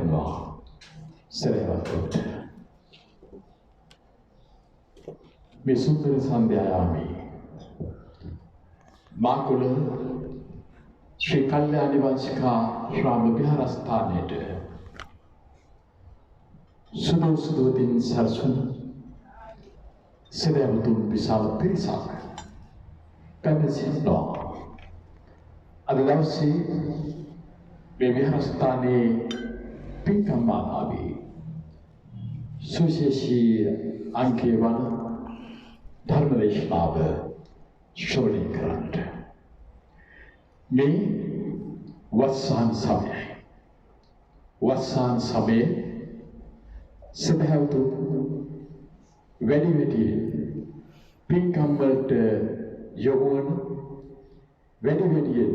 කරනවා සරලවට මේ සුන්දර සන්ධ්‍යායාමේ මාකුල ශ්‍රී කල්යාණි වංශිකා ශ්‍රාම විහාරස්ථානයේට සුදුසුදින් සරසුන් සදවතුන් විශාල පිරිසක් පැමිණිලා අද දවසේ මේ විහාරස්ථානයේ පින්කම් මාලාවේ සුවිශේෂී අංකේ වන ධර්මදේශනාව ශ්‍රවණය කරන්නට මේ වස්සාන සමයයි. වස්සාන සමයේ සදහවතු වැඩි පින්කම් වලට යොමු වන වැඩි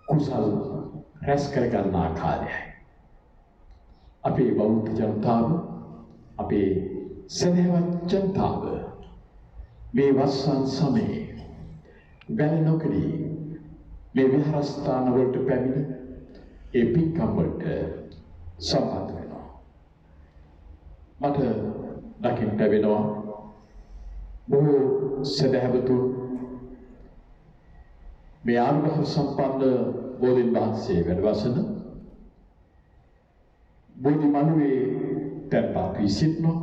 කුසල් රැස් කර ගන්න ආකාරයයි. අපේ බෞද්ධ ජනතාව අපේ සදහවත් ජනතාව මේ වස්සාන සමයේ වැළ නොකඩී මේ විහාරස්ථාන වලට පැමිණ ඒ පින්කම් වලට සම්බන්ධ වෙනවා. මට දකින්නට වෙනවා බොහෝ සදහවතුන් මේ අනුභව සම්පන්න බෝධීන් වහන්සේ වැඩවසන බෝධි මළුවේ තැන්පත් වී සිටිනවා.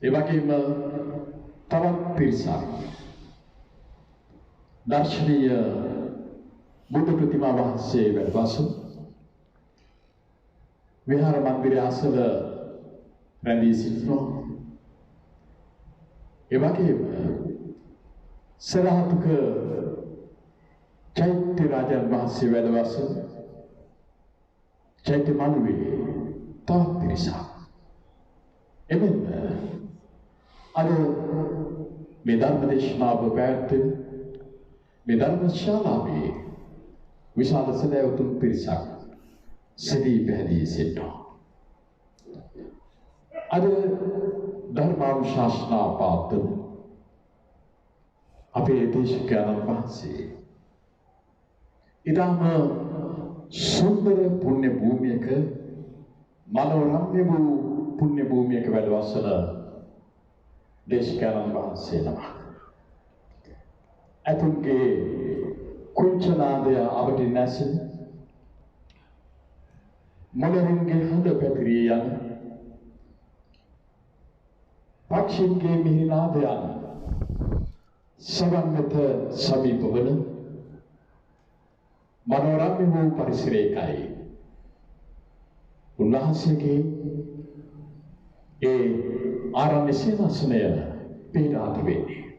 ඒ වගේම තවත් පිරිසක් දර්ශනීය බුදු ප්‍රතිමා වහන්සේ වැඩවසන විහාර මන්දිරය අසල රැඳී සිටිනවා. ඒ වගේම සරහතුක චෛත්‍ය රාජන් වහන්සේ වැඩවසන චෛත්‍ය මළුවේ තවත් පිරිසක් එමෙන්න අද මේ ධර්ම දේශනාව පැවැත්වෙන මේ ධර්ම ශාලාවේ විශාල සදහවතුන් පිරිසක් සිටී පැහැදී සිටිනවා. අද ධර්මානුශාසනා පාත්‍රන අපේ දේශකයන්න් වහන්සේ ඉතාම සුන්දර පුණ්‍ය භූමියක මනෝරම්‍ය වූ පුණ්‍ය භූමියක වැඩවසන දේශකයන්න් වහන්සේ නමක්. ඇතුන්ගේ කුංචනාදය අවටි නැසෙන මොළරින්ගේ හඳ පැතිරී යන පක්ෂීන්ගේ මිහිනාදයන් සවන් වෙත සමීප වන මනෝරම්‍ය වූ පරිසරයකයි උන්වහන්සේගේ ඒ ආරණ්‍ය සේනාසනය පීඩා තිබෙන්නේ.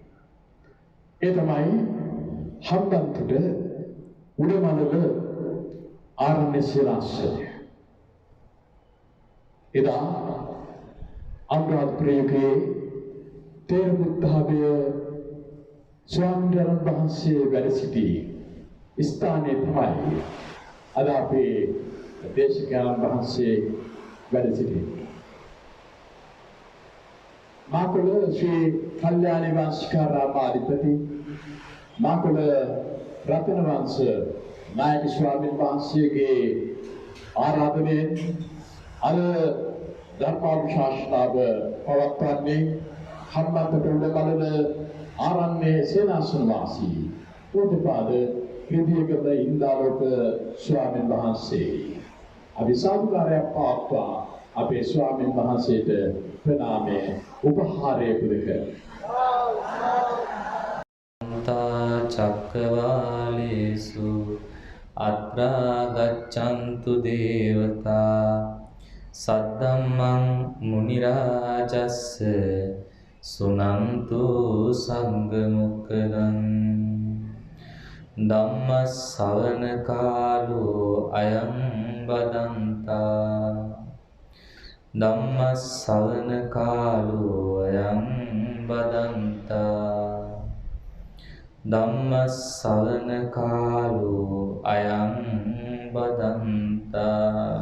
ඒ තමයි හම්බන්තොට උඩමළල ආරණ්‍ය සේනාසනය. එදා අනුරාධපුරයේ තේරබුද්ධාභය ස්වාමීන් වහන්සේ වැඩ සිටි ස්ථානයේ තමයි අද අපේ දේශකයන් වහන්සේ වැඩ සිටින්නේ. මාකුල ශ්‍රී කල්යාණි වංශිකාරාමාධිපති මාකුල රතන වංශ නායක ස්වාමීන් වහන්සේගේ ආරාධනෙන් අද ධර්මානුශාසනාව පවත්වන්නේ හම්බන්තොට උඩමළල ආරණ්‍ය සේනාසන වාසී පූජ්‍යපාද ක්‍රීඩියගම ඉන්දාලෝක ස්වාමීන් වහන්සේ. අපි සාදුකාරයක් පවත්වා අපේ ස්වාමීන් වහන්සේට ප්‍රණාමය උපහාරය පුද කරනවා. චක්කවාලේසු අත්‍රා ගච්ඡන්තු දේවතා සද්දම්මං මුනි රාජස්ස සුනන්තු සංඝ මොක්ඛදං ධම්ම ශ්‍රවණ කාලෝ අයං බදන්තා ධම්ම ශ්‍රවණ කාලෝ අයං බදන්තා ධම්ම ශ්‍රවණ කාලෝ අයං බදන්තා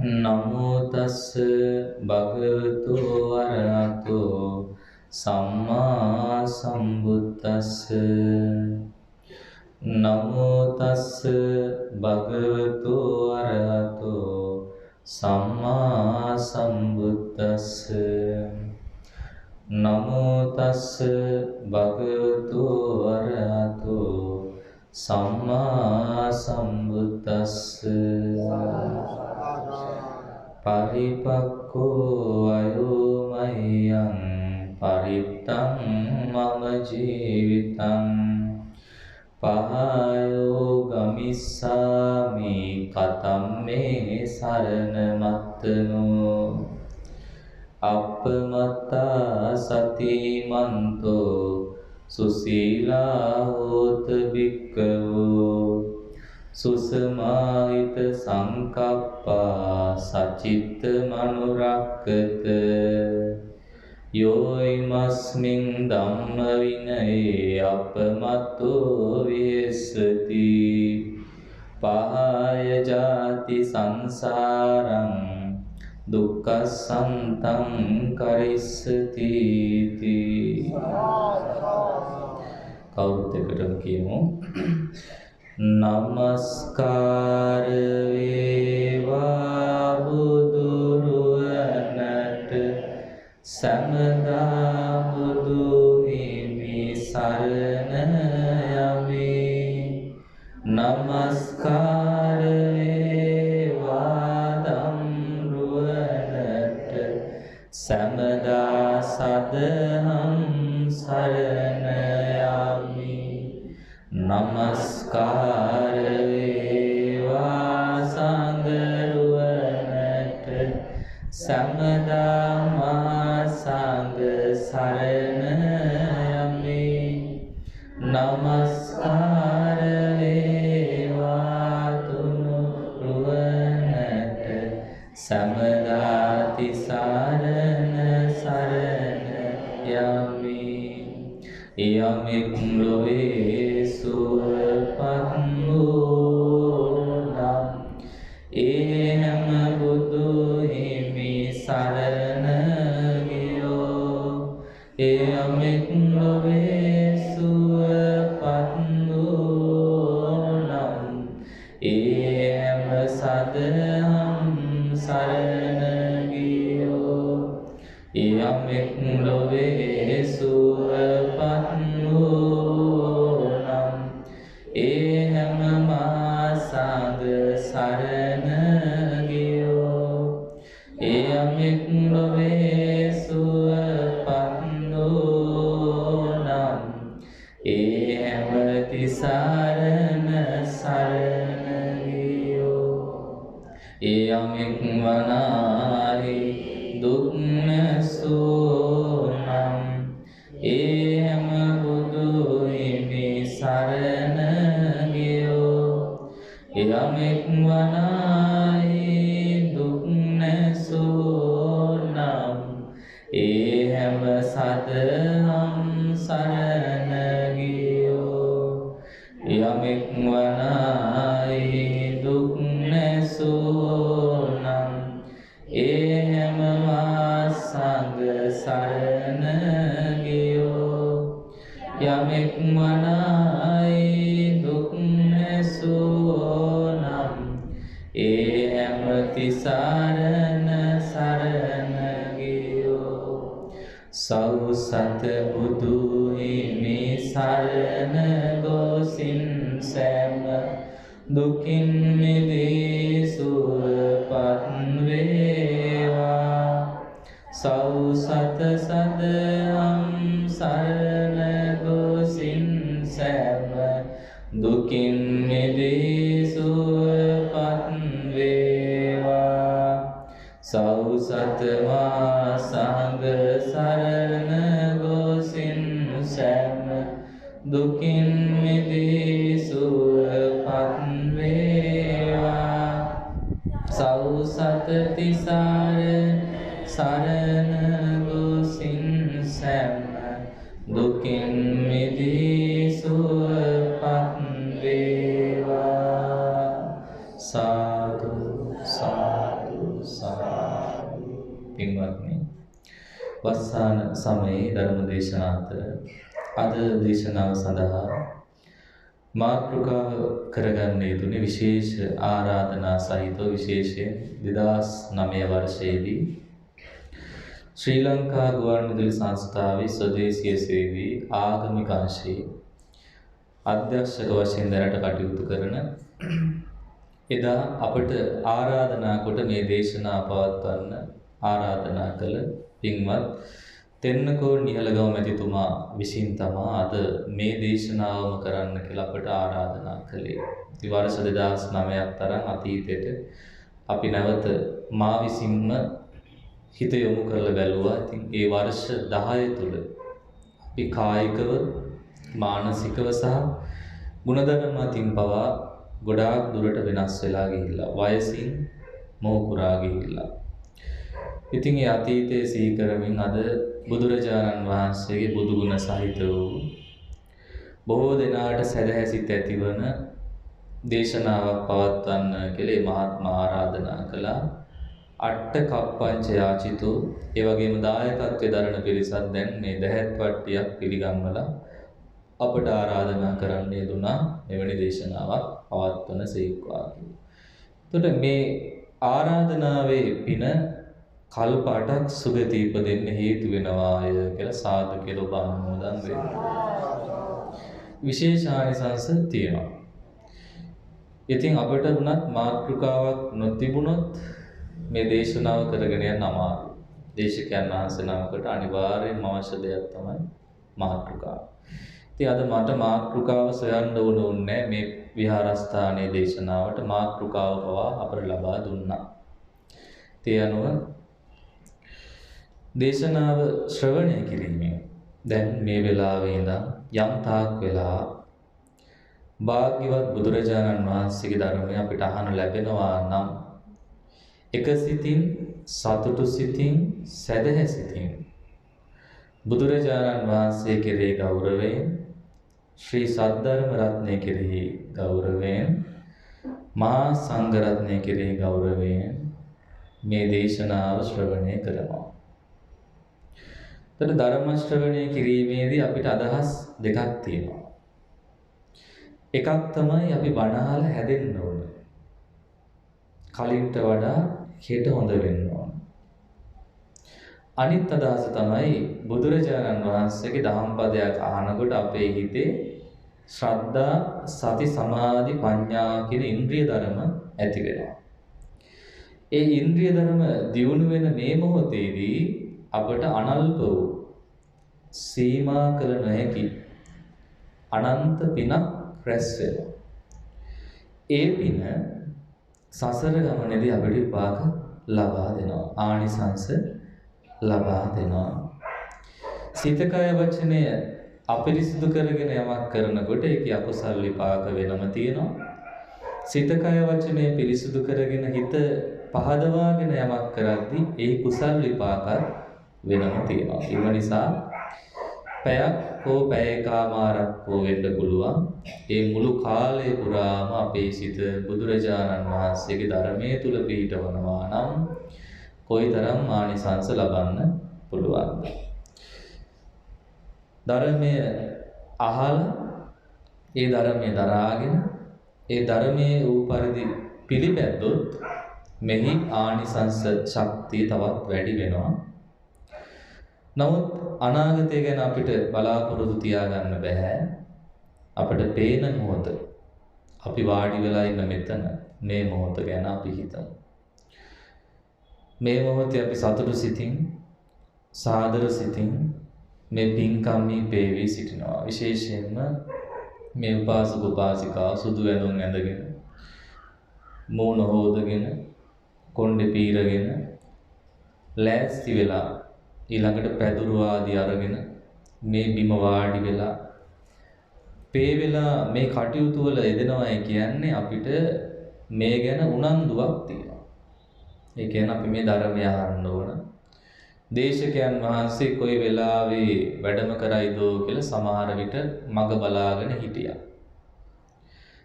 නමෝ තස්ස භගවතු වරහතෝ සම්මා සම්බුද්දස්ස නමෝ තස්ස භගවතු අරහතෝ සම්මා සම්බුද්දස්ස නමෝ තස්ස භගවතු අරහතෝ සම්මා සම්බුද්දස්ස පරිපක්ඛෝ අයෝමයං පරිත්තං මම ජීවිතං පහයෝ ගමිස්සාමි කතම්මේ සරණ මත්තනෝ අපමත්තා සතිමන්තෝ සුසීලා හෝත භික්ඛවෝ සුසමාහිත සංකප්පා සචිත්ත මනුරක්කත යෝයිමස්මින් ධම්ම විනයේ අපමත්තෝ විහෙස්සති පහය ජාති සංසාරං දුක්ඛසන්තං කරිස්සති කවුරුත් එකටම කියමු නමස්කාර වේවා බුදුරුවනට සමදා බුදු හිමි සරණ යමි නමස්කාර වේවා ධම්රුවනට සමදා සදහම් සරණ යමි නමස්කාර වේවා සංඝරුවනට සමදා මා සංඝ සරණ යමි නමස්කාර වේවා තුනුරුවනට සමදා තිසරණ සරණ යමි යමෙක් ලොවේ සුවපත් වූ නම් ඒ හැම බුදු හිමි සරණ ගියෝ ඒ යමෙක් ලොවේ සුවපත් වූ නම් ඒ හැම සදහම් සරණ ගියෝ ඒ යමෙක් ලොවේ සුවපත් වූ නම් ඒ හැම මා සංඝ සරණ ගියෝ ඒ යමෙක් ලොවේ සුවපත් වූ නම් ඒ හැම තිසරණ සරණ ගියෝ ඒ යමෙක් වනාහි දුක් නැසූ නම් ඒ හැම බුදු හිමි සරණ ගියෝ යමෙක් වනාහි දුක් නැසූ නම් ඒ හැම සදහම් සරණ ගියෝ යමෙක් වනාහි දුක් නැසූ නම් ඒ හැම මා සංඝ සරණ ගියෝ යමෙක් වනාහි දුක් නැසූ නම් ඒ හැම තිසරණ සරණ ගියෝ සෞසත බුදු හිමි සරණ ගොසින් සෑම දුකින් මිදී සුවපත් වේවා සෞසත සදහම් සරණ ගොසින් සෑම දුකින් මිදී සුවපත් වේවා සෞසත මා සංඝ සරණ ගොසින් සෑම දුකින් මිදී සුවපත් වේවා සෞසත තිසරණ සරණ ගොසින් සෑම දුකින් මිදී සුවපත් වේවා සාදු සාදු සාදු පින්වත්නි මාතෘකාව කරගන්න යෙදුනේ විශේෂ ආරාධනා සහිතව විශේෂයෙන් 2009 වර්ෂයේදී ශ්‍රී ලංකා ගුවන්විදුලි සංස්ථාවේ ස්වදේශීය සේවී ආගමික අංශයේ අධ්‍යක්ෂක වශයෙන් දැනට කටයුතු කරන එදා අපට ආරාධනා කොට මේ දේශනා පවත්වන්න ආරාධනා කළ පින්වත් තෙන්නකෝ නිහලගම මැතිතුමා විසින් තමා අද මේ දේශනාවම කරන්න කියලා අපට ආරාධනා කළේ. ඉතින් වර්ෂ 2009ක් තරම් අතීතයට අපි නැවත මා විසින්ම හිත යොමු කරලා බැලුවා. ඉතින් ඒ වර්ෂ 10 තුල අපි කායිකව, මානසිකව සහ ගුණධර්ම අතින් පවා ගොඩාක් දුරට වෙනස් වෙලා ගිහිල්ලා වයසින් මොහුකුරා ගිහිල්ලා. ඉතින් ඒ අතීතයේ සීකරමින් අද බුදුරජාණන් වහන්සේගේ බුදු ගුණ සහිත වූ බොහෝ දෙනාට සැදැහැසිත ඇතිවන දේශනාවක් පවත්වන්න කියලා මහත්මයා ආරාධනා කළා. අට්ඨ කප්පංච යාචිතෝ ඒ වගේම දායකත්වයේ දරන පිරිසක් දැන් මේ දහත් වට්ටියක් පිළිගන්වලා අපට ආරාධනා කරන්න යෙදුනා මෙවැනි දේශනාවක් පවත්වන සේක්වා කියලා. එතකොට මේ ආරාධනාවේ පින කල්ප 8ක් සුගති ඉපදෙන්න හේතු වෙනවාය කියලා සාදු කියලා ඔබ අනුමෝදන් වෙන්න. විශේෂ ආනිසංස තියෙනවා. ඉතින් අපිට උනත් මාතෘකාවක් නොතිබුණොත් මේ දේශනාව කරගෙන යන්න අමාරුයි. දේශකයන් වහන්සේ නමකට අනිවාර්යයෙන්ම අවශ්‍ය දෙයක් තමයි මාතෘකාව. ඉතින් අද මට මාතෘකාව සොයන්න ඕනේ මේ විහාරස්ථානයේ දේශනාවට මාතෘකාව පවා අපට ලබා දුන්නා. ඒ අනුව දේශනාව ශ්‍රවණය කිරීමෙන් දැන් මේ වෙලාවේ ඉඳන් යම් තාක් වෙලා භාග්‍යවත් බුදුරජාණන් වහන්සේගේ ධර්මය අපිට අහන්න ලැබෙනවා නම් එක සිතින්, සතුටු සිතින්, සැදැහැ සිතින් බුදුරජාණන් වහන්සේ කෙරෙහි ගෞරවයෙන්, ශ්‍රී සද්ධර්ම රත්නය කෙරෙහි ගෞරවයෙන්, මහා සංඝ රත්නය කෙරෙහි ගෞරවයෙන් මේ දේශනාව ශ්‍රවණය කරනවා. එතකොට ධර්ම ශ්‍රවණය කිරීමේදී අපිට අදහස් දෙකක් තියෙනවා. එකක් තමයි අපි බණ අහලා හැදෙන්න ඕන. කලින්ට වඩා හෙට හොඳ වෙන්න ඕන. අනිත් අදහස තමයි බුදුරජාණන් වහන්සේගේ දහම් පදයක් අහනකොට අපේ හිතේ ශ්‍රද්ධා, සති, සමාධි, ප්‍රඥා කියන ඉන්ද්‍රිය ධර්ම ඇති වෙනවා. ඒ ඉන්ද්‍රිය ධර්ම දියුණු වෙන මේ මොහොතේදී අපට අනල්ප වූ සීමා කළ නොහැකි අනන්ත පිනක් රැස් වෙනවා. ඒ පින සසර ගමනේදී අපිට විපාක ලබා දෙනවා. ආනිසංස ලබා දෙනවා. සිත කය වචනය අපිරිසිදු කරගෙන යමක් කරනකොට ඒකේ අකුසල් විපාක වෙනම තියෙනවා. සිත කය වචනය පිරිසිදු කරගෙන හිත පහදවාගෙන යමක් කරද්දී ඒ කුසල් විපාක වෙනම තියෙනවා. ඒ නිසා පැයක් හෝ පැයකමාරක් හෝ වෙන්න පුළුවන්. ඒ මුළු කාලය පුරාම අපේ සිත බුදුරජාණන් වහන්සේගේ ධර්මයේ තුල පිහිටවනවා නම් කොයිතරම් ආනිසංස ලබන්න පුළුවන්ද? ධර්මය අහලා ඒ ධර්මය දරාගෙන ඒ ධර්මයේ වූ පරිදි පිළිපැද්දොත් මෙහි ආනිසංස ශක්තිය තවත් වැඩි වෙනවා. නමුත් අනාගතය ගැන අපිට බලාපොරොත්තු තියාගන්න බෑ. අපිට පේන මොහොත අපි වාඩි වෙලා ඉන්න මෙතන මේ මොහොත ගැන අපි හිතමු. මේ මොහොතේ අපි සතුටු සිතින්, සාදර සිතින් මේ පින්කම්මි පේවි සිටිනවා. විශේෂයෙන්ම මේ උපාසක උපාසිකා සුදු ඇඳුම් ඇඳගෙන, මූණ හොදගෙන, කොණ්ඩේ පීරගෙන ලෑස්ති වෙලා ඊළඟට පැදුරු ආදී අරගෙන මේ බිම වාඩි වෙලා පේ වෙලා මේ කටයුතු වල යෙදෙනවා කියන්නේ අපිට මේ ගැන උනන්දුවක් තියෙනවා. ඒ කියන්නේ අපි මේ ධර්මය අහන්න ඕන. දේශකයන් වහන්සේ කොයි වෙලාවෙ වැඩම කරයිද කියලා සමහර විට මග බලාගෙන හිටියා.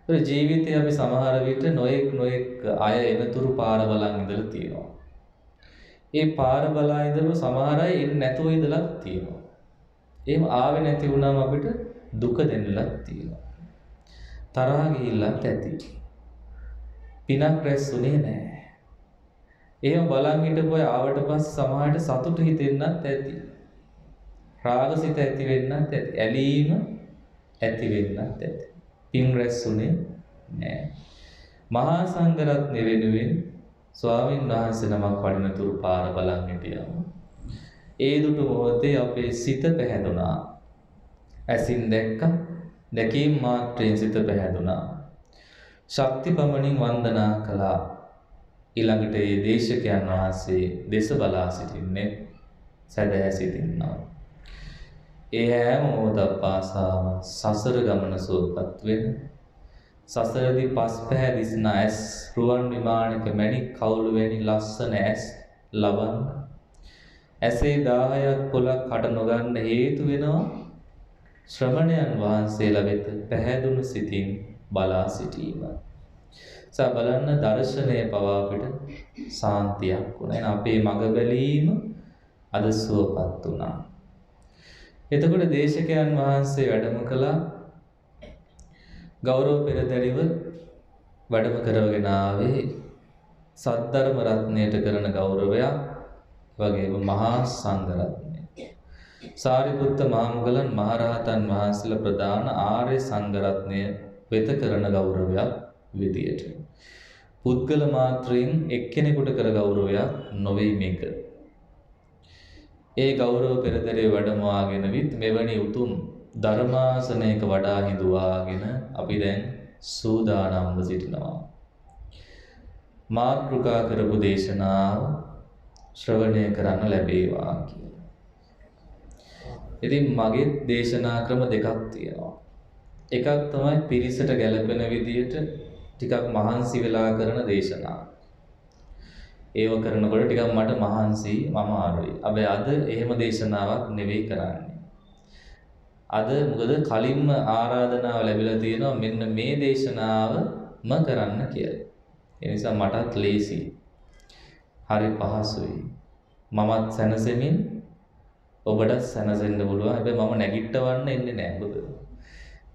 ඒ ජීවිතේ අපි සමහර විට නොඑක් අය එනතුරු පාර බලන් ඉඳලා තියෙනවා. ඒ පාර බලා ඉඳලා සමහර අය එන්නේ නැතුව ඉඳලා තියෙනවා. එහෙම ආවේ නැති වුණාම අපිට දුක දෙන්නලක් තියෙනවා. තරහ ගිහිල්ලත් ඇති. පිනක් රැස්ුනේ නැහැ. එහෙම බලන් හිටපොය ආවට පස්සේ සමහරට සතුට හිතෙන්නත් ඇති. රාගසිත ඇති වෙන්නත් ඇති. ඇලීම ඇති වෙන්නත් ඇති. පින් රැස්ුනේ නැහැ. මහා සංඝරත්නය වෙනුවෙන් ස්වාමීන් වහන්සේ නමක් වඩිනතුරු පාර බලන් හිටියම ඒ දුටු මොහොතේ අපේ සිත පැහැදුනා. ඇසින් දැක්කා. දැකීම මාත්‍රයෙන් සිත පැහැදුනා. ශක්ති පමණින් වන්දනා කළා. ඊළඟට ඒ දේශකයන් වහන්සේ දේශ බලා සිටින්නේ සැදැහැ සිටින්නා. ඒ හැම මොහොතක් පාසාම සසර ගමන සුවපත් වෙන සසරදී පස් පැහැ දිස්න ඇස් රුවන් විමානක මැණික් කවුළු වැනි ලස්සන ඇස් ලබන්න ඇසේ 10ක් පොලක් කඩ නොගන්න හේතු වෙනවා ශ්‍රමණයන් වහන්සේලා වෙත පැහැදුණු සිතින් බලා සිටීම. සා බලන්න දර්ශනය පවා අපිට සාන්තියක් වුණා. එහෙනම් අපේ මඟ බැලීම අද සුවපත් වුණා. එතකොට දේශකයන් වහන්සේ වැඩම කළා. ගෞරව පෙරදැරිව වැඩම කරවගෙන ආවේ සද්ධර්ම රත්නයට කරන ගෞරවයක් වගේම මහා සංඝ රත්නය. සාරිපුත්ත මහමුගලන් මහරහතන් වහන්සේලා ප්‍රදාන ආර්ය සංඝ රත්නය වෙත කරන ගෞරවයක් විදියට. පුද්ගල මාත්‍රයෙන් එක්කෙනෙකුට කර ගෞරවයක් නොවේ මේක. ඒ ගෞරව පෙරදැරිව වැඩමවාගෙන විත් මෙවැනි උතුම් ධර්මාසනයක වඩා හිඳුවාගෙන අපි දැන් සූදානම්ව සිටිනවා. මාතෘකා කරපු දේශනාව ශ්‍රවණය කරන්න ලැබේවා කියලා. ඉතින් මගේ දේශනා ක්‍රම දෙකක් තියෙනවා. එකක් තමයි පිරිසට ගැළපෙන විදියට ටිකක් මහන්සි වෙලා කරන දේශනා. ඒව කරනකොට ටිකක් මට මහන්සි අමාරුයි. හැබැයි අද එහෙම දේශනාවක් නෙවෙයි කරන්නේ. අද මොකද කලින්ම ආරාධනාව ලැබිලා තියෙනවා මෙන්න මේ දේශනාවම කරන්න කියලා. ඒ නිසා මටත් ලේසි. හරි පහසුයි. මමත් සැනසෙමින් ඔබටත් සැනසෙන්න පුළුවන්. හැබැයි මම නැගිටවන්න එන්නේ නැහැ. මොකද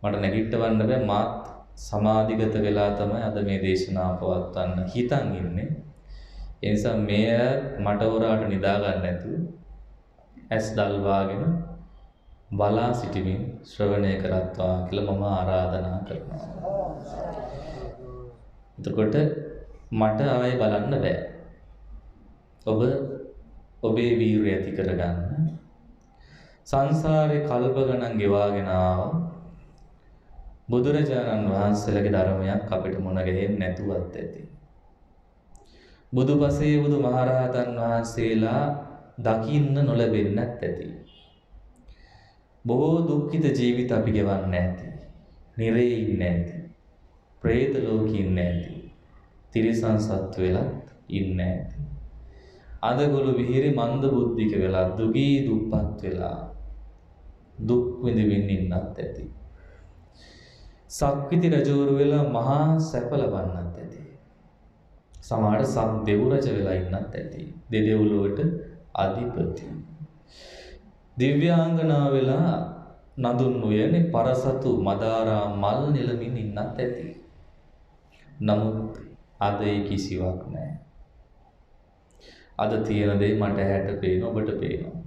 මට නැගිටවන්න බෑ. මාත් සමාධිගත වෙලා තමයි අද මේ දේශනාව පවත්වන්න හිතන් ඉන්නේ. ඒ නිසා මේ මට හොරාට නිදා ගන්න නැතුව ඇස් දල්වාගෙන බලා සිටමින් ශ්‍රවණය කරත්වා කියලා මම ආරාධනා කරනවා. එතකොට මට ආයේ බලන්න බෑ. ඔබ ඔබේ වීරිය ඇති කරගන්න. සංසාරේ කල්ප ගණන් ගෙවාගෙන ආවා. බුදුරජාණන් වහන්සේලාගේ ධර්මයක් අපිට මොන ගෙහෙන්නේ නැතුවත් ඇති. බුදුපසේ බුදු මහරහතන් වහන්සේලා දකින්න නොලැබෙන්නත් ඇති. බොහෝ දුක්ඛිත ජීවිත අපි ගෙවන්නේ නැති. නිරේ ඉන්නේ නැති. പ്രേත ලෝකෙ ඉන්නේ නැති. තිරිසන් සත්ව වෙලත් ඉන්නේ නැති. අදගොළු විහිරි මන්ද බුද්ධික වෙලා දුගී දුප්පත් වෙලා දුක් විඳින්න ඉන්නත් ඇති. සක්විති රජවරු වෙලා මහා සැප ලබන්නත් ඇති. සමහර සක් දෙව් රජ වෙලා ඉන්නත් ඇති. දෙදෙව්ලොවට අධිපති. දිව්‍යාංගනා වෙලා නඳුන් උයනේ පරසතු මදාරා මල් නිලමින් ඉන්නත් ඇති. නමුත් අද ඒ කිසිවක් නැහැ. අද තියෙන දේ මට ඇහැට පේනවා ඔබට පේනවා.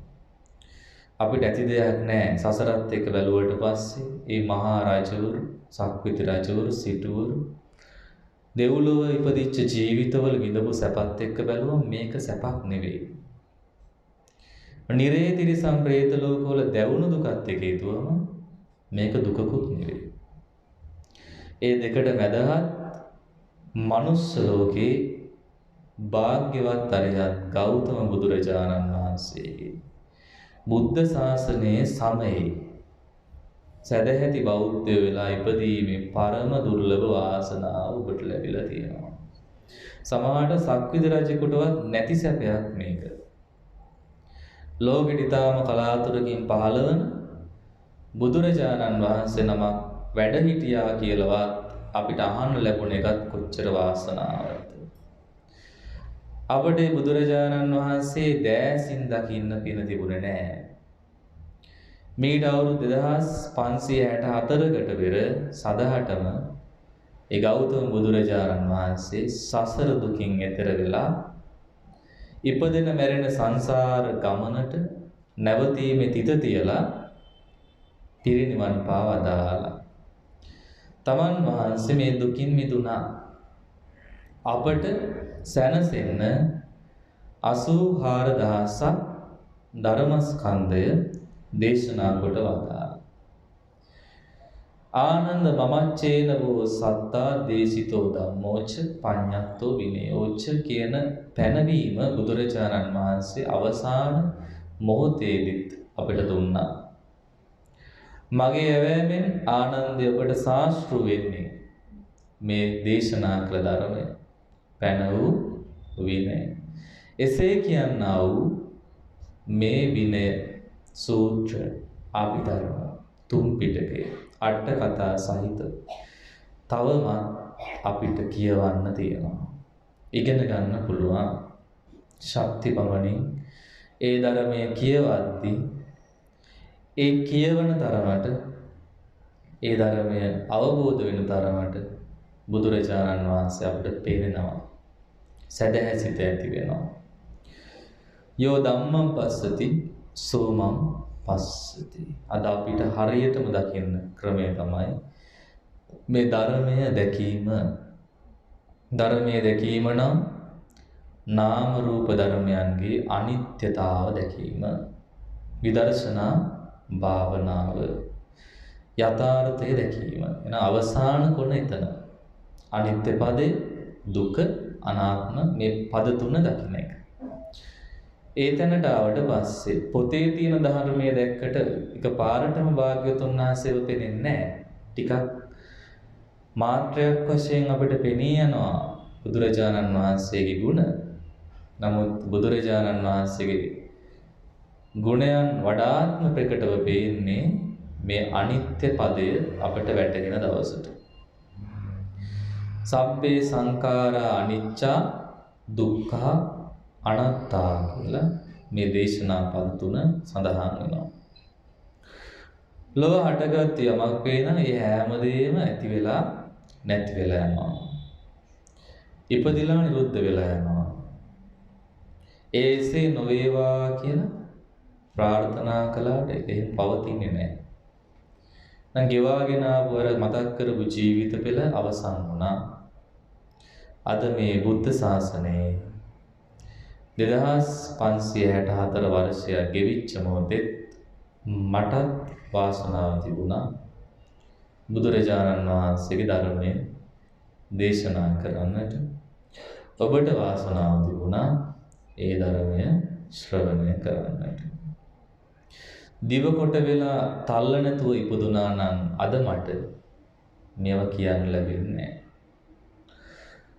අපිට ඇති දෙයක් නැහැ. සසරත් එක්ක බැලුවට පස්සේ මේ මහා රජවරු, සක්විති රජවරු, සිටුවරු දෙව්ලොව ඉපදිච්ච ජීවිතවල විඳපු සැපත් එක්ක බැලුවම මේක සැපක් නෙවෙයි. නිරේ තිරිසන් പ്രേත ලෝකවල දැවුණු දුකත් එක්ක හිතුවම මේක දුකකුත් නෙවෙයි. ඒ දෙකට මැදහත් මනුස්ස ලෝකේ භාග්‍යවත් අරිහත් ගෞතම බුදුරජාණන් වහන්සේගේ බුද්ධ ශාසනයේ සමයේ සදැහැති බෞද්ධය වෙලා ඉපදීමේ පරම දුර්ලභ වාසනාව ඔබට ලැබිලා තියෙනවා. සමහරට සක්විති රජෙකුටවත් නැති සැපයක් මේක. ලෝකෙට ඊටාම කලාතුරකින් පහළ වන බුදුරජාණන් වහන්සේ නමක් වැඩ හිටියා කියලාවත් අපිට අහන්න ලැබුණ එකත් කොච්චර වාසනාවක්ද. අපට බුදුරජාණන් වහන්සේ දෑසින් දකින්න පින තිබුණේ නැහැ. මීට අවුරුදු 2564කට පෙර සදහටම ඒ ගෞතම බුදුරජාණන් වහන්සේ සසර දුකින් එතෙර වෙලා ඉපදෙන මැරෙන සංසාර ගමනට නැවතීමේ තිත තියලා පිරිනිවන් පාවදාලා. තමන් වහන්සේ මේ දුකින් මිදුණා. අපට සැනසෙන්න 84000ක් ධර්මස්කන්ධය දේශනා කොට වදාළා. ආනන්ද මමච්චේන වූ සත්තා දේශිතෝ ධම්මෝච පඤ්ඤත්තෝ විනයෝච කියන පැනවීම බුදුරජාණන් වහන්සේ අවසාන මොහොතේදීත් අපිට දුන්නා. මගේ ඇවෑමෙන් ආනන්දය ඔබට සාස්ෘ වෙන්නේ මේ දේශනා කළ ධර්මය පැන වූ විනය. එසේ කියන්නා වූ මේ විනය සූත්‍ර අභිධර්ම තුන් පිටකය අට කතා සහිත තවම අපිට කියවන්න තියෙනවා. ඉගෙන ගන්න පුළුවන්. ශක්ති පමණින් ඒ ධර්මය කියවද්දී ඒ කියවන තරමට ඒ ධර්මය අවබෝධ වෙන තරමට බුදුරජාණන් වහන්සේ අපිට පේනවා. සැදැහැසිත ඇති වෙනවා. යෝ ධම්මං පස්සති සෝමං පස්සති. අද අපිට හරියටම දකින්න ක්‍රමය තමයි මේ ධර්මය දැකීම. ධර්මය දැකීම නම් නාම රූප ධර්මයන්ගේ අනිත්‍යතාව දැකීම. විදර්ශනා භාවනාව යථාර්ථය දැකීම. එන අවසාන කොන එතන. අනිත්‍ය පදේ දුක අනාත්ම මේ පද තුන දකින්න එක. ඒ තැනට ආවට පස්සේ පොතේ තියෙන ධර්මයේ දැක්කට එක පාරටම භාග්‍යවතුන් වහන්සේව පෙනෙන්නේ නැහැ. ටිකක් මාත්‍රයක් වශයෙන් අපිට පෙනී යනවා බුදුරජාණන් වහන්සේගේ ගුණ. නමුත් බුදුරජාණන් වහන්සේගේ ගුණයන් වඩාත්ම ප්‍රකටව පේන්නේ මේ අනිත්‍ය පදය අපට වැටහෙන දවසට. සබ්බේ සංඛාරා අනිච්චා දුක්ඛා අනාත්තා කියලා මේ දේශනා පද තුන සඳහන් වෙනවා. ලොව හටගත් යමක් වේන ඒ හැමදේම ඇති වෙලා නැති වෙලා යනවා. ඉපදිලා නිරුද්ධ වෙලා යනවා. ඒසේ නොවේවා කියලා ප්‍රාර්ථනා කළාට ඒක පවතින්නේ නැහැ. නම් ගෙවාගෙන ආපු අර මතක් කරපු ජීවිත පෙළ අවසන් වුණා. අද මේ බුද්ධ ශාසනයේ 2564 වර්ෂයක් ගෙවිච්ච මොහොතේ මටත් වාසනාව තිබුණා බුදුරජාණන් වහන්සේගේ ධර්මයේ දේශනා කරන්නට. ඔබට වාසනාව තිබුණා ඒ ධර්මය ශ්‍රවණය කරන්නට. දිව කොට වෙලා තල්ල නැතුව ඉපදුනා නම් අද මට මේව කියන්න ලැබෙන්නේ නැහැ.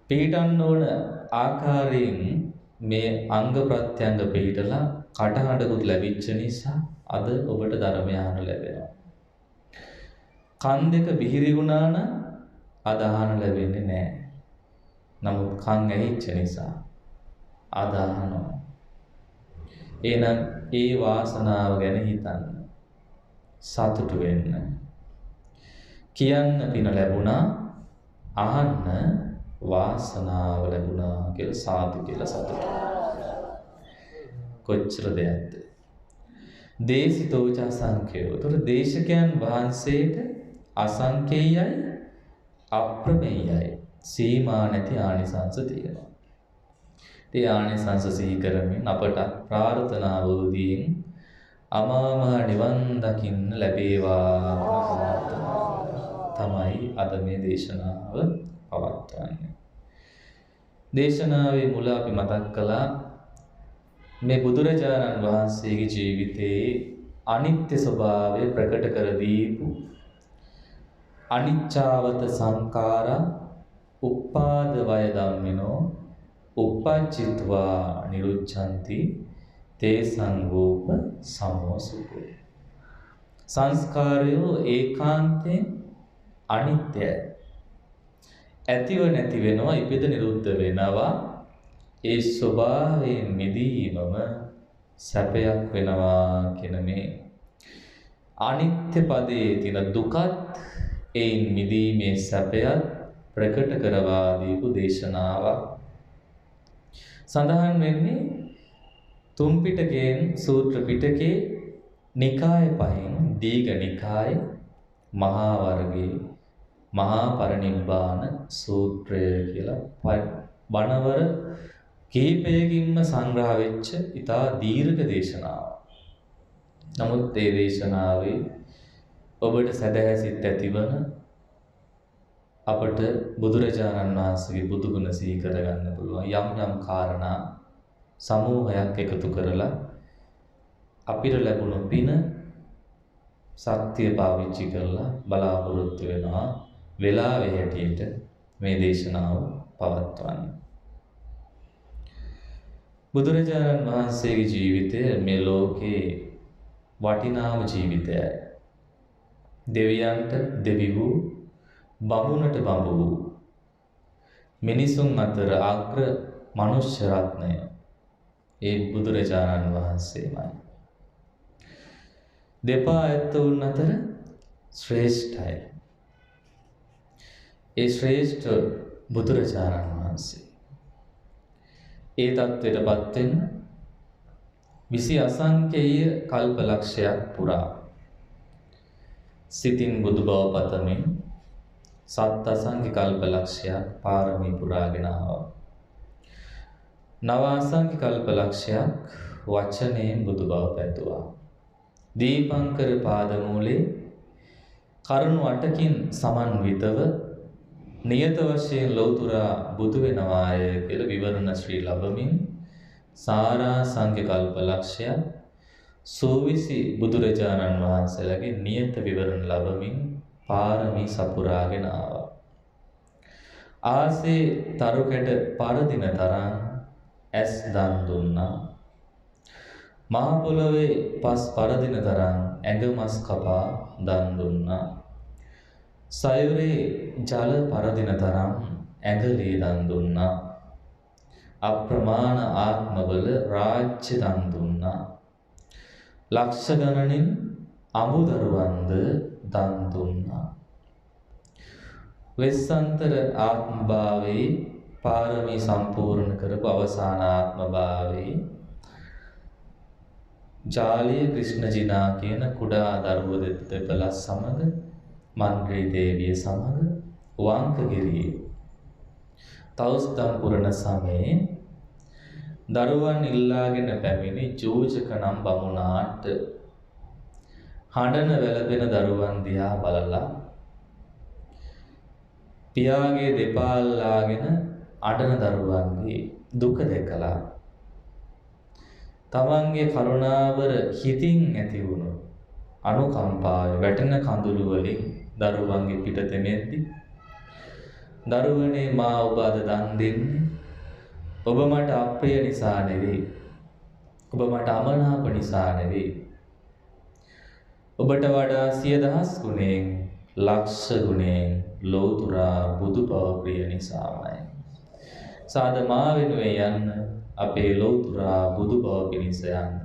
පිළිටන්න ඕන ආකාරයෙන් මේ අංග ප්‍රත්‍යංග පිළිටලා කටහඬකුත් ලැබිච්ච නිසා අද ඔබට ධර්මය අහන්න ලැබෙනවා. කන් දෙක බිහිරි වුණා නම් අද අහන්න ලැබෙන්නේ නැහැ. නමුත් කන් ඇහිච්ච නිසා අද අහනවා. එහෙනම් ඒ වාසනාව ගැන හිතන්න. සතුටු වෙන්න. කියන්න පින ලැබුණා, අහන්න වාසනාව ලැබුණා කියලා සාදු කියලා සතුටු. කොච්චර දෙයක්ද? දේශිතෝච අසංඛ්‍යෝ. ඒතර දේශකයන් වහන්සේට අසංඛේයයි අප්‍රමේයයි සීමා නැති ආනිසංස තියෙනවා. ඒ ආනිසංස සිහි කරමින් අපට ප්‍රාර්ථනාවෝදීන් අමාමහ නිවන් දකින්න ලැබේවා තමයි අද මේ දේශනාව පවත්වන්නේ. දේශනාවේ මුල අපි මතක් කළා මේ බුදුරජාණන් වහන්සේගේ ජීවිතයේ අනිත්‍ය ස්වභාවය ප්‍රකට කර දීපු අනිච්චාවත සංඛාරා උප්පාද වය ධම්මිනෝ උපජ්ජිත්වා නිරුච්ඡanti තේ සංගෝප සමෝසුකෝ. සංස්කාරයෝ ඒකාන්තයෙන් අනිත්‍යයි. ඇතිව නැති වෙනවා, ඉපිද නිරුද්ධ වෙනවා. ඒ ස්වභාවයෙන් මිදීමම සැපයක් වෙනවා කියන මේ අනිත්‍ය පදයේ තියෙන දුකත් ඒන් මිදීමේ සැපයත් ප්‍රකට කරවා දීපු දේශනාවක්. සඳහන් වෙන්නේ තුන් පිටකයෙන් සූත්‍ර පිටකේ නිකාය පහෙන් දීඝ නිකාය මහා වර්ගයේ මහා පරිනිබ්බාන සූත්‍රය කියලා බණවර කීපයකින්ම සංග්‍රහ වෙච්ච ඉතා දීර්ඝ දේශනාවක්. නමුත් මේ දේශනාවේ ඔබට සැදැහැ සිත් ඇතිවන අපට බුදුරජාණන් වහන්සේගේ බුදුගුණ සිහි කරගන්න පුළුවන් යම් කාරණා සමූහයක් එකතු කරලා අපිට ලැබුණු පින සත්‍ය පාවිච්චි කරලා බලාපොරොත්තු වෙනවා වෙලාවේ හැටියට මේ දේශනාව පවත්වන්න. බුදුරජාණන් වහන්සේගේ ජීවිතය මේ ලෝකේ වටිනාම ජීවිතයයි. දෙවියන්ට දෙවි වූ, බඹුනට බඹු වූ, මිනිසුන් අතර අග්‍ර මනුෂ්‍ය රත්නය ඒ බුදුරජාණන් වහන්සේමයි. දෙපා ඇත්තවුන් අතර ශ්‍රේෂ්ඨයි. ඒ ශ්‍රේෂ්ඨ බුදුරජාණන් වහන්සේ. ඒ தත්වෙට පත් වෙන්න 20 අසංඛ්‍යය කල්පලක්ෂයක් පුරා සිතින් බුදු බව පතමින් සත් අසංඛ්‍ය කල්පලක්ෂයක් පාරමී පුරාගෙන ආවා. නව අසංඛ්‍ය කල්පලක්ෂයක් වචනයෙන් බුදු බව පැතුවා. දීපංකර පාදමූලේ කරුණු 8කින් සමන්විතව නියත වශයෙන් ලෞතුරා බුදු වෙනවාය කියලා විවරණ ශ්‍රී ලැබමින් සාරා සංඛ්‍ය කල්පලක්ෂය සෝවිසි බුදුරජාණන් වහන්සේලාගේ නියත විවරණ ලැබමින් පාරමී සපුරාගෙන ආවා. ආසේ තරුකඩ පරදින තරම් ඇස් දන් දුන්නා. මහ පොළොවේ පස් පරදින තරම් ඇඟ මස් කපා දන් දුන්නා. සයුරේ ජල පරදින තරම් ඇඟලී දන් දුන්නා. අප්‍රමාණ ආත්මවල රාජ්‍ය දන් දුන්නා. ලක්ෂ ගණනින් අමුදරුවන්ද දන් දුන්නා. වෙස්සන්තර ආත්මභාවයේ පාරමී සම්පූර්ණ කරපු අවසාන ආත්මභාවයේ ජාලිය ක්‍රිෂ්ණජිනා කියන කුඩා දරුවෝ දෙපළක් සමග මන්ත්‍රී දේවිය සමග වංකගිරියේ තවුස්දම් පුරණ සමයේ දරුවන් ඉල්ලාගෙන පැමිණි ජෝජක නම් බමුණාට හඬන වැළපෙන දරුවන් දිහා බලලා පියාගේ දෙපා අල්ලාගෙන අඬන දරුවන්ගේ දුක දැකලා තමන්ගේ කරුණාවර හිතින් ඇති වුණු අනුකම්පාවේ වැටෙන කඳුළු වලින් දරුවන්ගේ පිට තෙමෙද්දි දරුවනේ මා ඔබ අද දන් දෙන්නේ ඔබ මට අප්‍රිය නිසා නෙවෙයි, ඔබ මට අමනාප නිසා නෙවෙයි, ඔබට වඩා 100,000 ගුණයෙන් ලක්ෂ ගුණයෙන් ලෝතුරා බුදු බව ප්‍රිය නිසාමයි. සාද මා වෙනුවෙන් යන්න අපේ ලෝතුරා බුදු බව පිණිස යන්න.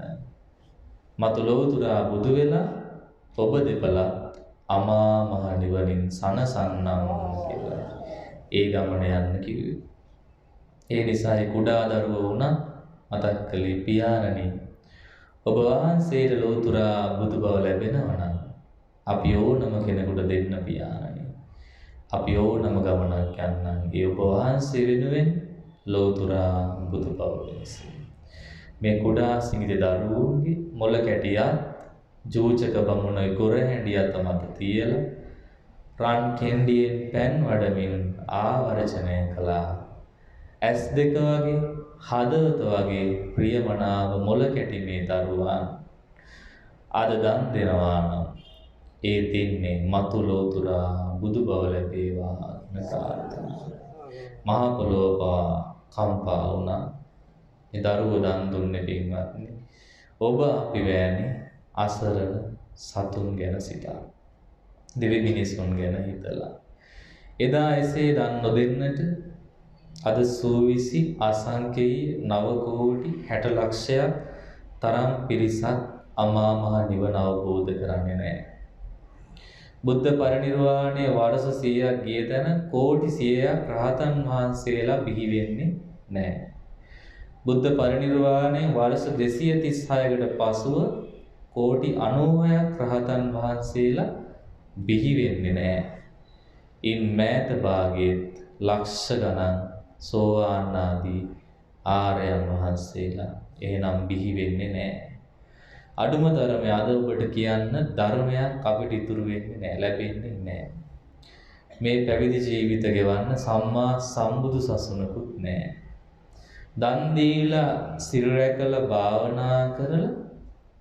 මතු ලෝතුරා බුදු වෙලා ඔබ දෙපළක් අමා මහ නිවනින් සනසන්නම් කියලා ඒ ගමන යන්න කිව්වේ. ඒ නිසා ඒ කුඩා දරුවෝ වුණත් මතක් කළේ පියාණනි ඔබ වහන්සේට ලෝතුරා බුදු බව ලැබෙනවා නම් අපි ඕනම කෙනෙකුට දෙන්න පියාණනි. අපි ඕනම ගමනක් යන්නම් ඒ ඔබ වහන්සේ වෙනුවෙන් ලෝතුරා බුදු බව වෙනස. මේ කුඩා සිඟිති දරුවෝගේ මොළ කැටියක් ජෝජක බමුණේ ගොර හැඬියත මත තියලා රන් කෙන්ඩියෙන් පෑන් වඩමින් ආවර්ජනය කළා. ඇස් දෙක වගේ හදවත වගේ ප්‍රියමනාව මොළ කැටි මේ දරුවන් අද දන් දෙනවා නම් ඒ දෙන්නේ මතු ලෝතුරා බුදු බව ලැබේවා ප්‍රාර්ථනා. මහ පොළොව කම්පා වුණා. ඒ දරුවෝ දන් දුන්නේ පින්වත්නි. ඔබ අපි වැනි අසරණ සතුන් ගැන සිතා. දෙවි මිනිසුන් ගැන හිතලා. එදා එසේ දන් නොදෙන්නට අද සූවිසි අසංඛ්‍යයි 9 කෝටි 60 ලක්ෂයක් තරම් පිරිසක් අමා මහ නිවන අවබෝධ කරන්නේ නැහැ. බුද්ධ පරිනිර්වාණයේ වර්ෂ 100ක් ගිය තැන කෝටි 100ක් රහතන් වහන්සේලා බිහි වෙන්නේ නැහැ. බුද්ධ පරිනිර්වාණයේ වර්ෂ 236කට පසුව කෝටි 96ක් රහතන් වහන්සේලා බිහි වෙන්නේ නැහැ. ඉන් මෑත භාගයේත් ලක්ෂ ගණන් සෝවාන් ආදී ආර්යයන් වහන්සේලා එහෙනම් බිහි වෙන්නේ නැහැ. අඩුම ධර්මය අද ඔබට කියන්න ධර්මයක් අපිට ඉතුරු වෙන්නේ නැහැ, ලැබෙන්නේ නැහැ. මේ පැවිදි ජීවිත ගෙවන්න සම්මා සම්බුදු සසුනකුත් නැහැ. දන් දීලා සිල් රැකලා භාවනා කරලා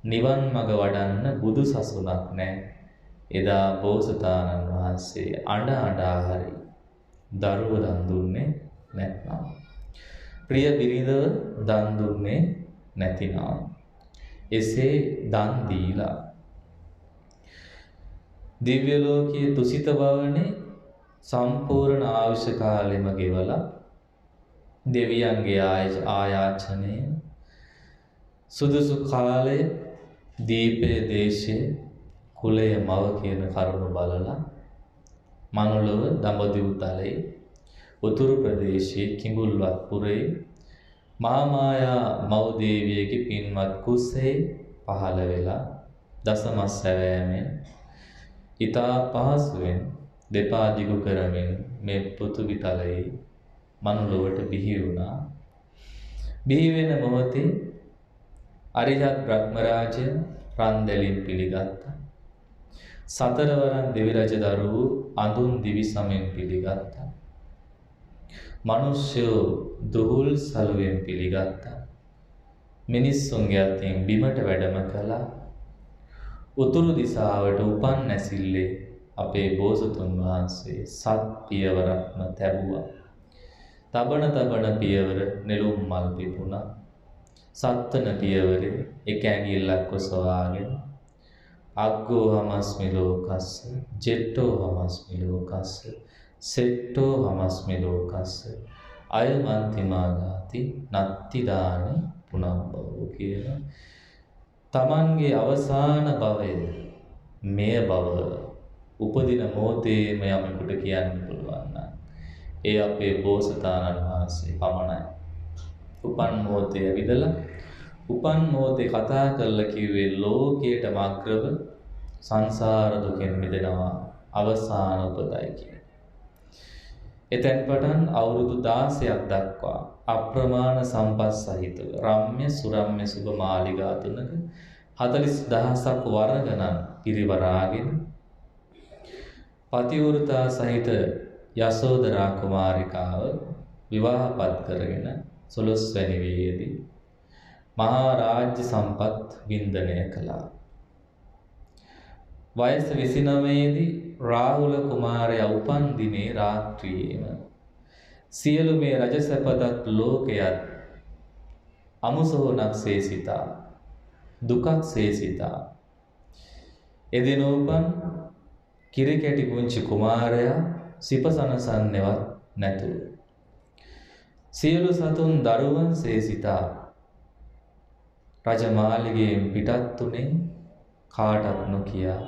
නිවන් මඟ වඩන්න බුදු සසුනක් නැහැ. එදා බෝසතාණන් වහන්සේ අඬ අඬා හරි දරුව දන් දුන්නේ නැත්නම්, ප්‍රිය බිරිඳව දන් දුන්නේ නැතිනම්, එසේ දන් දීලා දිව්‍ය ලෝකයේ තුසිත භවනේ සම්පූර්ණ ආයුෂ කාලෙම ගෙවලා දෙවියන්ගේ ආයාචනය සුදුසු කාලය දීපේ දේශයේ කුලය මව කියන කරුණ බලලා මනුලව දඹදිව් තලයේ උතුරු ප්‍රදේශයේ කිඹුල්වත් පුරේ මහාමායා මව් දේවියගේ පින්වත් කුසේ පහළ වෙලා දසමස් සැවෑමෙන් ඊතා පහසුවෙන් දෙපා දිගු කරමින් මේ පෘථිවි තලයේ මනුලොවට බිහි වුණා. බිහි වෙන මොහොතේ අරිහත් බ්‍රහ්ම රාජය රන්දැලින් පිළිගත්තා. සතරවරන් දෙවි රජ දරුවෝ අඳුන් දිවි සමෙන් පිළිගත්තා. මිනිස්යෝ දුහුල් සලුවෙන් පිළිගත්තා. මිනිස්සුන්ගේ අතින් බිමට වැඩම කළා. උතුරු දිසාවට උපන් නැසිල්ලේ අපේ බෝසතුන් වහන්සේ සත් පියවරක්ම තැබුවා. තබන පියවර නෙළුම් මල් පිපුණා. සත්වන පියවරේ එක ඇඟිල්ලක් ඔසවාගෙන අග්ගෝ හමස්මි ලෝකස්ස ජෙට්ටෝ හමස්මි ලෝකස්ස සෙට්ටෝ හමස්මි ලෝකස්ස අයමන්තිමාගාති නත්තිදානි පුනබ්බවෝ කියන තමන්ගේ අවසාන භවය මෙය බව උපදින මොහොතේම යමෙකුට කියන්න පුළුවන් නම් ඒ අපේ බෝසතාණන් වහන්සේ පමණයි. උපන් මොහොතේ ඇවිදලා උපන් මොහොතේ කතා කරලා කිව්වේ ලෝකයට මග්‍රව සංසාර දුකෙන් මිදෙනවා අවසාන උපතයි කියන. එතෙන් පටන් අවුරුදු 16ක් දක්වා අප්‍රමාණ සම්පත් සහිතව රම්‍ය සුරම්‍ය සුභ මාලිගා තුනක 40000ක් වර ගණන් පිරිවරාගෙන පතිවෘතා සහිත යසෝදරා කුමාරිකාව විවාහපත් කරගෙන 12 වැනි වියේදී මහා රාජ්‍ය සම්පත් වින්දනය කළා. වයස 29 දී රාහුල කුමාරයා උපන් දිනේ රාත්‍රියේම සියලු මේ රජසපදත් ලෝකයත් අමුසොහොනක් සේසිතා දුකක් සේසිතා එදින උපන් කිරිකැටි පුංචි කුමාරයා සිපසනසන්නේවත් නැතුව සියලු සතුන් දරුවන් සේසිතා රජමාලිගයෙන් පිටත් උනේ කාටත් නොකියා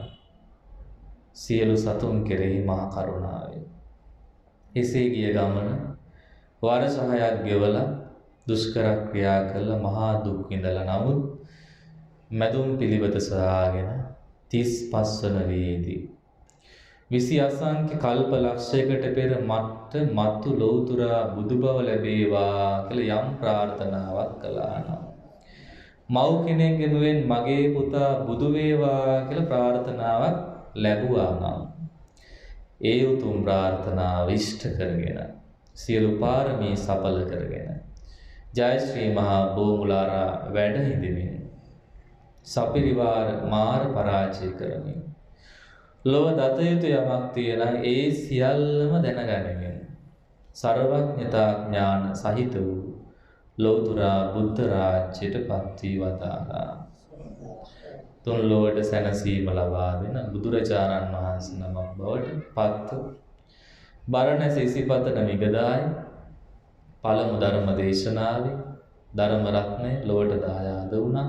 සියලු සතුන් කෙරෙහි මහා කරුණාවෙන්. එසේ ගිය ගමන වර්ෂ 6ක් ගෙවලා දුෂ්කර ක්‍රියා කළ මහා දුක් විඳලා නමුත් මැදුම් පිළිවෙත සොයාගෙන 35 වන වියේදී 20 අසංඛ්‍ය කල්ප ලක්ෂයකට පෙර මත්තු ලෞතුරා බුදුබව ලැබේවා කියලා යම් ප්‍රාර්ථනාවක් කළා නම් මව් කෙනෙක්ගෙනුවෙන් මගේ පුතා බුදු වේවා කියලා ප්‍රාර්ථනාවක් ලැබුවා නම් ඒ උතුම් ප්‍රාර්ථනාව ඉෂ්ට කරගෙන සියලු පාරමී සඵල කරගෙන ජය ශ්‍රී මහා බෝමුලාරා වැඩ හිඳමින් සපිරිවාර මාර පරාජය කරමින් ලොව දත යුතු යමක් තියෙන ඒ සියල්ලම දැනගැනීමෙන් සර්වඥතා ඥාන සහිත වූ ලෞතුරා බුද්ධ රාජ්‍යයට පත් වී වදාළා. තුන් ලොවට සැනසීම ලබා දෙන බුදුරජාණන් වහන්සේ නමක් බවට පත් බරණැස ඉසිපතන මිගදායි පළමු ධර්ම දේශනාවේ ධර්ම රත්නය ලොවට දායාද වුණා.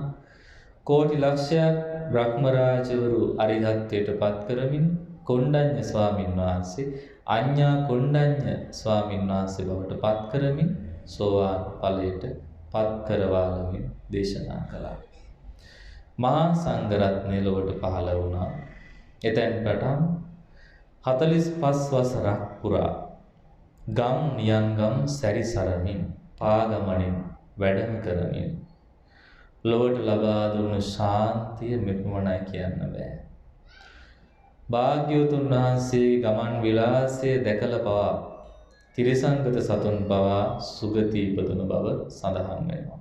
කෝටි ලක්ෂයක් බ්‍රහ්ම රාජවරු අරිහත්ත්වයට පත් කරමින් කොණ්ඩඤ්ඤ ස්වාමීන් වහන්සේ අඤ්ඤා කොණ්ඩඤ්ඤ ස්වාමීන් වහන්සේ බවට පත් කරමින් සෝවාන් ඵලයට පත් කරවාලමින් දේශනා කළා. මහා සංඝ රත්නය ලොවට පහළ වුණා. එතෙන් පටන් 45 වසරක් පුරා ගම් නියංගම් සැරිසරමින් පාගමනින් වැඩම කරමින් ලොවට ලබා දුන්නු ශාන්තිය මෙපමණයි කියන්න බෑ. භාග්‍යවතුන් වහන්සේගේ ගමන් විලාසය දැකලා පවා තිරිසංගත සතුන් පවා සුගති ඉපදුන බව සඳහන් වෙනවා.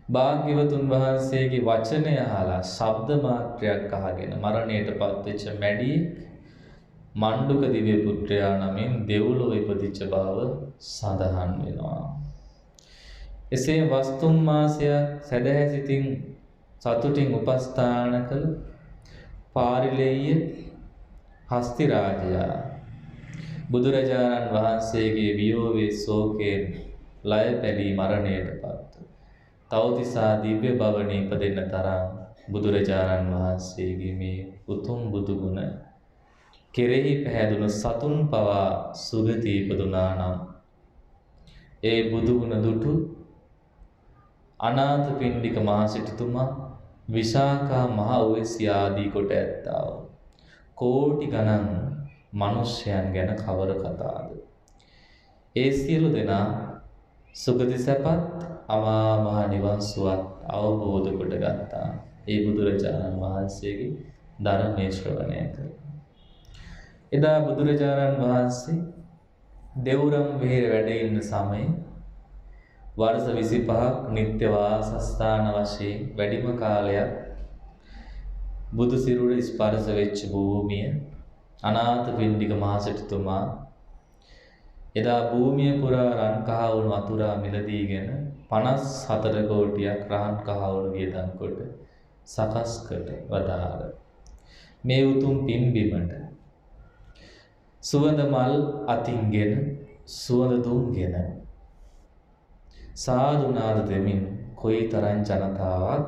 භාග්‍යවතුන් වහන්සේගේ වචනය අහලා ශබ්ද මාත්‍රයක් අහගෙන මරණයට පත්වෙච්ච මැඩි මණ්ඩුක දිව්‍ය පුත්‍රයා නමින් දෙව්ලොව ඉපදිච්ච බව සඳහන් වෙනවා. එසේ වස්තුම් මාසයක් සැදැහැ සිතින් සතුටින් උපස්ථාන කළ පාරිලෙය්‍ය හස්ති රාජයා බුදුරජාණන් වහන්සේගේ වියෝවේ ශෝකයෙන් ලය පැලී මරණයට පත් තවතිසා දිව්‍ය භවනේ ඉපදෙන්න තරම් බුදුරජාණන් වහන්සේගේ මේ උතුම් බුදු ගුණ කෙරෙහි පැහැදුණු සතුන් පවා සුගති ඉපදුනා නම් ඒ බුදු ගුණ දුටු අනාථපිණ්ඩික මහ සිටුතුමා විශාඛා මහ උවැසිය ආදී කොට ඇත්තා වූ කෝටි ගණන් මිනිසයන් ගැන කවර කතාද? ඒ සියලු දෙනා සුගති සැපත් අමා මහ නිවන් සුවත් අවබෝධ කොට ගත්තා. ඒ බුදුරජාණන් වහන්සේගේ ධර්මයේ ශ්‍රවණය කළා. එදා බුදුරජාණන් වහන්සේ දෙවුරම් වෙහෙර වැඩ ඉන්න සමයේ වර්ෂ 25ක් නිත්‍ය වාසස්ථාන වශයෙන් වැඩිම කාලයක් බුදු සිරුර ස්පර්ශ වෙච්ච භූමිය අනාථපිණ්ඩික මහ සිටුතුමා එදා භූමිය පුරා රන් කහවණු අතුරා මිලදීගෙන 54 කෝටියක් රහන් කහවණු වියදම් කොට සකස් කොට වදාළ මේ උතුම් පින්බිමට සුවඳ මල් අතින්ගෙන සුවඳ දුම්ගෙන සාදුනාද දෙමින් කොයිතරම් ජනතාවක්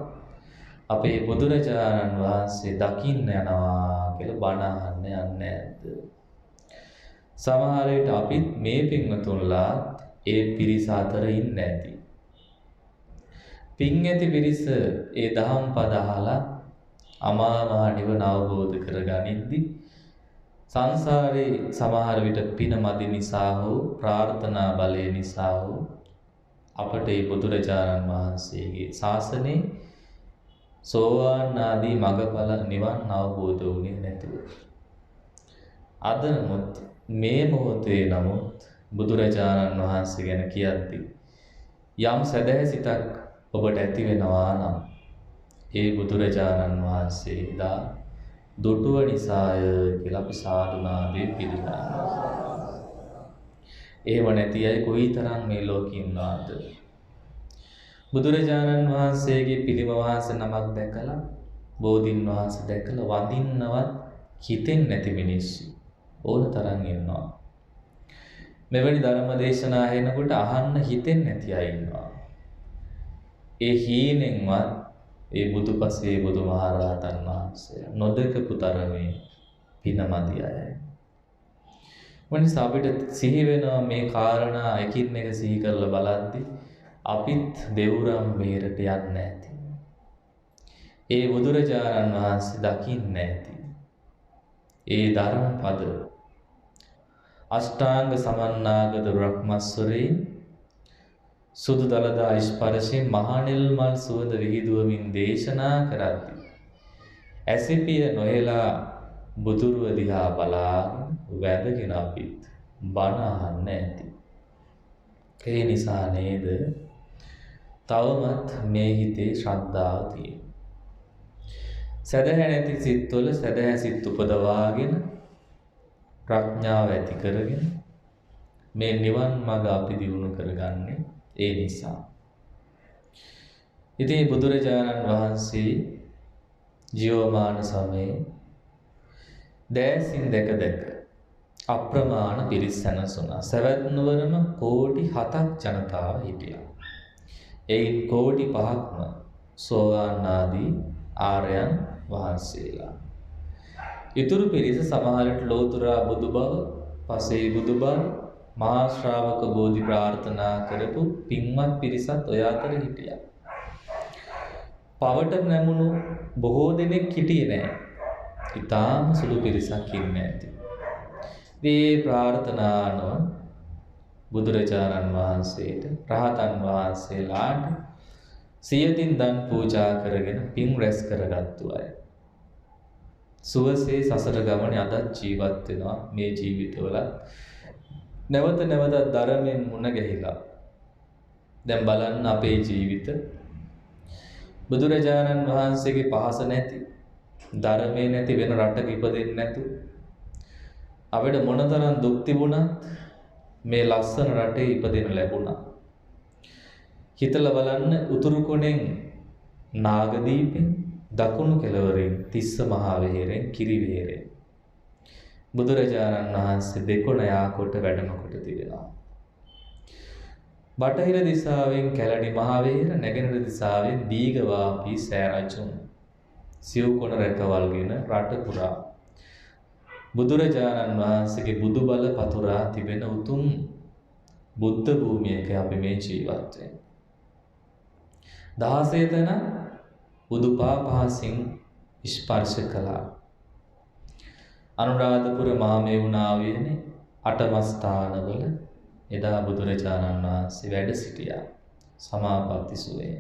අපේ බුදුරජාණන් වහන්සේ දකින්න යනවා කියලා බණ අහන්න යන්නේ නැද්ද? සමහර විට අපිත් මේ පින්වතුන්ලා ඒ පිරිස අතර ඉන්නේ නැති. පින් ඇති පිරිස ඒ දහම් පද අහලා අමා මහ නිවන අවබෝධ කරගනිද්දි සංසාරේ සමහර විට පින මදි නිසා හෝ ප්‍රාර්ථනා බලය නිසා හෝ අපට මේ බුදුරජාණන් වහන්සේගේ ශාසනයේ සෝවාන් ආදී මගඵල නිවන් අවබෝධ වුණේ නැතුව අද නමුත් මේ මොහොතේ නමුත් බුදුරජාණන් වහන්සේ ගැන කියද්දී යම් සැදැහැ සිතක් ඔබට ඇති වෙනවා නම් ඒ බුදුරජාණන් වහන්සේ දා දුටුව නිසාය කියලා අපි සාදුනාදී පිළිගන්නවා. එහෙම නැති අය කොයිතරම් මේ ලෝකේ ඉන්නවද? බුදුරජාණන් වහන්සේගේ පිළිම වහන්සේ නමක් දැකලා බෝධින් වහන්සේ දැකලා වඳින්නවත් හිතෙන්නේ නැති මිනිස්සු ඕන තරම් ඉන්නවා. මෙවැනි ධර්ම දේශනා ඇහෙනකොට අහන්න හිතෙන්නේ නැති අය ඉන්නවා. ඒ හීනෙන්වත් ඒ බුදුපසේ බුදුමහරහතන් වහන්සේ නොදකපු තරමේ පිනමදි අයයි. මොනිස අපිට සිහි වෙනවා මේ කාරණා එකින් එක සිහි කරලා බලද්දී අපිත් දෙවුරම් වෙහෙරට යන්නේ නැති. ඒ බුදුරජාණන් වහන්සේ දකින්නේ නැති. ඒ ධර්ම පද අෂ්ටාංග සමන්නාගත බ්‍රහ්මස්වරේ සුදු දලදා ස්පර්ශයෙන් මහනෙල් මල් සුවඳ විහිදුවමින් දේශනා කරද්දී ඇසිපිය නොහෙලා බුදුරුව දිහා බලාගෙන වැඳගෙන අපිත් බණ අහන්නේ නැති. ඒ නිසා නේද තවමත් මේ හිතේ ශ්‍රද්ධාව තියෙන්නේ. සැදැහැ නැති සිත්වල සැදැහැ සිත් උපදවාගෙන ප්‍රඥාව ඇති කරගෙන මේ නිවන් මඟ අපි දියුණු කරගන්නේ ඒ නිසා. ඉතින් බුදුරජාණන් වහන්සේ ජීවමාන සමයේ දැසින් දැක අප්‍රමාණ පිරිස් සැනසුණා. සවැත් නුවරම කෝටි 7ක් ජනතාව හිටියා. එයින් කෝටි 5ක්ම සෝවාන් ආදී ආර්යයන් වහන්සේලා. ඊතුරු පිරිස සමහරට ලෝතර බුදු බව, පසේ බුදු බව, මහා ශ්‍රාවක බෝධි ප්‍රාර්ථනා කරපු පින්වත් පිරිසත් ඔය අතර හිටියා. පවට නැමුණු බොහෝ දෙනෙක් හිටියේ නැහැ. ඊටාම සුළු පිරිසක් ඉන්නේ ඇති. මේ ප්‍රාර්ථනාන බුදුරජාණන් වහන්සේට, රහතන් වහන්සේලාට සියතින් දන් පූජා කරගෙන පින් රැස් කරගත්තු අය. සුවසේ සසර ගමනේ අදත් ජීවත් වෙනවා මේ ජීවිතවල. නැවත නැවතත් ධර්මයෙන් මුණ ගැහිලා. දැන් බලන්න අපේ ජීවිත බුදුරජාණන් වහන්සේගේ පහස නැති, ධර්මයේ නැති වෙන රටක ඉපදෙන්නේ නැතු. අපිට මොනතරම් දුක් තිබුණත් මේ ලස්සන රටේ ඉපදෙන්න ලැබුණා. හිතලා බලන්න උතුරු කොනෙන් නාගදීපෙන්, දකුණු කෙළවරෙන් තිස්ස මහා වෙහෙරෙන්, කිරි වෙහෙරෙන් බුදුරජාණන් වහන්සේ දෙකොණ යාකොට වැඩම කොට තිබෙනවා. බටහිර දිසාවෙන් කැලණි මහා වෙහෙර, නැගෙනහිර දිසාවෙන් දීඝවාපී සෑරජුන් සිව්කොණ රැකවල්ගෙන රට පුරා බුදුරජාණන් වහන්සේගේ බුදු බල පතුරා තිබෙන උතුම් බුද්ධ භූමියක අපි මේ ජීවත් වෙන්නේ. 16 දෙනා බුදු පාපහසින් ස්පර්ශ කළා. අනුරාධපුර මහමෙවුනාවේනේ අටම ස්ථානවල එදා බුදුරජාණන් වහන්සේ වැඩ සිටියා සමාපatti සුවයෙන්.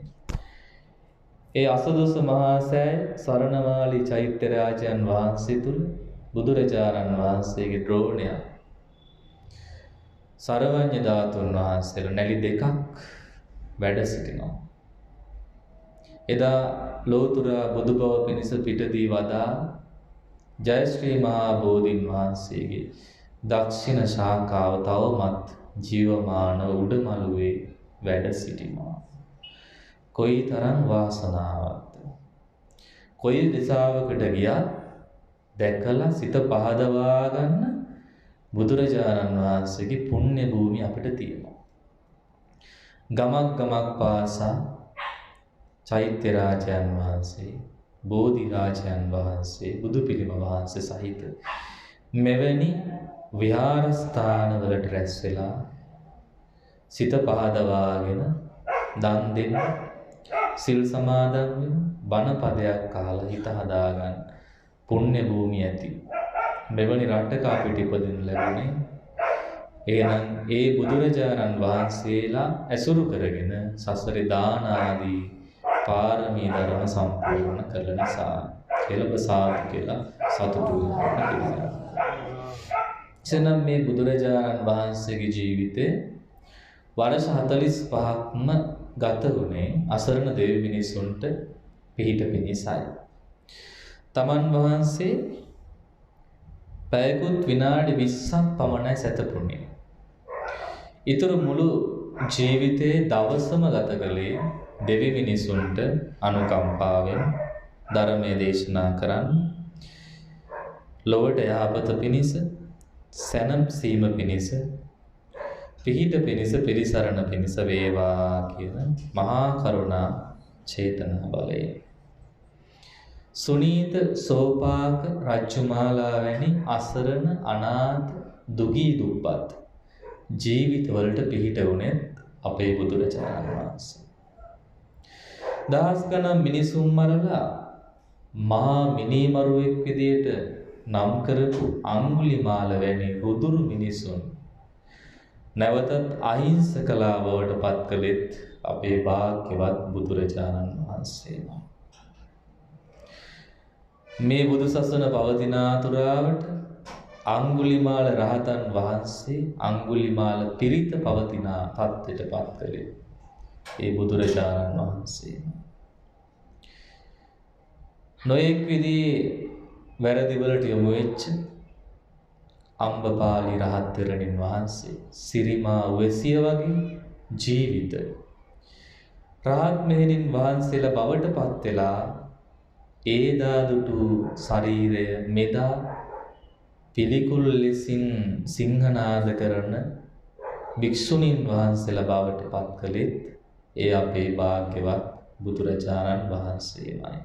ඒ අසදොස මහා සෑය සරණමාලි චෛත්‍ය රාජයන් වහන්සේ තුල බුදුරජාණන් වහන්සේගේ ද්‍රෝණය සරවඤ්ඤ ධාතුන් වහන්සේලා නැලි දෙකක් වැඩ සිටිනවා. එදා ලෝතුරා බුදු බව පිණිස පිටදී වදා ජයශ්‍රී මහා බෝධීන් වහන්සේගේ දක්ෂිණ ශාඛාව තවමත් ජීවමාන උඩමළුවේ වැඩ සිටිනවා. කොයිතරම් වාසනාවක්ද. කොයි දිසාවකට ගියත් දැකලා සිත පහදවා ගන්න බුදුරජාණන් වහන්සේගේ පුණ්‍ය භූමිය අපිට තියෙනවා. ගමක් ගමක් පාසා චෛත්‍ය රාජයන් වහන්සේ, බෝධි රාජයන් වහන්සේ, බුදු පිළිම වහන්සේ සහිත මෙවැනි විහාරස්ථානවලට රැස් වෙලා සිත පහදවාගෙන දන් දෙන්න, සිල් සමාදන් වෙන, බණ පදයක් අහලා හිත හදාගන්න පුණ්‍ය භූමිය ඇති මෙවැනි රටක අපිට ඉපදෙන්න ලැබුණේ. එහෙනම් ඒ බුදුරජාණන් වහන්සේලා ඇසුරු කරගෙන සසරේ දාන ආදී පාරමී ධර්ම සම්පූර්ණ කළ නිසා කෙලබ සාදු කියලා සතුටු වෙනවා. එනම් මේ බුදුරජාණන් වහන්සේගේ ජීවිතේ වර්ෂ 45ක්ම ගත වුණේ අසරණ දෙවි මිනිසුන්ට පිහිට පිණිසයි. තමන් වහන්සේ පැයකුත් විනාඩි 20ක් පමණයි සැතපුණේ. ඊතර මුළු ජීවිතේ දවසම ගත කළේ දෙවි මිනිසුන්ට අනුකම්පාවෙන් ධර්මයේ දේශනා කරන් ලොවට යහපත පිණිස, සැනසීම පිණිස, පිහිට පිණිස, පිරිසරණ පිණිස වේවා කියන මහා කරුණා චේතනා බලයෙන් සුනීත සෝපාක රජ්ජුමාලා වැනි අසරණ අනාථ දුගී දුප්පත් ජීවිතවලට පිහිට වුණේ අපේ බුදුරජාණන් වහන්සේ. දහස් ගණන් මිනිසුන් මරලා මහා මිනිමරුවෙක් විදියට නම් කරපු අඟුලිමාල වැනි රුදුරු මිනිසුන් නැවතත් අහිංසකලා බවට පත් කළෙත් අපේ භාග්‍යවත් බුදුරජාණන් වහන්සේමයි. මේ බුදු සසුන පවතින අතුරාවට අඟුලිමාල රහතන් වහන්සේ අඟුලිමාල පිරිත පවතින තත්ත්වයට පත් කළේ ඒ බුදුරජාණන් වහන්සේමයි. නොයෙක් විදිහේ වැරදිවලට යොමු වෙච්ච අම්බපාලි රහත් තෙරණින් වහන්සේ, සිරිමා උවැසිය වගේ ජීවිත රහත් මෙහෙණින් වහන්සේලා බවට පත් වෙලා ඒ දාදුටු ශරීරය මෙදා පිළිකුල් ලෙසින් සිංහනාද කරන භික්ෂුණීන් වහන්සේලා බවට පත් කළෙත් ඒ අපේ භාග්‍යවත් බුදුරජාණන් වහන්සේමයි.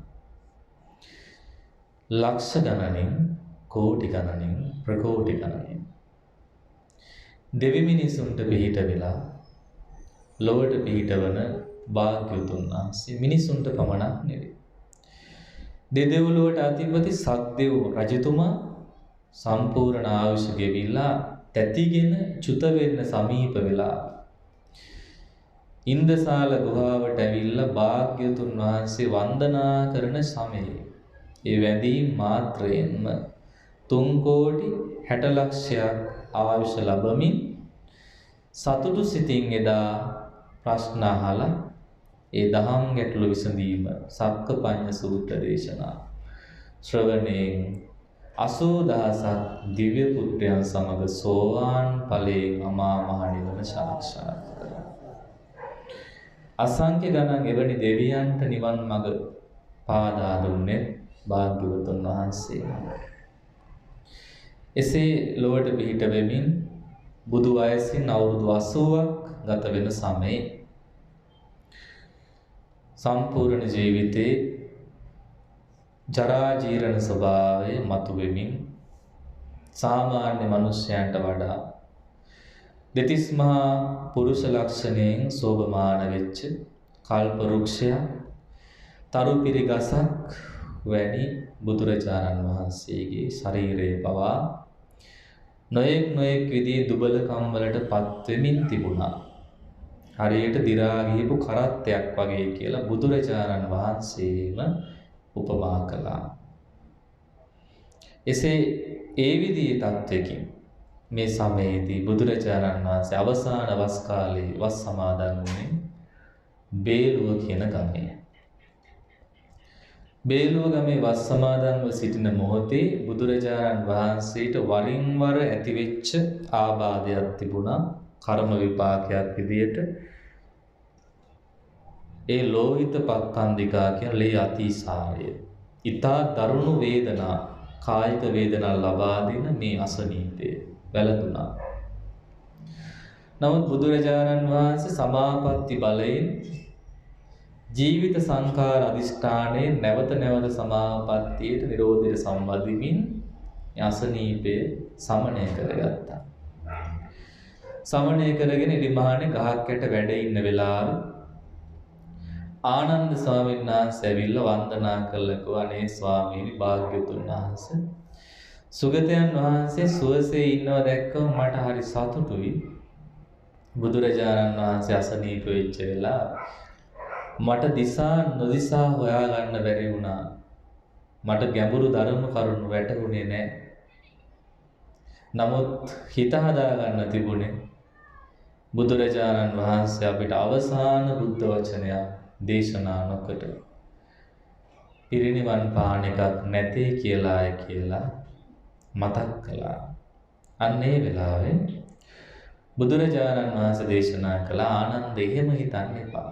ලක්ෂ ගණනින් කෝටි ගණනින් ප්‍රකෝටි ගණනින් දෙවි මිනිසුන්ට පිහිට වෙලා ලොවට පිහිටවන භාග්‍යවතුන් වහන්සේ මිනිසුන්ට පමණක් නෙවෙයි. දෙදෙව්ලොවට අධිපති සක්දෙව් රජතුමා සම්පූර්ණ ආයුෂ ගෙවිලා තැතිගෙන චුත වෙන්න සමීප වෙලා ඉන්දසාල ගුහාවට ඇවිල්ලා භාග්‍යවතුන් වහන්සේ වන්දනා කරන සමයේ ඒ වැඳීම් මාත්‍රයෙන්ම 3 කෝටි 60 ලක්ෂයක් ආයුෂ ලැබමින් සතුටු සිතින් එදා ප්‍රශ්න අහලා ඒ දහම් ගැටළු විසඳීම සක්කපඤ්ඤ සූත්‍ර දේශනා ශ්‍රවණයෙන් 80000ක් දිව්‍ය පුත්‍රයන් සමග සෝවාන් ඵලයෙන් අමා මහ නිවන සාක්ෂාත් කරා. අසංඛ්‍ය ගණන් එවැනි දෙවියන්ට නිවන් මඟ පාදා දුන්නේ භාග්‍යවතුන් වහන්සේ. එසේ ලොවට පිහිට වෙමින් බුදු වයසින් අවුරුදු 80ක් ගත වෙන සමයේ සම්පූර්ණ ජීවිතේ ජරා ජීර්ණ ස්වභාවය මතුවෙමින් සාමාන්‍ය මිනිසයන්ට වඩා දෙතිස් මහා පුරුෂ ලක්ෂණයෙන් සෝභමාන වෙච්ච කල්ප වෘක්ෂයක් තරු පිරිගසක් වැනි බුදුරජාණන් වහන්සේගේ ශරීරයේ පවා නොයෙක් විදිහේ දුබලකම් වලට පත් වෙමින් තිබුණා. හරියට දි รา ගියපු කරත්තයක් වගේ කියලා බුදුරජාණන් වහන්සේම උපමා කළා. එසේ ඒ විදිහේ තත්වයකින් මේ සමයේදී බුදුරජාණන් වහන්සේ අවසාන වස් කාලේ වස් සමාදන් වුණේ බේලුව කියන ගමේ. බේලුව ගමේ වස් සමාදන්ව සිටින මොහොතේ බුදුරජාණන් වහන්සේට වරින් වර ඇතිවෙච්ච ආබාධයක් තිබුණා. කර්ම විපාකයක් විදියට ඒ ලෝහිත පක්ඛන්දිකා කියන ලේ අතිසාරය. ඊතා දරුණු වේදනා කායික වේදනා ලබා දෙන මේ අසනීපය වැළඳුණා. නමුත් බුදුරජාණන් වහන්සේ සමාපatti බලයෙන් ජීවිත සංඛාර අදිෂ්ඨානයේ නැවත සමාපත්තියට නිරෝධයට සම්බන්ධමින් අසනීපය සමනය කරගත්තා. සමනය කරගෙන ඉලිමහානේ ගහක් යට වැඩ ඉන්න වෙලාවේ ආනන්ද ස්වාමීන් වහන්සේ ඇවිල්ලා වන්දනා කළා කවනේ ස්වාමීනි භාග්‍යවතුන් වහන්සේ සුගතයන් වහන්සේ සුවසේ ඉන්නව දැක්කම මට හරි සතුටුයි. බුදුරජාණන් වහන්සේ අසනීප වෙච්ච වෙලාව මට දිසා නොදිසා හොයාගන්න බැරි වුණා. මට ගැඹුරු ධර්ම කරුණු වැටහුනේ නැහැ. නමුත් හිත හදාගන්න තිබුණේ බුදුරජාණන් වහන්සේ අපිට අවසාන බුද්ධ වචනයක් දේශනා නොකොට පිරිනිවන් පාන එකක් නැtei කියලාය කියලා මතක් කළා. අන්න ඒ වෙලාවේ බුදුරජාණන් වහන්සේ දේශනා කළ ආනන්ද එහෙම හිතන්න එපා.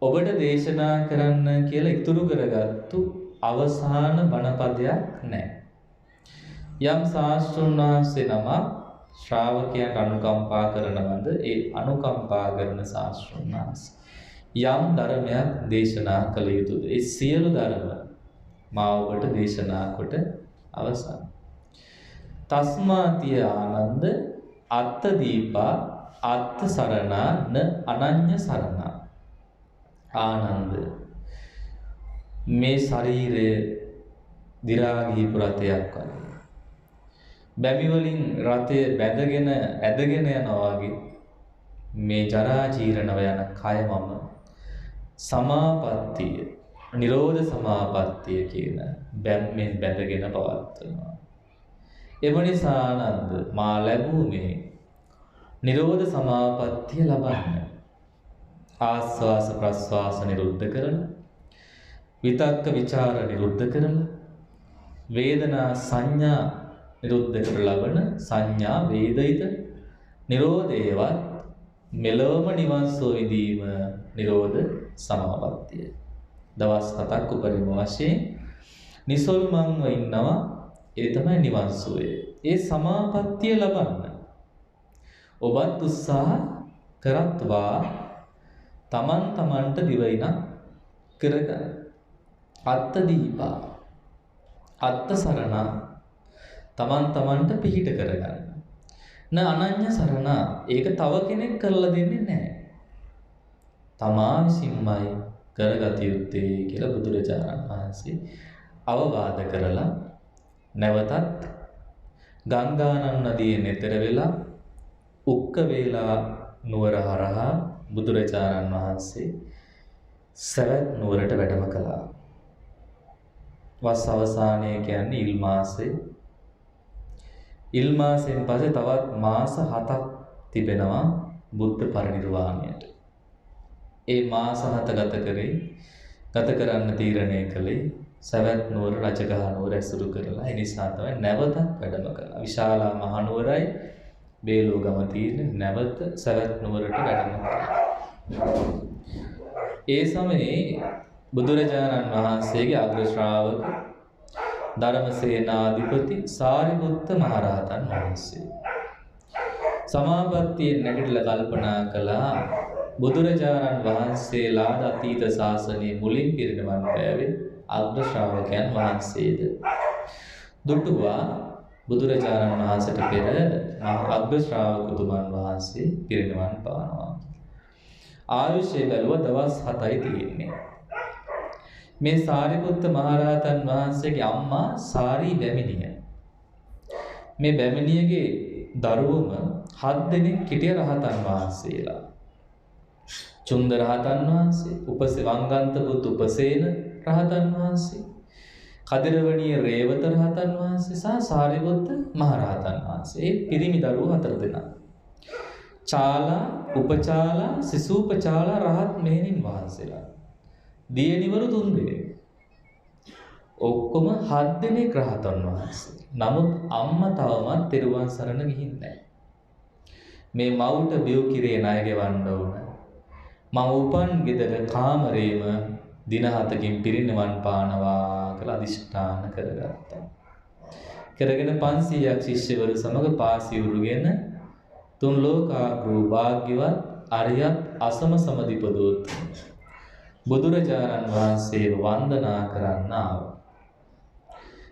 ඔබට දේශනා කරන්න කියලා ඉතුරු කරගත්තු අවසාන බණපදයක් නැහැ. යම් ශාස්ත්‍රඥ වහන්සේ නම ශ්‍රාවකයන්ට අනුකම්පා කරනවද ඒ අනුකම්පා කරන ශාස්ත්‍රඥ වහන්සේ යම් ධර්මයක් දේශනා කළ යුතුද ඒ සියලු ධර්ම මා ඔබට දේශනා කොට අවසන්. තස්මාතිය ආනන්ද අත්ත දීපා අත්ත සරණා න අනඤ්‍ය සරණා. ආනන්ද මේ ශරීරය දි รา ගියපු රතයක් වගේ බැමි වලින් රතය බැඳගෙන ඇදගෙන යනවා වගේ මේ ජරා ජීර්ණව යන කය මම සමාපත්තිය නිරෝධ සමාපත්තිය කියන බැම්මෙන් බැඳගෙන පවත්වනවා. එම නිසා ආනන්ද මා ලැබූ මේ නිරෝධ සමාපත්තිය ලබන්න ආස්වාස ප්‍රස්වාස නිරුද්ධ කරලා විතක්ක ਵਿਚාර නිරුද්ධ කරලා වේදනා සංඥා නිරුද්ධ කර ලබන සංඥා වේදිත නිරෝධේවත් මෙලොවම නිවන් සුව විඳීම නිරෝධ සමාපත්තිය. දවස් 7ක් උපරිම වශයෙන් නිසල්මන්ව ඉන්නවා. ඒ තමයි නිවන් සුවය. ඒ සමාපත්තිය ලබන්න ඔබත් උත්සාහ කරත්වා තමන්ට දිවයින කරගන්න. අත්ත දීපා අත්ත සරණා තමන්ට පිහිට කරගන්න. න අනඤ්‍ය සරණ ඒක තව කෙනෙක් කරලා දෙන්නේ නැහැ. තමා විසින්මයි කරගත යුත්තේ කියලා බුදුරජාණන් වහන්සේ අවවාද කරලා නැවතත් ගංගානම් නදියේ නෙතර වෙලා උක්ක වේලා නුවර හරහා බුදුරජාණන් වහන්සේ සවැත් නුවරට වැඩම කළා. වස් අවසානය කියන්නේ ඉල් මාසේ. ඉල් මාසෙන් පස්සේ තවත් මාස 7ක් තිබෙනවා බුද්ධ පරිනිර්වාණයට. ඒ මාස 7 ගත කරන්න තීරණය කළේ සවැත් නුවර රජගහ නුවර ඇසුරු කරලා. ඒ නිසා තමයි නැවතත් වැඩම කළා. විශාලා මහනුවරයි බේලෝගම තියෙන නැවත සවැත් නුවරට වැඩම කළා. ඒ සමයේ බුදුරජාණන් වහන්සේගේ අග්‍ර ශ්‍රාවක ධර්මසේනාධිපති සාරිපුත්ත මහරහතන් වහන්සේ සමාපත්තියෙන් නැගිටලා කල්පනා කළා බුදුරජාණන් වහන්සේලාට අතීත ශාසනයේ මුලින් පිරිනමන් පෑවේ අග්‍ර ශ්‍රාවකයන් වහන්සේද. දුටුවා බුදුරජාණන් වහන්සේට පෙර අග්‍ර ශ්‍රාවකතුමන් වහන්සේ පිරිනමන් පානවා. ආයුෂය බැලුවා දවස් 7යි තියෙන්නේ. මේ සාරිපුත්ත මහරහතන් වහන්සේගේ අම්මා සාරි බැමිණිය. මේ බැමිණියගේ දරුවම 7 දෙනෙක් හිටිය රහතන් වහන්සේලා. චුන්ද රහතන් වහන්සේ, වංගන්ත පුත් උපසේන රහතන් වහන්සේ, කදිරවණිය රේවත රහතන් වහන්සේ සහ සාරිපුත්ත මහරහතන් වහන්සේ. ඒ පිරිමි දරුවෝ 4 දෙනා. චාලා, උපචාලා, සිසූපචාලා රහත් මෙහෙණින් වහන්සේලා. දියණිවරු 3 දෙනෙක්. ඔක්කොම 7 දෙනෙක් රහතන් වහන්සේ. නමුත් අම්මා තවමත් තෙරුවන් සරණ ගිහින් නැහැ. මේ මවුට බිව් කිරේ ණය ගෙවන්න ඕන. මම උපන් ගෙදර කාමරේම දින 7කින් පිරිනිවන් පානවා කියලා අදිෂ්ඨාන කරගත්තා. කරගෙන 500ක් ශිෂ්‍යවරු සමග පාසිවුරුගෙන තුන් ලෝකාග්‍රෝ භාග්‍යවත් අරියත් අසම සමදිපදෝත් බුදුරජාණන් වහන්සේ වන්දනා කරන්න ආවා.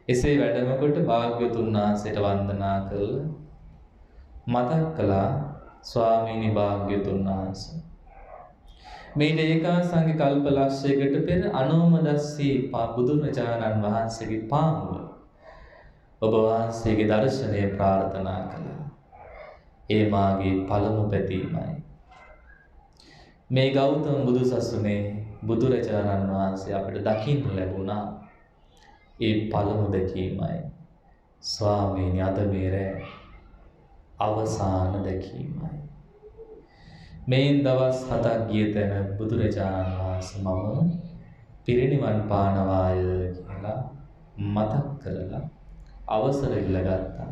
එසේ වැඩමකොට භාග්‍යවතුන් වහන්සේට වන්දනා කළා. මතක් කළා ස්වාමීනි භාග්‍යවතුන් වහන්සේ. මේට ඒකාසංග කල්ප ලක්ෂයකට පෙර අනෝමදස්සී බුදුරජාණන් වහන්සේගේ පාමුල ඔබ වහන්සේගේ දර්ශනය ප්‍රාර්ථනා කළා. ඒ මාගේ පළමු පැතීමයි. මේ ගෞතම බුදුසසුනේ බුදුරජාණන් වහන්සේ අපිට දකින්න ලැබුණා. ඒ පළමු දැකීමයි ස්වාමීනි අද මේ අවසාන දැකීමයි. මේන් දවස් 7ක් ගිය තැන බුදුරජාණන් වහන්සේ මම පිරිනිවන් පානවාය කියලා මතක් කරලා අවසර ඉල්ලගත්තා.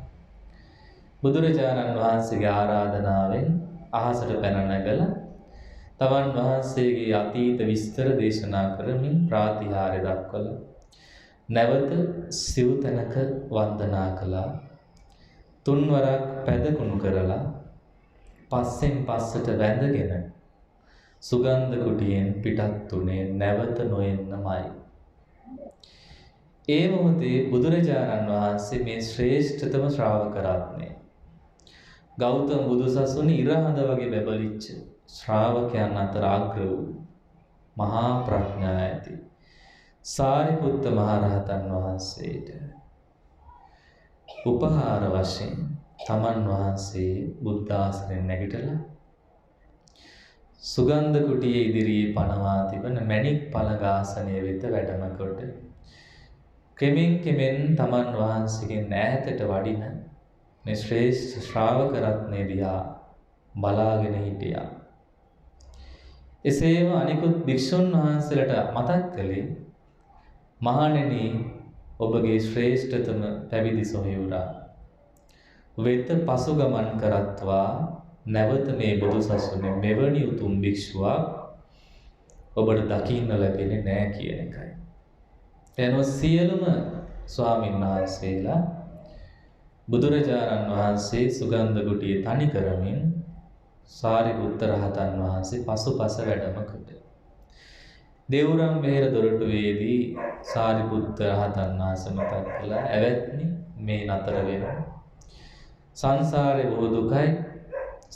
බුදුරජාණන් වහන්සේගේ ආරාධනාවෙන් අහසට පැන නැගලා තමන් වහන්සේගේ අතීත විස්තර දේශනා කරමින් ප්‍රාතිහාර්ය දක්වලා නැවත සිව්තැනක වන්දනා කළා. තුන්වරක් පැදකුණු කරලා පස්සෙන් පස්සට වැඳගෙන සුගන්ධ කුටියෙන් පිටත් උනේ නැවත නොඑන්නමයි. ඒ මොහොතේ බුදුරජාණන් වහන්සේ මේ ශ්‍රේෂ්ඨතම ශ්‍රාවක රත්නය ගෞතම බුදුසසුනේ ඉරහඳ වගේ බැබලිච්ච ශ්‍රාවකයන් අතර අග්‍ර වූ මහා ප්‍රඥා ඇති සාරිපුත්ත මහරහතන් වහන්සේට උපහාර වශයෙන් තමන් වහන්සේ බුද්ධ ආසනයෙන් නැගිටලා සුගන්ධ කුටියේ ඉදිරියේ පනවා තිබෙන මණික් පළඟාසනය වෙත වැඩම කොට කෙමෙන් තමන් වහන්සේගෙන් ඈතට වඩින මේ ශ්‍රේෂ්ඨ ශ්‍රාවක රත්නය දිහා බලාගෙන හිටියා. එසේම අනිකුත් භික්ෂුන් වහන්සේලාට මතක් කළේ මහණෙනි ඔබගේ ශ්‍රේෂ්ඨතම පැවිදි සොහොයුරා වෙත පසුගමන් කරත්වා නැවත මේ බුදුසසුනේ මෙවැනි උතුම් භික්ෂුවක් ඔබට දකින්න ලැබෙන්නේ නැහැ කියන එකයි. එනෝ සියලුම ස්වාමීන් වහන්සේලා බුදුරජාණන් වහන්සේ සුගන්ධ කුටියේ තනි කරමින් සාරිපුත්ත රහතන් වහන්සේ පසුපස වැඩම කොට දෙව්රම් මෙහෙර දොරටුවේදී සාරිපුත්ත රහතන් වහන්සේ මතක් කළා "ඇවැත්නි මේ නතර වෙනවා. සංසාරේ බොහෝ දුකයි.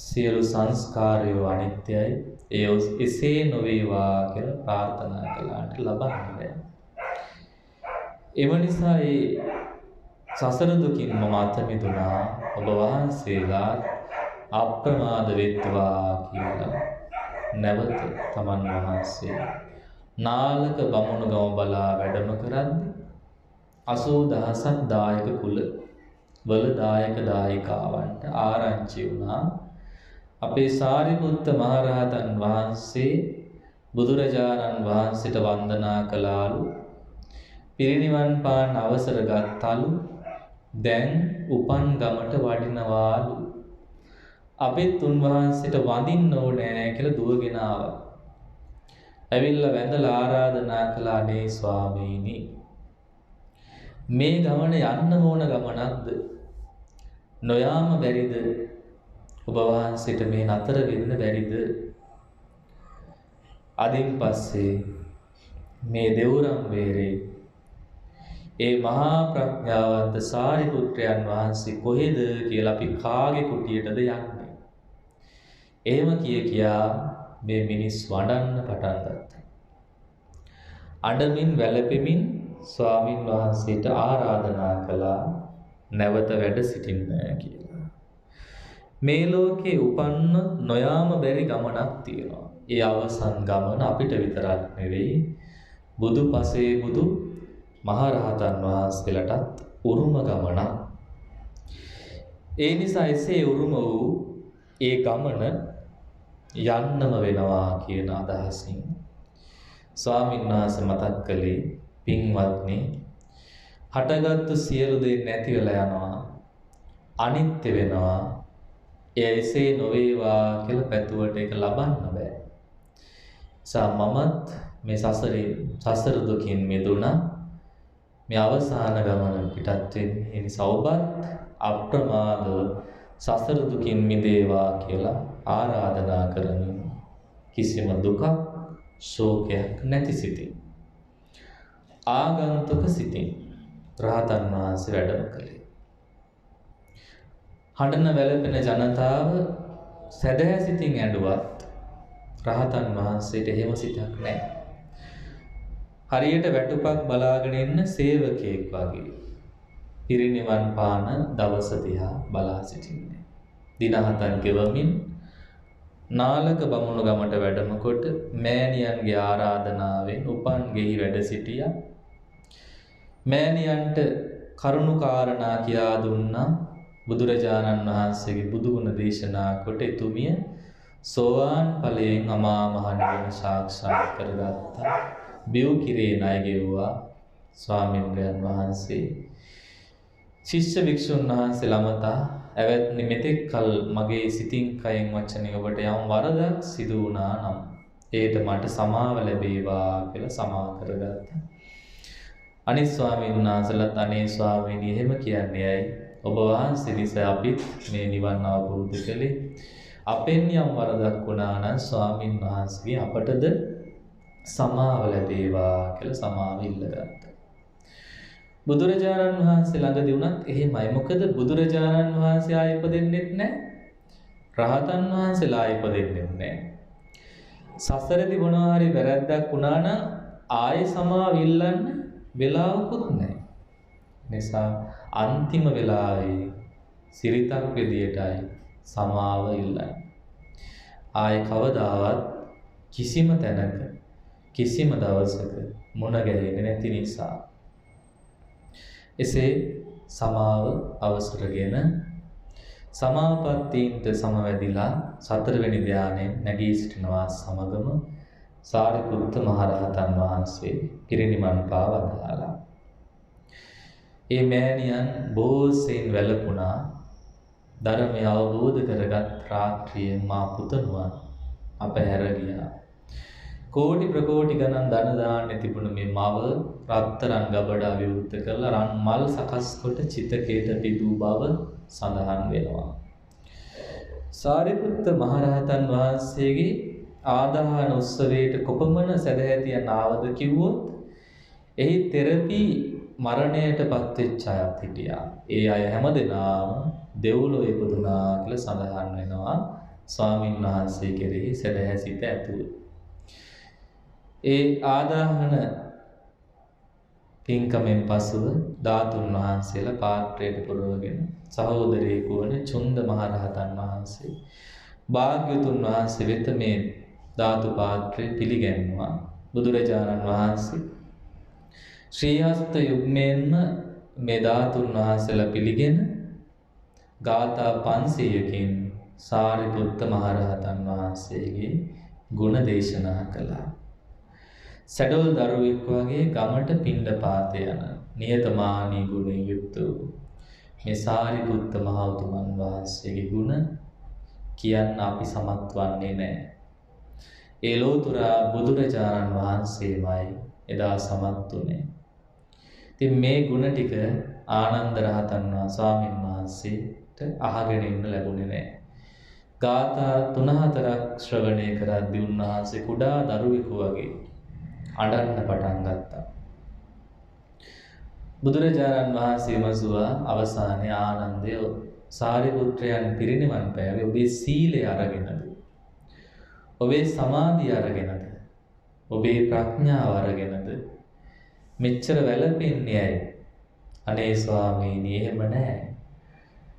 සියලු සංස්කාරයෝ අනිත්‍යයි. ඒ එසේ නොවේවා කියලා ප්‍රාර්ථනා කළාට ලබන්නේ එම නිසා ඒ සසර දුකින් මම අත මිදුණා. ඔබ වහන්සේලා අප්‍රමාද වෙත්වා කියලා නැවත තමන් වහන්සේ නාලක බමුණු ගම බලා වැඩම කරද්දී 80000ක් දායක කුල වල දායක දායිකාවන්ට ආරංචි වුණා අපේ සාරිපුත්ත මහරහතන් වහන්සේ බුදුරජාණන් වහන්සේට වන්දනා කළාලු, පිරිනිවන් පාන අවසර ගත්තලු, දැන් උපන් ගමට වඩිනවාලු. අපිත් උන්වහන්සේට වඳින්න ඕනේ කියලා දුවගෙන ආවා. ඇවිල්ලා වැඳලා ආරාධනා කළා "අනේ ස්වාමීනි, මේ ගමන යන්න ඕන ගමනක්ද? නොයාම බැරිද? ඔබ වහන්සේට මේ නතර වෙන්න බැරිද?" අදින් පස්සේ මේ දෙව්රම් වේරේ ඒ මහා ප්‍රඥාවන්ත සාරිපුත්‍රයන් වහන්සේ කොහෙද කියලා අපි කාගේ කුටියටද යන්නේ? එහෙම කියා මේ මිනිස් වඩන්න පටන් ගත්තා. අඬමින් වැළපෙමින් ස්වාමින් වහන්සේට ආරාධනා කළා නැවත වැඩ සිටින්න කියලා. මේ ලෝකේ උපන්න නොයාම බැරි ගමනක් තියෙනවා. ඒ අවසන් ගමන අපිට විතරක් නෙවෙයි, බුදු පසේ බුදු මහරහතන් වහන්සේලටත් උරුම ගමනක්. ඒ නිසා එසේ උරුම වූ ඒ ගමන යන්නම වෙනවා කියන අදහසින් ස්වාමීන් වහන්සේ මතක් කළේ "පින්වත්නි, හටගත්තු සියලු දේ නැති වෙලා යනවා, අනිත්‍ය වෙනවා. එය එසේ නොවේවා කියලා පැතුවට ඒක ලබන්න බෑ. මමත් මේ සසර දුකින් මිදුණා. මේ අවසාන ගමන පිටත් වෙන්නේ. ඒ නිසා ඔබත් අප්‍රමාදව සසර දුකින් මිදේවා කියලා ආරාධනා කරමින් කිසිම දුකක්, ශෝකයක් නැති සිතින්, ආගන්තුක සිතින් රහතන් වහන්සේ වැඩම කළේ. හඬන වැළපෙන ජනතාව සැදැහැ සිතින් ඇඬුවත් රහතන් වහන්සේට එහෙම සිතක් නැහැ. හරියට වැටුපක් බලාගෙන ඉන්න සේවකයෙක් වගේ පිරිනිවන් පාන දවස දිහා බලා සිටින්නේ. දින 7ක් ගෙවමින් නාලක බමුණු ගමට වැඩම කොට මෑණියන්ගේ ආරාධනාවෙන් උපන් ගෙහි වැඩ සිටියා. මෑණියන්ට කරුණු කාරණා කියා දුන්නා. බුදුරජාණන් වහන්සේගේ බුදුගුණ දේශනා කොට එතුමිය සෝවාන් ඵලයෙන් අමා මහ නිවන සාක්ෂාත් කරගත්තා. බිව් කිරේ ණය ගෙව්වා ස්වාමීන් වහන්සේ. ශිෂ්‍ය භික්ෂුන් වහන්සේ ළමතා "ඇවැත්නි, මෙතෙක් කල මගේ සිතින් කයෙන් වචනෙන් ඔබට යම් වරදක් සිදු වුණා නම් ඒට මට සමාව ලැබේවා" කියලා සමා කරගත්තා. අනිත් ස්වාමීන් වහන්සේලාත් "අනේ ස්වාමීනි, එහෙම කියන්නේ ඇයි? ඔබ වහන්සේ නිසා අපිත් මේ නිවන් අවබෝධ කළේ. අපෙන් යම් වරදක් වුණා නම් ස්වාමීන් වහන්සේ අපටද සමාව ලැබේවා" කියලා සමාව ඉල්ලගත්තා. බුදුරජාණන් වහන්සේ ළඟදී වුණත් එහෙමයි. මොකද බුදුරජාණන් වහන්සේ ආයෙ ඉපදෙන්නෙත් නැහැ. රහතන් වහන්සේලා ආයෙ ඉපදෙන්නෙත් නැහැ. සසරදී මොනවා හරි වැරැද්දක් වුණා නම් ආයෙ සමාව ඉල්ලන්න වෙලාවකුත් නැහැ. නිසා අන්තිම වෙලාවේ සිරිතක් විදියටයි සමාව ඉල්ලන්නේ. ආයෙ කවදාවත් කිසිම තැනක කිසිම දවසක මුණ ගැහෙන්නේ නැති නිසා එසේ සමාව අවසරගෙන සමාපත්තීන්ට සමවැදිලා 4 වෙනි ධානයෙන් නැගී සිටිනවා සමගම සාරිපුත්ත මහරහතන් වහන්සේ පිරිනිවන් පා වදාළා. ඒ මෑණියන් බොහෝසෙයින් වැළපුණා. ධර්මය අවබෝධ කරගත් රාත්‍රියේ මා පුතණුවන් අප හැර ගියා. කෝටි ප්‍රකෝටි ගණන් ධන දාන්නේ තිබුණ මේ මව රත්තරන් ගබඩා විවෘත කරලා රන් මල් සකස් කොට චිතකයට පිදූ බව සඳහන් වෙනවා. සාරිපුත්ත මහරහතන් වහන්සේගේ ආදාහන උත්සවයට කොපමණ සැදැහැතියන් ආවද කිව්වොත් එහි තෙරපි මරණයටපත් වෙච්ච අයත් හිටියා. ඒ අය හැමදෙනාම දෙව්ලොව ඉපදුනා කියලා සඳහන් වෙනවා ස්වාමින් වහන්සේ කෙරෙහි සැදැහැ සිත ඇතුව. ඒ ආදාහන පින්කමෙන් පසුව ධාතුන් වහන්සේලා පාත්‍රයට පුරවගෙන සහෝදරයෙකු වන චුන්ද මහරහතන් වහන්සේ භාග්‍යවතුන් වහන්සේ වෙත මේ ධාතු පාත්‍රය පිළිගැන්වුවා. බුදුරජාණන් වහන්සේ ශ්‍රී හස්ත යුග්මයෙන්ම මේ ධාතුන් වහන්සේලා පිළිගෙන ගාථා 500කින් සාරිපුත්ත මහරහතන් වහන්සේගේ ගුණ දේශනා කළා. සැඩොල් දරුවෙක් වගේ ගමට පිණ්ඩපාත යන නිහතමානී ගුණයෙන් යුක්ත වූ මේ සාරිපුත්ත මහ උතුමන් වහන්සේගේ ගුණ කියන්න අපි සමත් වන්නේ නැහැ. ඒ ලෝතුරා බුදුරජාණන් වහන්සේමයි එදා සමත් වුනේ. ඉතින් මේ ගුණ ටික ආනන්ද රහතන් ස්වාමීන් වහන්සේට අහගෙන ඉන්න ලැබුණේ නැහැ. ගාථා 3-4ක් ශ්‍රවණය කරද්දී උන්වහන්සේ කුඩා දරුවෙකු වගේ අඬන්න පටන් ගත්තා. බුදුරජාණන් වහන්සේ මසුවා අවසානයේ ආනන්දය සාරිපුත්‍රයන් පිරිනිවන් පෑවේ ඔබේ සීලය අරගෙනද? ඔබේ සමාධිය අරගෙනද? ඔබේ ප්‍රඥාව අරගෙනද? මෙච්චර වැළපෙන්නේ ඇයි? අනේ ස්වාමීනි එහෙම නැහැ.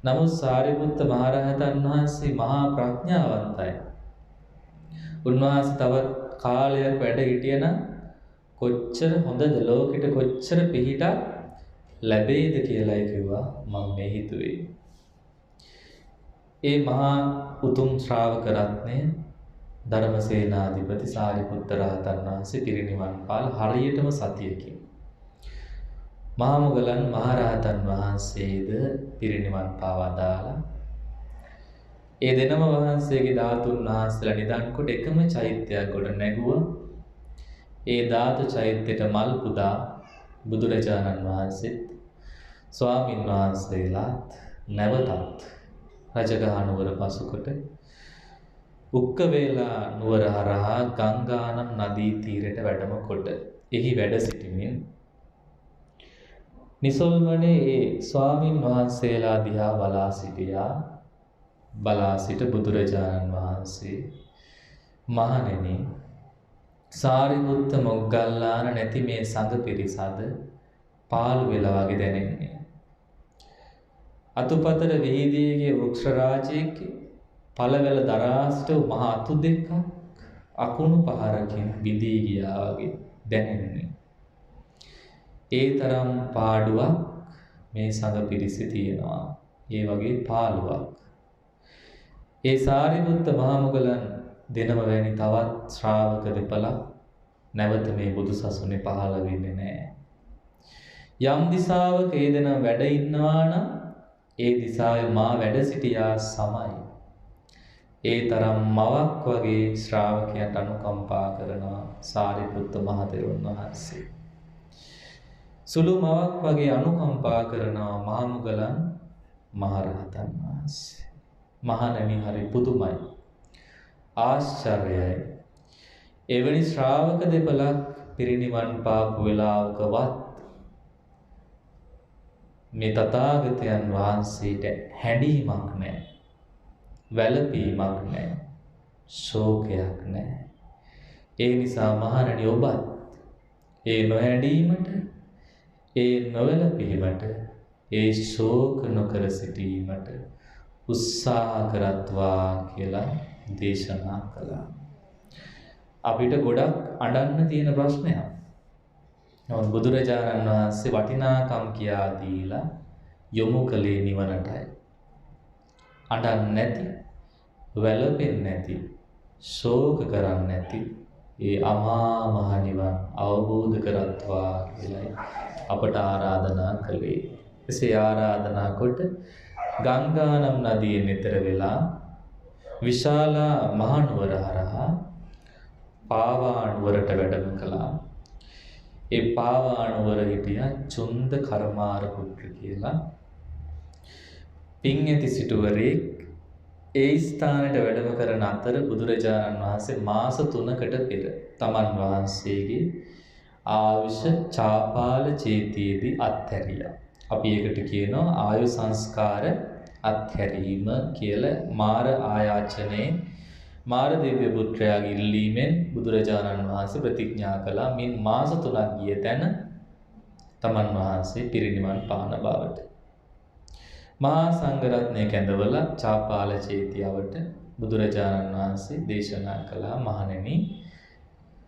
නමුත් සාරිපුත්ත මහරහතන් වහන්සේ මහා ප්‍රඥාවන්තයි. උන්වහන්සේ තවත් කාලයක් වැඩ හිටියනම් කොච්චර හොඳද ලෝකෙට කොච්චර පිහිටක් ලැබෙයිද කියලායි කිව්වා මම මේ හිතුවේ. ඒ මහා උතුම් ශ්‍රාවක රත්නය ධර්මසේනාධිපති සාරිපුත්ත රහතන් වහන්සේ පිරිනිවන් පාල හරියටම සතියකින් මහා මොගලන් මහරහතන් වහන්සේද පිරිනිවන් පාවදාලා ඒ දෙනම වහන්සේගේ ධාතුන් වහන්සේලා නිදන් කොට එකම චෛත්‍යයක් ගොඩ නැගුවා. ඒ ධාතු චෛත්‍යයට මල් පුදා බුදුරජාණන් වහන්සේත් ස්වාමින් වහන්සේලාත් නැවතත් රජගහ නුවර පසුකොට උක්කවේලා නුවර හරහා ගංගානම් නදී තීරයට වැඩම කොට එහි වැඩ සිටිමින් නිසල්මනේ ඒ ස්වාමින් වහන්සේලා දිහා බලා සිටියා. බලා සිට බුදුරජාණන් වහන්සේ මහණෙනි සාරිපුත්ත මොග්ගල්ලාන නැති මේ සංඝ පිරිසද පාළු වෙලා වගේ දැනෙන්නේ. අතුපතර වීදියේ වෘක්ෂ රාජයේ පළවැල දරාස්ට මහා අතු දෙකක් අකුණු පහරකින් බිඳී ගියා වගේ දැනෙන්නේ. ඒ තරම් පාඩුවක් මේ සංඝ පිරිසේ තියෙනවා. ඒ වගේ පාළුවක්. ඒ සාරිපුත්ත මහ මොගලන් දෙනම වැනි තවත් ශ්‍රාවක දෙපළක් නැවත මේ බුදු සසුනේ පහළ වෙන්නේ නැහැ. යම් දිසාවක ඒ දෙන වැඩ ඉන්නවා නම් ඒ දිසාවේ මා වැඩ සිටියා සමයි. ඒ තරම් මවක් වගේ ශ්‍රාවකයන්ට අනුකම්පා කරනවා සාරිපුත්ත මහ තෙරුන් වහන්සේ. සුළු මවක් වගේ අනුකම්පා කරනවා මහ මොගලන් මහරහතන් වහන්සේ. මහණෙනි හරි පුදුමයි. ආශ්චර්යයි. එවැනි ශ්‍රාවක දෙපළක් පිරිනිවන් පාපු වෙලාවකවත් මේ තථාගතයන් වහන්සේට හැඬීමක් නැහැ. වැළපීමක් නැහැ. ශෝකයක් නැහැ. ඒ නිසා මහණෙනි ඔබත් ඒ නොහැඬීමට, ඒ නොවැළපීමට, ඒ ශෝක නොකර සිටීමට උත්සාහ කරත්වා කියලා දේශනා කළා. අපිට ගොඩක් අඬන්න තියෙන ප්‍රශ්නයක්. නමුත් බුදුරජාණන් වහන්සේ වටිනාකම් කියා දීලා යොමු කළේ නිවනටයි. අඬන්නේ නැති, වැළපෙන්නේ නැති, ශෝක කරන්නේ නැති ඒ අමා මහ නිවන් අවබෝධ කරත්වා කියලායි අපට ආරාධනා කළේ. එසේ ආරාධනා කොට ගංගානම් නදියේ නිතර වෙලා විශාලා මහනුවර හරහා පාවානුවරට වැඩම කළා. ඒ පාවානුවර හිටිය චුන්ද කරමාර පුත්‍ර කියලා පින් ඇති සිටුවරෙක්. ඒ ස්ථානයට වැඩම කරන අතර බුදුරජාණන් වහන්සේ මාස 3කට පෙර තමන් වහන්සේගේ ආයුෂ චාපාල චේතියේදී අත්හැරියා. අපි ඒකට කියනවා ආයු සංස්කාර අත්හැරීම කියලා. මාර ආයාචනයේ මාර දිව්‍ය පුත්‍රයාගේ ඉල්ලීමෙන් බුදුරජාණන් වහන්සේ ප්‍රතිඥා කළා මින් මාස 3ක් ගිය තැන තමන් වහන්සේ පිරිනිවන් පාන බවට. මහා සංඝරත්නය කැඳවලා චාපාල චේතියවට බුදුරජාණන් වහන්සේ දේශනා කළා මහණෙනි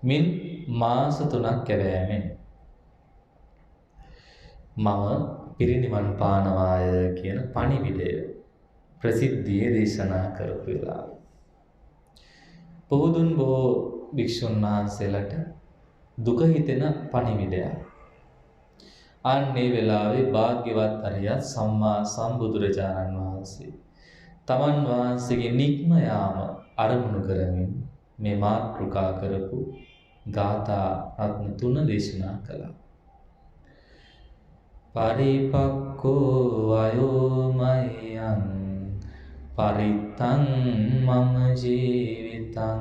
මින් මාස 3ක් කැවෑමෙන් මම පිරිනිවන් පානවාය කියන පණිවිඩය ප්‍රසිද්ධියේ දේශනා කරපු වෙලාව. බොහෝදුන් බොහෝ භික්ෂුන් වහන්සේලාට දුක හිතෙන පණිවිඩයක්. අන්නේ වෙලාවේ භාග්‍යවත් අරියත් සම්මා සම්බුදුරජාණන් වහන්සේ තමන් වහන්සේගේ නික්ම යාම අරමුණු කරමින් මේ මාතෘකා කරපු ගාථා රත්න 3 දේශනා කළා. පරිපක්ඛෝ අයෝමයං පරිත්තං මම ජීවිතං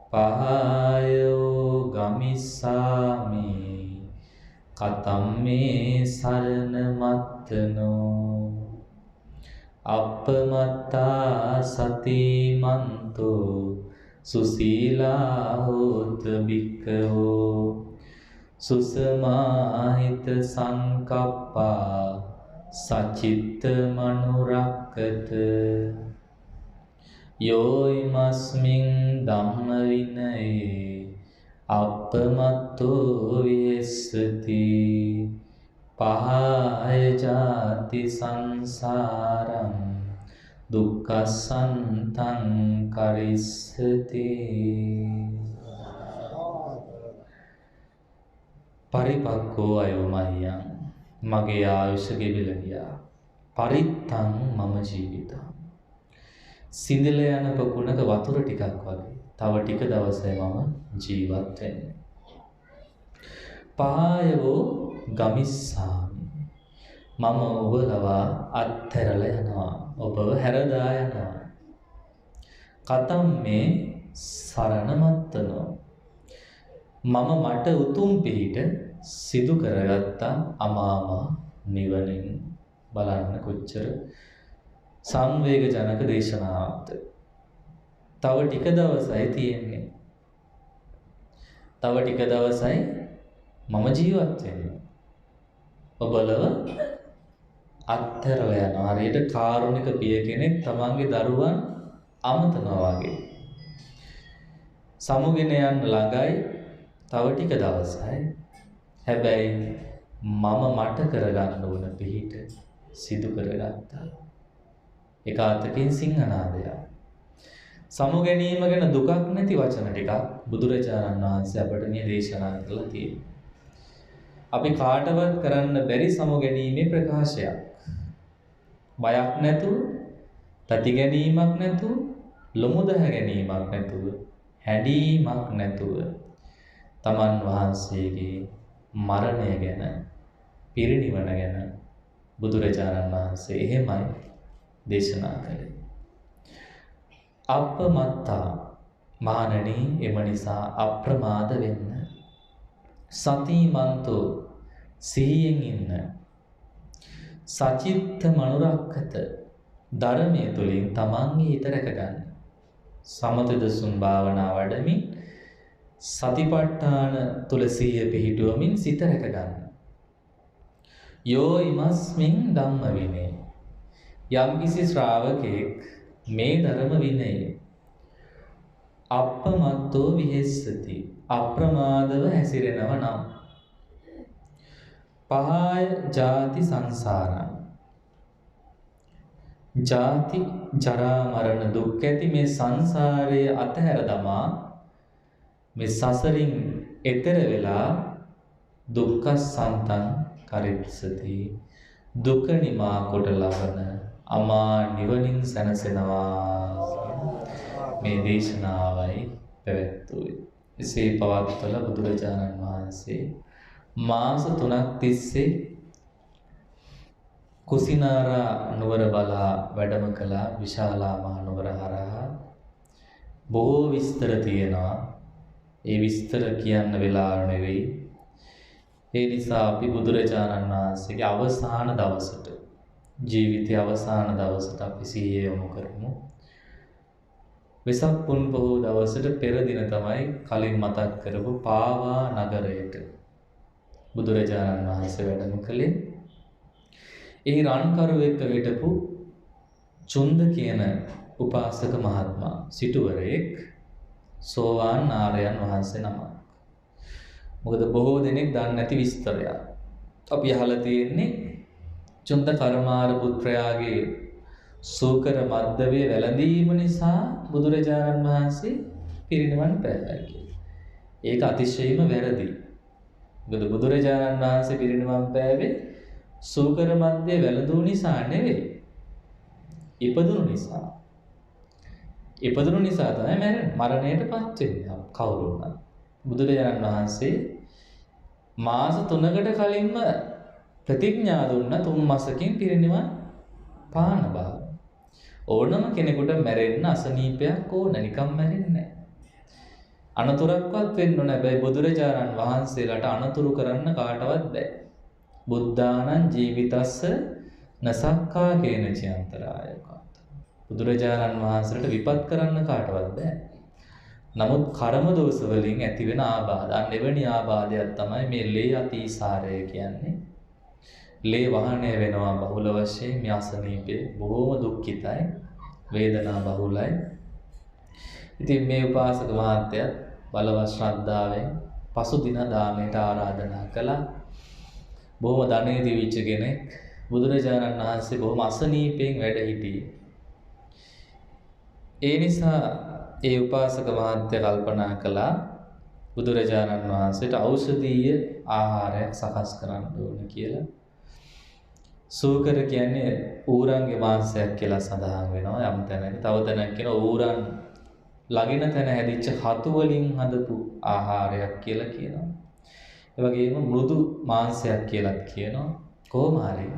පහයෝ ගමිස්සාමි කතම් මේ සරණ මත්තනෝ අපමත්තා සතිමන්තෝ සුසීලා හෝත භික්ඛවෝ සුසමාහිත සංකප්පා සචිත්ත මනුරක්කත යෝයිමස්මින් ධම්ම විනයේ අපමත්තෝ විහෙස්සති පහය ජාති සංසාරං දුක්ඛසන්තං කරිස්සති. පරිපක්ඛෝ අයෝමයං මගේ ආයුෂ ගෙවිලා ගියා. පරිත්තං මම ජීවිතං සිඳල යන පොකුණක වතුර ටිකක් වගේ තව ටික දවසේ මම ජීවත් වෙන්නේ. පායවෝ ගමිස්සාමි මම ඔබව අත්හැරලා යනවා, ඔබව හැරදා යනවා. කතම් මේ සරණ මත්තනෝ මම මට උතුම් පිහිට සිදු කරගත්තා අමාමා නිවනින්. බලන්න කොච්චර සංවේග ජනක දේශනාවක්ද. තව ටික දවසයි තියෙන්නේ. තව ටික දවසයි මම ජීවත් වෙන්නේ. ඔබලව අත්හැරලා යනවා. හරියට කාරුණික පිය කෙනෙක් තමන්ගේ දරුවන් අමතනවා වගේ. සමුගෙන යන්න ළඟයි. තව ටික දවසයි. හැබැයි මම මට කරගන්න ඕන පිහිට සිදු කරගත්තා. එක අතකින් සිංහනාදයක්. සමු ගැනීම ගැන දුකක් නැති වචන ටිකක් බුදුරජාණන් වහන්සේ අපට මේ දේශනා කරලා තියෙනවා. අපි කාටවත් කරන්න බැරි සමු ගැනීමේ ප්‍රකාශයක්. බයක් නැතුව, තති ගැනීමක් නැතුව, ලොමුදහ ගැනීමක් නැතුව, හැඬීමක් නැතුව තමන් වහන්සේගේ මරණය ගැන, පිරිනිවන ගැන බුදුරජාණන් වහන්සේ එහෙමයි දේශනා කළේ. අපමත්තා මහණෙනි එම නිසා අප්‍රමාද වෙන්න. සතිමන්තෝ සිහියෙන් ඉන්න. සචිත්ත මනුරක්කත ධර්මයේ තුලින් තමන්ගේ හිත රැක ගන්න. සමතදසුන් භාවනා වඩමින් සතිපට්ඨාන තුල සිහිය පිහිටුවමින් සිත රැක ගන්න. යෝ ඉමස්මින් ධම්ම විනේ යම්කිසි ශ්‍රාවකෙක් මේ ධර්ම විනය අපමත්තෝ විහෙස්සති අප්‍රමාදව හැසිරෙනව නම් පහය ජාති සංසාරං ජාති ජරා මරණ දුක් ඇති මේ සංසාරයේ අතහැර දමා මේ සසරින් එතෙර වෙලා දුක්ඛ සන්තං කරිස්සති දුක නිමා කොට ලබන අමා නිවනින් සැනසෙනවා. මේ දේශනාවයි පැවැත්වුවේ. එසේ පවත්වල බුදුරජාණන් වහන්සේ මාස 3ක් තිස්සේ කුසිනාරා නුවර බලා වැඩම කළ විශාලා මහනුවර හරහා බොහෝ විස්තර තියෙනවා. ඒ විස්තර කියන්න වෙලාව නෙවෙයි. ඒ නිසා අපි බුදුරජාණන් වහන්සේගේ අවසාන දවසට, ජීවිතයේ අවසාන දවසට අපි සිහිය යොමු කරමු. වෙසක් පුන් පොහෝ දවසට පෙර දින තමයි කලින් මතක් කරපු පාවා නගරයට බුදුරජාණන් වහන්සේ වැඩම කළේ. ඒ රන්කරුවෙක්ව හිටපු චුන්ද කියන උපාසක මහත්මයා සිටුවරයෙක් සෝවාන් ආර්යයන් වහන්සේ නමක්. මොකද බොහෝ දෙනෙක් දන්නේ නැති විස්තරයක්. අපි අහලා තියෙන්නේ චුන්ද කර්මාර පුත්‍රයාගේ සූකර මද්දවේ වැළඳීම නිසා බුදුරජාණන් වහන්සේ පිරිනිවන් පෑවා කියලා. ඒක අතිශයින්ම වැරදි. මොකද බුදුරජාණන් වහන්සේ පිරිනිවන් පෑවේ සූකර මද්දේ වැළඳුණු නිසා නෙවෙයි. ඉපදුණු නිසා. ඉපදුණු නිසා තමයි මරණයටපත් වෙන්නේ කවුරු වුණත්. බුදුරජාණන් වහන්සේ මාස 3කට කලින්ම ප්‍රතිඥා දුන්න 3 මාසකින් පිරිනිවන් පාන බව. ඕනම කෙනෙකුට මැරෙන්න අසනීපයක් ඕන, නිකම් මැරෙන්නේ නැහැ. අනතුරක්වත් වෙන්න ඕන. හැබැයි බුදුරජාණන් වහන්සේලාට අනතුරු කරන්න කාටවත් බෑ. බුද්ධානං ජීවිතස්ස නසක්කා කේන චයන්තරාය. බුදුරජාණන් වහන්සේට විපත් කරන්න කාටවත් බෑ. නමුත් කර්ම දෝෂ වලින් ඇතිවෙන ආබාධ, අනෙවැනි ආබාධයක් තමයි මේ ලේ අතිසාරය කියන්නේ. ලේ වහණය වෙනවා බහුල වශයෙන්. මේ අසනීපේ බොහෝම දුක්ඛිතයි, වේදනා බහුලයි. ඉතින් මේ උපාසක මහත්තයා බලවත් ශ්‍රද්ධාවෙන් පසුදින දාමයට ආරාධනා කළා. බොහොම ධනෙ දිවිච්ච කෙනෙක්. බුදුරජාණන් වහන්සේ බොහොම අසනීපයෙන් වැඩ හිටියේ. ඒ නිසා ඒ උපාසක මහත්තයා කල්පනා කළා බුදුරජාණන් වහන්සේට ඖෂධීය ආහාරයක් සකස් කරන්න ඕන කියලා. සූකර කියන්නේ ඌරන්ගේ මාංශයක් කියලා සඳහන් වෙනවා යම් තැනක. තව තැනක් කියනවා ඌරන් ළඟින තැන හැදිච්ච හතු වලින් හදපු ආහාරයක් කියලා කියනවා. ඒ වගේම මෘදු මාංශයක් කියලාත් කියනවා. කොහොම හරි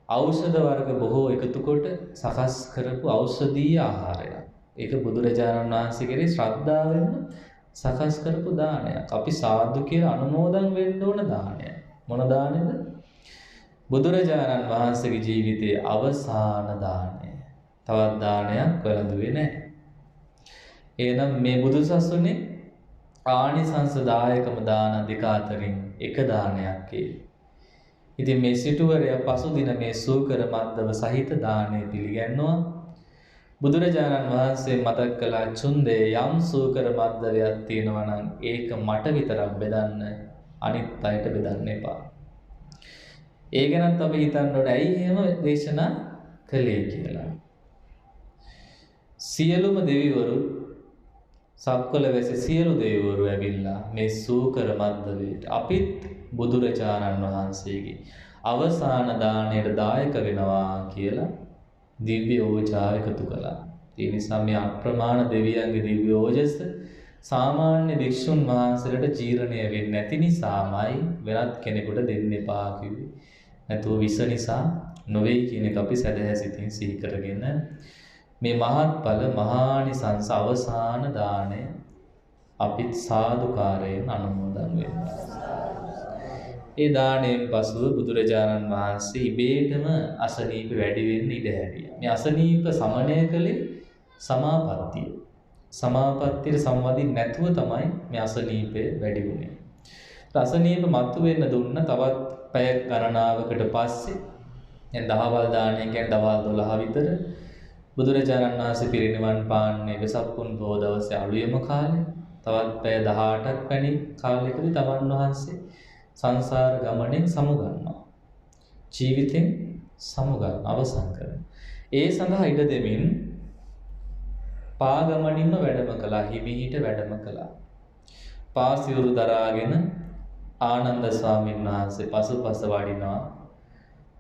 ඖෂධ වර්ග බොහෝ එකතු කොට සකස් කරපු ඖෂධීය ආහාරයක්. ඒක බුදුරජාණන් වහන්සේ කෙරේ ශ්‍රද්ධාවෙන් සකස් කරපු දානයක්. අපි සාදු කියලා අනුමෝදන් වෙන්න ඕන දානයක්. මොන දානෙද? බුදුරජාණන් වහන්සේගේ ජීවිතයේ අවසාන දානය. තවත් දානයක් වැළඳුවේ නැහැ. එහෙනම් මේ බුදුසසුනේ ආනිසංසදායකම දාන දෙක අතරින් එක දානයක් ඒ. ඉතින් මේ සිටුවරයා පසුදින මේ සූකර මද්දව සහිත දානය පිළිගන්නවා. බුදුරජාණන් වහන්සේ මතක් කළා චුන්දේ යම් සූකර මද්දවයක් තියෙනවා නම් ඒක මට විතරක් බෙදන්න, අනිත් අයට බෙදන්න එපා. ඒ ගැනත් අපි හිතන්න ඕනේ ඇයි එහෙම දේශනා කළේ කියලා. සියලුම දෙවිවරු සක්වල වැසි සියලු දෙවිවරු ඇවිල්ලා මේ සූකර මද්දවයට අපිත් බුදුරජාණන් වහන්සේගේ අවසාන දාණයට දායක වෙනවා කියලා දිව්‍ය ඕජාව එකතු කළා. ඒ නිසා මේ අප්‍රමාණ දෙවියන්ගේ දිව්‍ය ඕජස සාමාන්‍ය භික්ෂුන් වහන්සේලාට ජීර්ණය වෙන්නේ නැති නිසාමයි වෙනත් කෙනෙකුට දෙන්න එපා කිව්වේ. නැතුව විස නිසා නොවේ කියන එක අපි සැදැහැසිතින් සිහි කරගෙන මේ මහත්ඵල මහානිසංස අවසාන දාණය අපිත් සාදුකාරයෙන් අනුමෝදන් වෙනවා. ඒ දාණයෙන් පසුව බුදුරජාණන් වහන්සේ ඉබේටම අසනීප වැඩි වෙන්න ඉඩ හැරියා. මේ අසනීප සමනය කළේ සමාපත්තිය. සමාපත්තියට සම්වදින් නැතුව තමයි මේ අසනීපය වැඩි වුණේ. අසනීප මතු වෙන්න දුන්න තවත් පැය ගණනාවකට පස්සේ දැන් දහවල් දාණය කියන්නේ දවල් 12 විතර බුදුරජාණන් වහන්සේ පිරිනිවන් පාන්නේ වෙසක් පුන් පොහොය දවසේ අලුයම කාලේ. තවත් පැය 18ක් වැනි කාලයකදී තමන් වහන්සේ සංසාර ගමනෙන් සමුගන්නවා. ජීවිතෙන් සමුගන්න අවසන් කරනවා. ඒ සඳහා ඉඩ දෙමින් පාගමනින්ම වැඩම කළා. හිමිහිට වැඩම කළා. පාසිවුරු දරාගෙන ආනන්ද ස්වාමීන් වහන්සේ පසුපස වඩිනවා.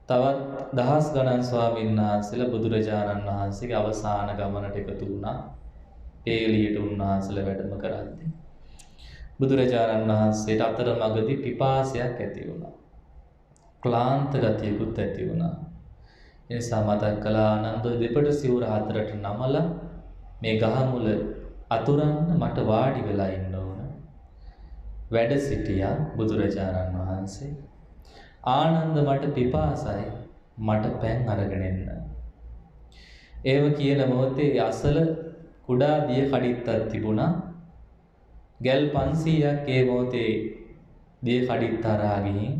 තවත් දහස් ගණන් ස්වාමීන් වහන්සේලා බුදුරජාණන් වහන්සේගේ අවසාන ගමනට එකතු වුණා. පේලියට උන්වහන්සේලා වැඩම කරද්දී බුදුරජාණන් වහන්සේට අතරමඟදී පිපාසයක් ඇති වුණා. ක්ලාන්ත ගතියකුත් ඇති වුණා. එනිසා මතක් කළා ආනන්ද දෙපට සිවුර හතරට නමලා මේ ගහ මුල අතුරන්න මට වාඩි වෙලා ඉන්න ඕන. වැඩ සිටියා බුදුරජාණන් වහන්සේ. ආනන්ද මට පිපාසයි. මට පැන් අරගෙන එන්න. ඒව කියන මොහොතේ අසල කුඩා දිය කඩਿੱත්තක් තිබුණා. ගල් 500ක් ඒ මොහොතේ දිය කඩਿੱත්ත හරහා ගිහින්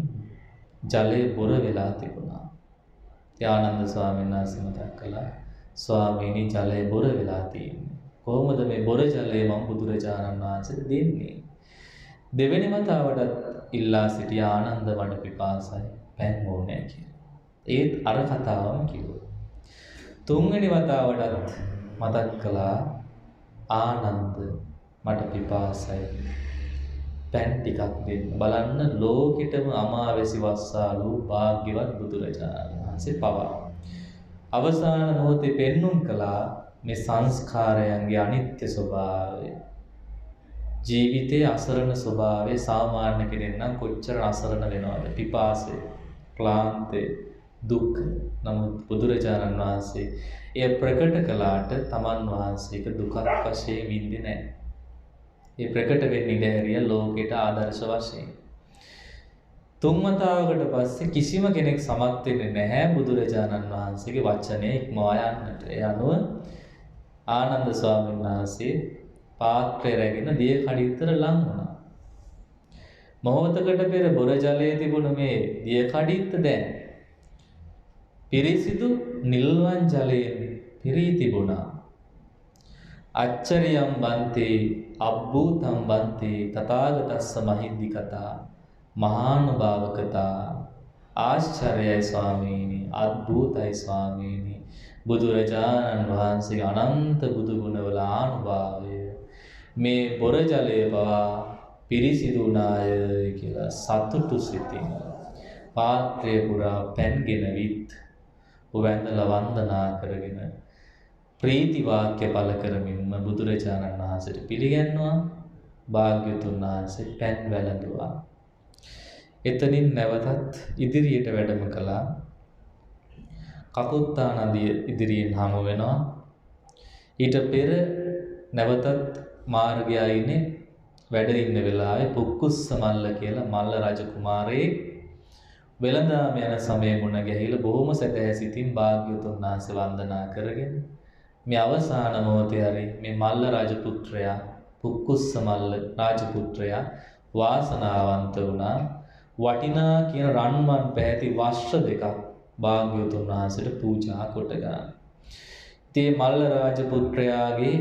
ජලය බොර වෙලා තිබුණා. ආනන්ද ස්වාමීන් වහන්සේ මතක් කළා ස්වාමීනි ජලය බොර වෙලා තියෙන්නේ. කොහොමද මේ බොර ජලය මම බුදුරජාණන් වහන්සේට දෙන්නේ? දෙවෙනි වතාවටත් ඉල්ලා සිටිය ආනන්ද මට පිපාසයි පැන් ඕනේ කියලා. ඒත් අර කතාවම කිව්වා. තුන්වෙනි වතාවටත් මතක් කළා ආනන්ද මට පිපාසයි පැන් ටිකක් දෙන්න. බලන්න ලෝකෙටම අමාවැසි වස්සාලු භාග්‍යවත් බුදුරජාණන් වහන්සේ පවා අවසාන මොහොතේ පෙන්눔 කළා මේ සංස්කාරයන්ගේ අනිත්‍ය ස්වභාවය. ජීවිතයේ අසරණ ස්වභාවය. සාමාන්‍ය කෙනෙක් නම් කොච්චර අසරණ වෙනවද? පිපාසය, ක්ලාන්තය, දුක්. නමුත් බුදුරජාණන් වහන්සේ එය ප්‍රකට කළාට තමන් වහන්සේක දුකක් වශයෙන් විඳින්නේ නැහැ. ඒ ප්‍රකට වෙන්නේ ඉඳහැරිය ලෝකෙට ආදර්ශ වශයෙන්. තුන් වතාවකට පස්සේ කිසිම කෙනෙක් සමත් වෙන්නේ නැහැ බුදුරජාණන් වහන්සේගේ වචනය ඉක්මවා යන්නට. ඒ අනුව ආනන්ද ස්වාමීන් වහන්සේ පාත්‍රය රැගෙන දිය කඩਿੱත්තට ලං වුණා. මොහොතකට පෙර බොර ජලයේ තිබුණ මේ දිය කඩਿੱත්ත දැන් පිරිසිදු නිල්වන් ජලයෙන් පිරී තිබුණා. අච්චරියම් බන්තේ අබ්බූතම් බන්තේ තථාගතස්ස මහිද්దికතා මහානුභාවකතා. ආශ්චර්යයි ස්වාමීනි, අද්භූතයි ස්වාමීනි. බුදුරජාණන් වහන්සේ අනන්ත බුදු ගුණවල ආනුභාවය මේ බොර ජලය පවා පිරිසිදු වුණාය කියලා සතුටු සිතින් පාත්‍රය පුරා පැන්ගෙන විත් වැඳලා වන්දනා කරගෙන ප්‍රීති වාක්‍ය පළ කරමින්ම බුදුරජාණන් වහන්සේට පිළිගන්නවා. භාග්‍යවතුන් වහන්සේ පැන් වැළඳුවා. එතනින් නැවතත් ඉදිරියට වැඩම කළා. කකුත්තා නදිය ඉදිරියෙන් හමු වෙනවා. ඊට පෙර නැවතත් මාර්ගයයිනේ වැඩ ඉන්න වෙලාවේ පුක්කුස්ස මල්ල කියලා මල්ල රජ කුමාරයෙක් වෙළඳාම යන සමයේ මුණ ගැහිලා බොහොම සැදැහැ සිතින් භාග්‍යවතුන් වහන්සේ වන්දනා කරගෙන මේ අවසාන මොහොතේ හරි මේ මල්ල රාජපුත්‍රයා පුක්කුස්ස මල්ල රාජපුත්‍රයා වාසනාවන්ත වුණා. වටිනා කියන රන්වන් පැහැති වස්ත්‍ර දෙකක් භාග්‍යවතුන් වහන්සේට පූජා කොට ගන්න. ඉතින් මල්ල රාජපුත්‍රයාගේ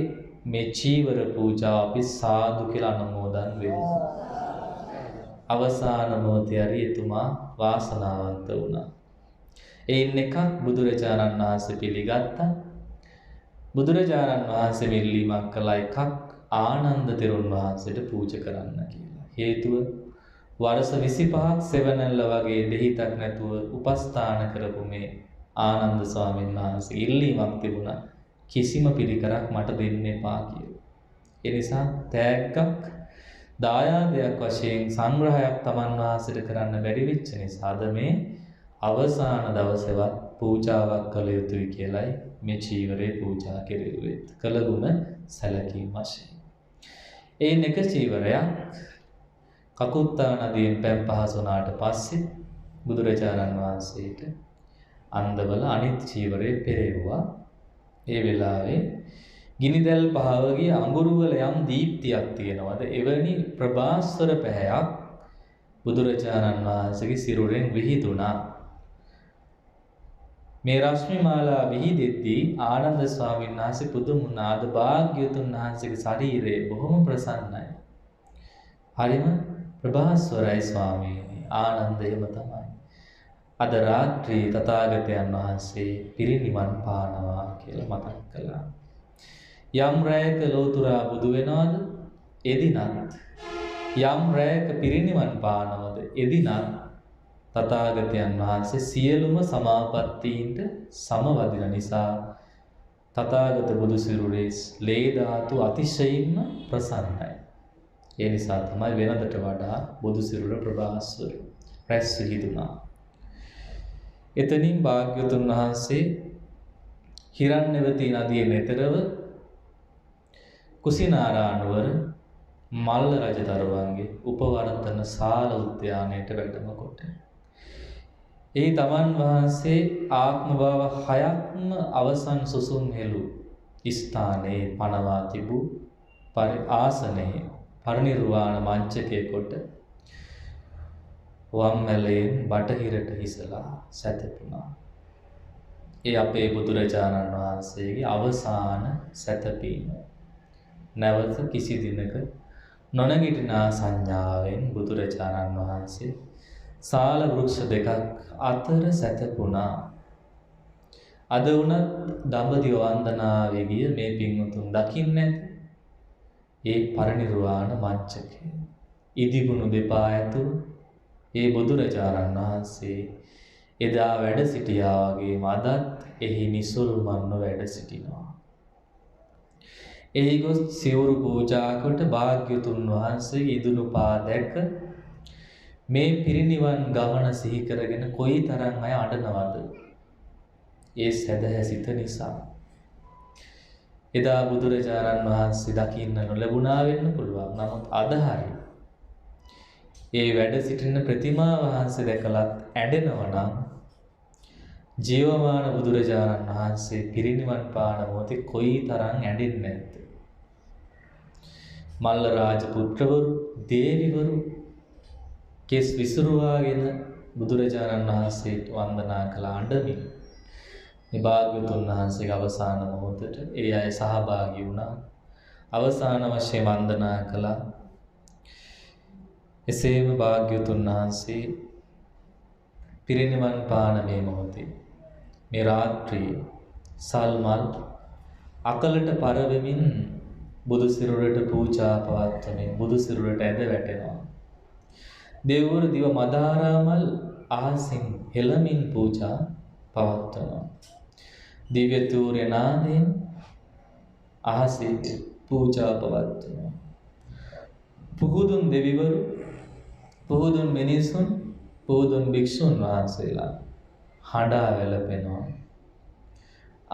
මේ චීවර පූජාව අපි සාදු කියලා අනුමෝදන් වෙමු. අවසාන මොහොතේ හරි එතුමා වාසනාවන්ත වුණා. එයින් එකක් බුදුරජාණන් වහන්සේ පිළිගත්තා. බුදුරජාණන් වහන්සේ මෙල්ලීමක් කළා එකක් ආනන්ද තෙරුන් වහන්සේට පූජා කරන්න කියලා. හේතුව වර්ෂ 25ක් සෙවණැල්ල වගේ දෙහිතක් නැතුව උපස්ථාන කරපු මේ ආනන්ද ස්වාමීන් වහන්සේ ඉල්ලීමක් තිබුණා කිසිම පිළිකරක් මට දෙන්න එපා කියලා. ඒ නිසා තෑග්ගක් දායාදයක් වශයෙන් සංග්‍රහයක් තමන් වහන්සේට කරන්න බැරි වෙච්ච නිසාද මේ අවසාන දවසේවත් පූජාවක් කළ යුතුයි කියලයි මේ චීවරේ පූජා කෙරෙව්වේ. කළගුණ සැලකීම වශයෙන්. ඒ එක චීවරයක් කකුත්තා නදියෙන් පැන් පහස වුණාට පස්සේ බුදුරජාණන් වහන්සේට අන්දවල අනිත් චීවරේ පෙරෙව්වා. ඒ වෙලාවේ ගිනිදැල් පහවගේ අඟුරු වල යම් දීප්තියක් තියෙනවද? එවැනි ප්‍රභාස්වර පැහැයක් බුදුරජාණන් වහන්සේගේ සිරුරෙන් විහිදුණා. මේ රශ්මි මාලා විහිදෙද්දී ආනන්ද ස්වාමීන් වහන්සේ පුදුම වුණාද භාග්‍යවතුන් වහන්සේගේ ශරීරය බොහොම ප්‍රසන්නයි. හරිම ප්‍රභාස්වරයි ස්වාමීනි. ආනන්ද එහෙම තමයි. අද රාත්‍රී තථාගතයන් වහන්සේ පිරිනිවන් පානවා කියලා මතක් කළා. යම් රැයක ලෝතුරා බුදු වෙනවද? එදිනත් යම් රැයක පිරිනිවන් පානවද? එදිනත් තථාගතයන් වහන්සේ සියලුම සමාපත්තීන්ට සමවදින නිසා තථාගත බුදු සිරුරේ ලේ ධාතු අතිශයින්ම ප්‍රසන්නයි. ඒ නිසා තමයි වෙනදට වඩා බුදු සිරුර ප්‍රභාස්වර රැස් විහිදුණා. එතනින් භාග්‍යවතුන් වහන්සේ හිරණ්‍යවතී නදියේ නෙතරව කුසිනාරානුවර මල්ල රජදරුවන්ගේ උපවර්තන ශාල උද්‍යානයට වැඩම කොට ඒ තමන් වහන්සේ ආත්ම භාව 6ක්ම අවසන් සුසුම් හෙළු ස්ථානයේ පනවා තිබූ ආසනයේ පරිනිර්වාණ මංචකයේ කොට වම් මැලයෙන් බටහිරට හිසලා සැතපුණා. ඒ අපේ බුදුරජාණන් වහන්සේගේ අවසාන සැතපීම. නැවත කිසි දිනක නොනගිටිනා සංඥාවෙන් බුදුරජාණන් වහන්සේ සාල වෘක්ෂ දෙකක් අතර සැතපුණා. අද වුණත් දඹදිව වන්දනාවේ ගිය මේ පින්වතුන් දකින්නේ නැති ඒ පරිනිර්වාණ මංචකය. ඉදිබුණු දෙපා ඇතුළු ඒ බුදුරජාණන් වහන්සේ එදා වැඩ සිටියා වගේම අදත් එහි නිසල්මන්ව වැඩ සිටිනවා. එහි ගොස් සිවුරු පූජා කොට භාග්‍යවතුන් වහන්සේගේ ඉදුණු පා දැක මේ පිරිනිවන් ගමන සිහි කරගෙන කොයිතරම් අය අඬනවද? ඒ සැදැහැ සිත නිසා. එදා බුදුරජාණන් වහන්සේ දකින්න නොලැබුණා වෙන්න පුළුවන්. නමුත් අද හරි ඒ වැඩ සිටින ප්‍රතිමා වහන්සේ දැකලත් ඇඬෙනවා නම් ජීවමාන බුදුරජාණන් වහන්සේ පිරිනිවන් පාන මොහොතේ කොයිතරම් ඇඬෙන්නේ නැද්ද? මල්ල රාජ පුත්‍රවරු, දේවිවරු කෙස් විසුරුවාගෙන බුදුරජාණන් වහන්සේට වන්දනා කළ අඬමින් මේ භාග්‍යවතුන් වහන්සේගේ අවසාන මොහොතට ඒ අය සහභාගී වුණා. අවසාන වශයෙන් වන්දනා කළා. එසේම භාග්‍යවතුන් වහන්සේ පිරිනිවන් පාන මේ මොහොතේ මේ රාත්‍රියේ සල්මල් අකලට පරවෙමින් බුදු සිරුරට පූජා පවත්වමින් බුදු සිරුරට ඇද වැටෙනවා. දෙව්වරු දිව මදාරාමල් අහසින් හෙළමින් පූජා පවත්වනවා. දිව්‍ය තූර්ය නාදයෙන් අහසින් පූජා පවත්වනවා. පුහුදුන් දෙවිවරු, පුහුදුන් මිනිසුන්, පුහුදුන් භික්ෂුන් වහන්සේලා හඬා වැළපෙනවා.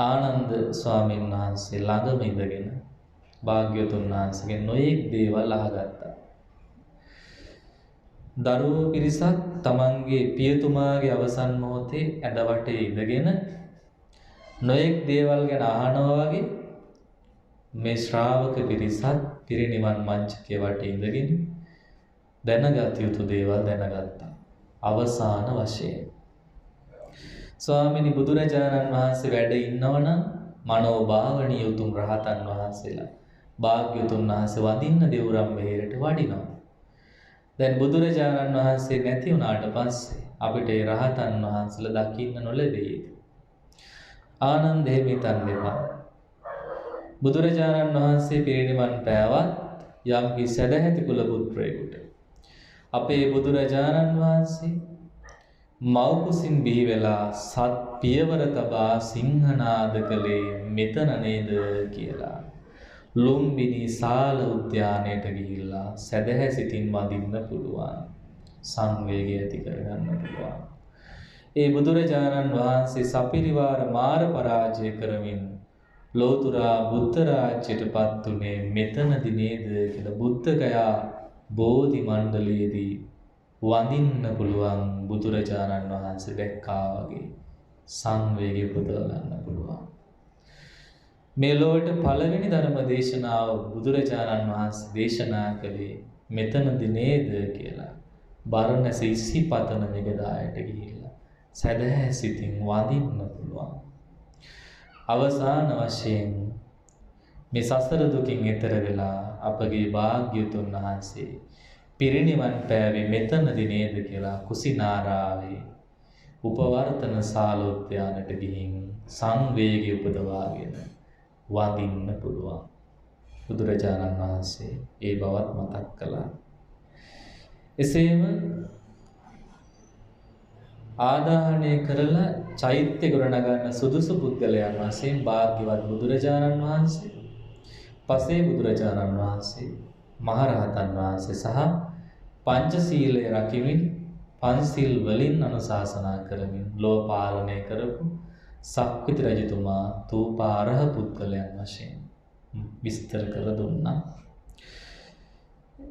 ආනන්ද ස්වාමීන් වහන්සේ ළඟම ඉඳගෙන භාග්‍යවතුන් වහන්සේගෙන් නොයෙක් දේවල් අහගත්තා. දරුවෝ පිරිසක් තමන්ගේ පියතුමාගේ අවසන් මොහොතේ ඇඳ වටේ ඉඳගෙන නොයෙක් දේවල් ගැන අහනවා වගේ මේ ශ්‍රාවක පිරිසත් පිරිනිවන් මංචකයේ වටේ ඉඳගෙන දැනගත යුතු දේවල් දැනගත්තා. අවසාන වශයෙන් ස්වාමිනී බුදුරජාණන් වහන්සේ වැඩ ඉන්නවනම් මනෝභාවනීය උතුම් රහතන් වහන්සේලා භාග්‍යවතුන් වහන්සේ වඳින්න දෙවුරම් මෙහෙරට වඩිනවා. දැන් බුදුරජාණන් වහන්සේ නැති වුණාට පස්සේ අපිට ඒ රහතන් වහන්සේලා දකින්න නොලැබෙයිද? ආනන්ද එහෙම හිතන්න එපා. බුදුරජාණන් වහන්සේ පිරිනිවන් පෑවත් යම් කිසි සදැහැති කුල පුත්‍රයෙකුට අපේ බුදුරජාණන් වහන්සේ මව්කුසින් බිහි වෙලා සත් පියවර තබා සිංහනාද කළේ මෙතන නේද කියලා ලුම්බිනි සාල උද්‍යානයට ගිහිල්ලා සදහැ සිතින් වඳින්න පුළුවන්. සංවේගය ඇති කරගන්න පුළුවන්. ඒ බුදුරජාණන් වහන්සේ සපිරිවාර මාර පරාජය කරමින් ලෝතුරා බුද්ධ රාජ්‍යයට පත් උනේ මෙතනදි නේද කියලා බුද්ධගයා බෝධි මණ්ඩලයේදී වඳින්න පුළුවන් බුදුරජාණන් වහන්සේ දැක්කා වගේ සංවේගය පුදව ගන්න පුළුවන්. මේ ලෝකෙට පළවෙනි ධර්ම දේශනාව බුදුරජාණන් වහන්සේ දේශනා කළේ මෙතනදි නේද කියලා බරණැස ඉසිපතන මෙගදායට ගිහිල්ලා සැදැහැ සිතින් වඳින්න පුළුවන්. අවසාන වශයෙන් මේ සසර දුකින් එතර වෙලා අපගේ භාග්‍යවතුන් වහන්සේ පිරිනිවන් පෑවේ මෙතනදි නේද කියලා කුසිනාරාවේ උපවර්තන ශාලෝද්‍යානට ගිහින් සංවේගය උපදවාගෙන වඳින්න පුළුවන්. බුදුරජාණන් වහන්සේ ඒ බවත් මතක් කළා. එසේම ආදාහනය කරලා චෛත්‍ය ගොඩනගන්න සුදුසු පුද්ගලයන් වශයෙන් භාග්‍යවත් බුදුරජාණන් වහන්සේ, පසේ බුදුරජාණන් වහන්සේ, මහරහතන් වහන්සේ සහ පංචශීලය රකිමින් පන්සිල් වලින් අනුශාසනා කරමින් ලෝ පාලනය කරපු සක්විති රජතුමා තූපාරහ පුද්ගලයන් වශයෙන් විස්තර කර දුන්නා.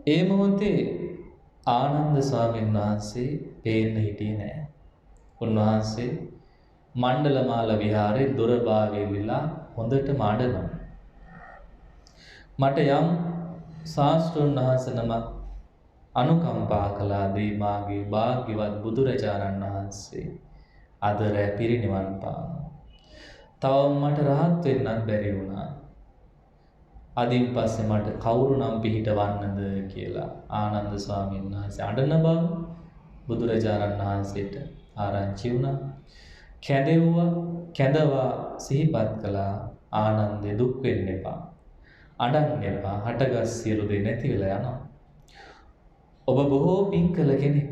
ඒ මොහොතේ ආනන්ද ස්වාමීන් වහන්සේ පේන්න හිටියේ නෑ. උන්වහන්සේ මණ්ඩලමාල විහාරේ දොර බාගෙලිලා හොඳට මාඩනවා. මට යම් ශාස්ත්‍රඥ වහන්සේ නමක් අනුකම්පා කළාදී මාගේ භාග්‍යවත් බුදුරජාණන් වහන්සේ අද රැ පිරිනිවන් පානවා. තවම මට රහත් වෙන්නත් බැරි වුණා. අදින් පස්සේ මට කවුරු නම් පිහිටවන්නද කියලා ආනන්ද ස්වාමීන් වහන්සේ අඬන බව බුදුරජාණන් වහන්සේට ආරංචි වුණා. කැඳවා සිහිපත් කළා ආනන්දේ දුක් වෙන්න එපා. අඬන්න එපා. හටගස් සියලු දේ නැති වෙලා යනවා. ඔබ බොහෝ පින් කළ කෙනෙක්.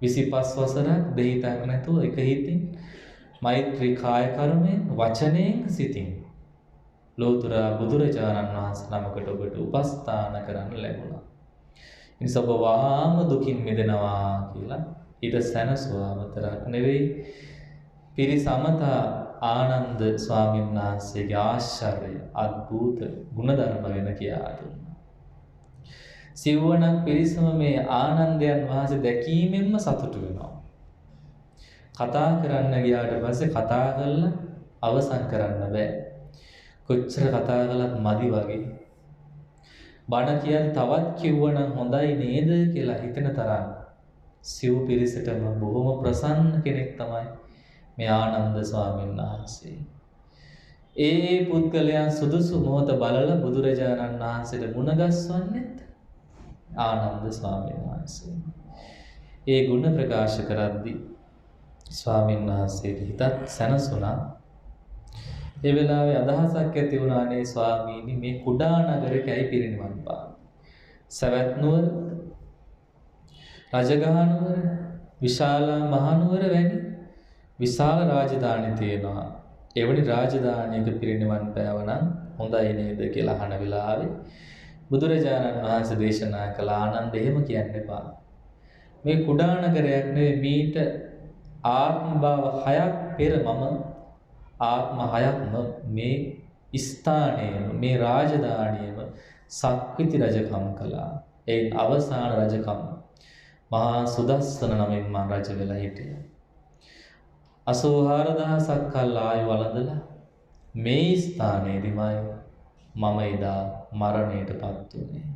25 වසරක් දෙහිතක් නැතුව එක හිතින් මෛත්‍රී කාය කර්මයෙන් වචනයෙන් සිතින් ලෝතර බුදුරජාණන් වහන්සේ නමකට ඔබට උපස්ථාන කරන්න ලැබුණා. ඉතින් ඔබ වහාම දුකින් මිදෙනවා කියලා ඊට සැනසුවා විතරක් නෙවෙයි පිරිසමත ආනන්ද ස්වාමීන් වහන්සේගේ ආශ්චර්ය අద్భుත ගුණධර්ම වෙන කියා දුන්නා. සිව්වණක් පිරිසම මේ ආනන්දයන් වහන්සේ දැකීමෙන්ම සතුටු වෙනවා. කතා කරන්න ගියාට පස්සේ කතා කරලා අවසන් කරන්න බෑ. කොච්චර කතා කළත් මදි වගේ. බණ කියන්නේ තවත් කිව්වනම් හොඳයි නේද කියලා හිතන තරම් සිව් පිරිසටම බොහොම ප්‍රසන්න කෙනෙක් තමයි මේ ආනන්ද ස්වාමීන් වහන්සේ. ඒ පුද්ගලයන් සුදුසු මොහොත බලලා බුදුරජාණන් වහන්සේට මුණ ගැස්වන්නේත් ආනන්ද ස්වාමීන් වහන්සේ. ඒ ගුණ ප්‍රකාශ කරද්දී ස්වාමීන් වහන්සේගේ හිතත් සැනසුණා. ඒ වෙලාවේ අදහසක් ඇති වුණානේ ස්වාමීනි මේ කුඩා නගරයකයි පිරිනිවන් පාන. සවැත් නුවර, රජගහනුවර, විශාල මහනුවර වැනි විශාල රාජධානි තියෙනවා. එවැනි රාජධානියක පිරිනිවන් පෑවනම් හොඳයි නේද කියලා අහන වෙලාවේ බුදුරජාණන් වහන්සේ දේශනා කළ ආනන්ද එහෙම කියන්න එපා. මේ කුඩා නගරයක් නෙවෙයි මීට ආත්ම භව 6ක් පෙර මම ආත්ම 6ක්ම මේ ස්ථානයේම මේ රාජධානියේම සක්විති රජකම් කළා. ඒ අවසාන රජකම මහා සුදස්සන නමින් මම රජ වෙලා හිටියා. 84000ක් කල් ආයු වළඳලා මේ ස්ථානයේදීමයි මම එදා මරණයටපත් වුණේ.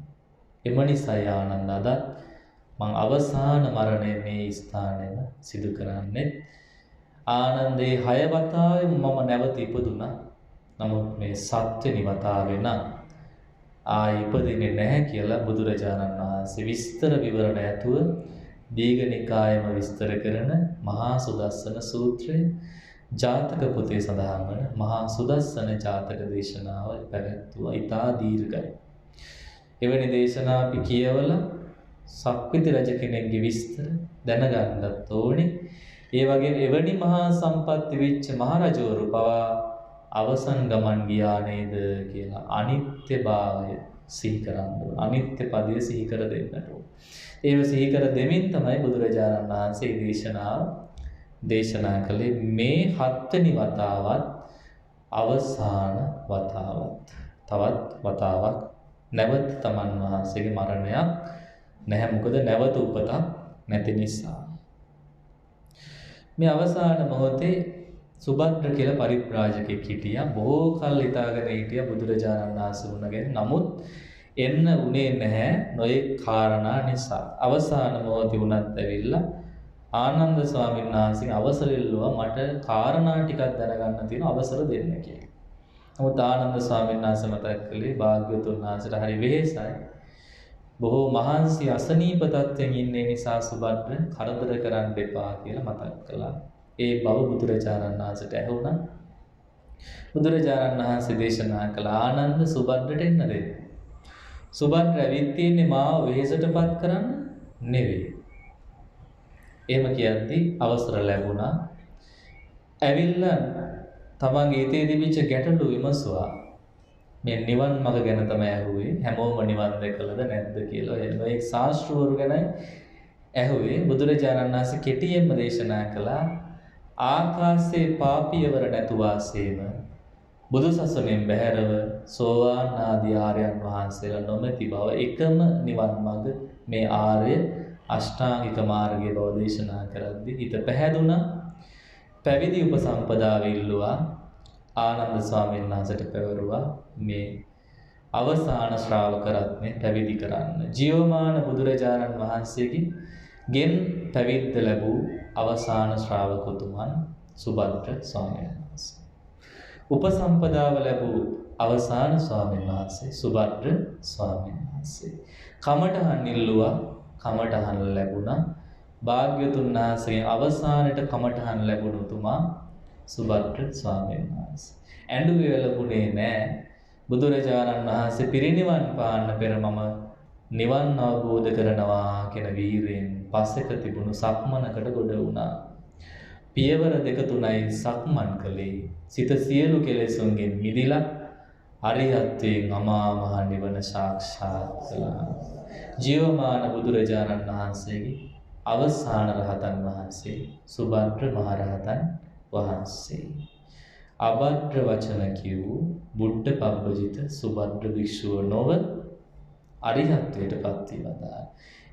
එම නිසා ආනන්ද අද මං අවසාන මරණය මේ ස්ථානයේම සිදු කරන්නේ. ආනන්දේ 6 වතාවෙම මම නැවත ඉපදුණා. නමුත් මේ 7 වෙනි වතාවේ නම් ආයි ඉපදින්නේ නැහැ කියලා බුදුරජාණන් වහන්සේ විස්තර විවරණ ඇතුව දීඝනිකායම විස්තර කරන මහා සුදස්සන සූත්‍රයේ ජාතක පොතේ සඳහන් වන මහා සුදස්සන ජාතක දේශනාව පැවැත්වුවා. ඉතා දීර්ඝයි. එවැනි දේශනා අපි කියවලා සක්විති රජ කෙනෙක්ගේ විස්තර දැනගන්නත් ඕනේ. ඒ වගේ එවැනි මහා සම්පත්ති වෙච්ච මහරජවරු පවා අවසන් ගමන් ගියා නේද කියලා අනිත්‍යභාවය සිහි කරන්න ඕන. අනිත්‍ය පදය සිහි කර දෙන්නට ඕන. ඒව සිහි කර දෙමින් තමයි බුදුරජාණන් වහන්සේ දේශනාව දේශනා කළේ. මේ 7 වෙනි වතාවත් අවසාන වතාවත් තවත් වතාවක් නැවත තමන් වහන්සේගේ මරණයක් නැහැ. මොකද නැවත උපතක් නැති නිසා. මේ අවසාන මොහොතේ සුභද්‍ර කියලා පරිබ්‍රාජකෙක් හිටියා. බොහෝ කල් හිතාගෙන හිටියා බුදුරජාණන් වහන්සේ වුණගෙන. නමුත් එන්න උනේ නැහැ නොයෙක් කාරණා නිසා. අවසාන මොහොතේ උනත් ඇවිල්ලා ආනන්ද ස්වාමීන් වහන්සේ අවසර ඉල්ලුවා මට කාරණා ටිකක් දැනගන්න තියෙන අවසර දෙන්න කියලා. නමුත් ආනන්ද ස්වාමීන් වහන්සේ මතක් කළේ භාග්‍යවතුන් වහන්සේට හරි වෙහෙසයි. බොහෝ මහන්සි අසනීප තත්ත්වයෙන් ඉන්නේ නිසා සුභද්‍ර කරදර කරන්න එපා කියලා මතක් කළා. ඒ බව බුදුරජාණන් වහන්සේට ඇහුණා. බුදුරජාණන් වහන්සේ දේශනා කළ ආනන්ද සුභද්‍රට එන්න දෙන්න. සුභද්‍ර ඇවිත් තියන්නේ මාව වෙහෙසටපත් කරන්න නෙවෙයි. එහෙම කියද්දී අවසර ලැබුණා. ඇවිල්ලා තමන්ගේ හිතේ තිබිච්ච ගැටලු විමසුවා. මේ නිවන් මඟ ගැන තමයි ඇහුවේ. හැමෝම නිවන් දැකලාද නැද්ද කියලා. එනවා ඒ ශාස්ත්‍රවරු ගැන ඇහුවේ බුදුරජාණන් වහන්සේ කෙටියෙන්ම දේශනා කළා ආකාශේ පාපියවර නැතු වාසේම බුදුසසුනෙන් බැහැරව සෝවාන් ආදී ආර්යයන් වහන්සේලා නොමැති බව එකම නිවන් මඟ මේ ආර්ය අෂ්ටාංගික මාර්ගයේ බව දේශනා කරද්දී හිත පැහැදුනා. පැවිදි උපසම්පදාව ඉල්ලුවා. ආනන්ද ස්වාමීන් වහන්සේට පැවරුවා මේ අවසාන ශ්‍රාවක රත්නේ පැවිදි කරන්න. ජීවමාන බුදුරජාණන් වහන්සේගෙන් ගෙන් පැවිද්ද ලැබූ අවසාන ශ්‍රාවකතුමන් සුභද්‍ර ස්වාමීන් වහන්සේ. උපසම්පදාව ලැබූ අවසාන ස්වාමීන් වහන්සේ සුභද්‍ර ස්වාමීන් වහන්සේ. කමඨහන් ඉල්ලුවා. කමඨහන් ලැබුණා. භාග්‍යවතුන් වහන්සේගෙන් අවසානට කමඨහන් ලැබුණු තුමා සුභද්‍ර ස්වාමීන් වහන්සේ. ඇඬුවේ ලැබුණේ නැහැ. බුදුරජාණන් වහන්සේ පිරිනිවන් පාන්න පෙර මම නිවන් අවබෝධ කරනවා කියන වීරයෙන් පස්සෙක තිබුණු සක්මනකට ගොඩ වුණා. පියවර 2-3යි සක්මන් කළේ. සිත සියලු කෙලෙසුන්ගෙන් මිදිලා අරිහත්ත්වයෙන් අමා මහ නිවන සාක්ෂාත් කළා. ජීවමාන බුදුරජාණන් වහන්සේගේ අවසාන රහතන් වහන්සේ සුභද්‍ර මහ රහතන් වහන්සේ. අභද්‍ර වචන කියූ බුද්ධ පබ්බජිත සුභද්‍ර භික්ෂුව නොව අරිහත්ත්වයට පත් වී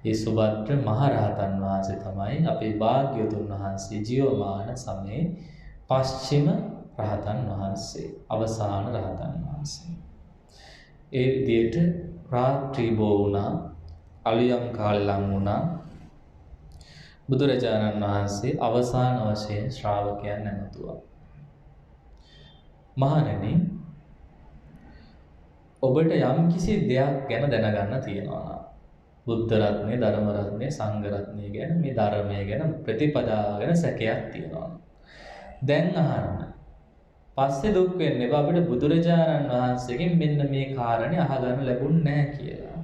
ඒ සුභද්‍ර මහ රහතන් වහන්සේ තමයි අපේ භාග්‍යවතුන් වහන්සේ ජීවමාන සමයේ පස්චිම රහතන් වහන්සේ, අවසාන රහතන් වහන්සේ. ඒ විදිහට රාත්‍රී බෝ වුණා, අලියම් කාලේ ලං වුණා. බුදුරජාණන් වහන්සේ අවසාන වශයෙන් ශ්‍රාවකයන් නැමතුවා. මහණෙනි, ඔබට යම් කිසි දෙයක් ගැන දැනගන්න තියෙනවා නම් බුද්ධ රත්නේ, ධර්ම රත්නේ, සංඝ රත්නේ ගැන, මේ ධර්මය ගැන, ප්‍රතිපදාව ගැන සැකයක් තියෙනවා. දැන් අහන්න. පස්සේ දුක් වෙන්නේ අපිට බුදුරජාණන් වහන්සේගෙන් මෙන්න මේ කාරණේ අහගන්න ලැබුණ නැහැ කියලා.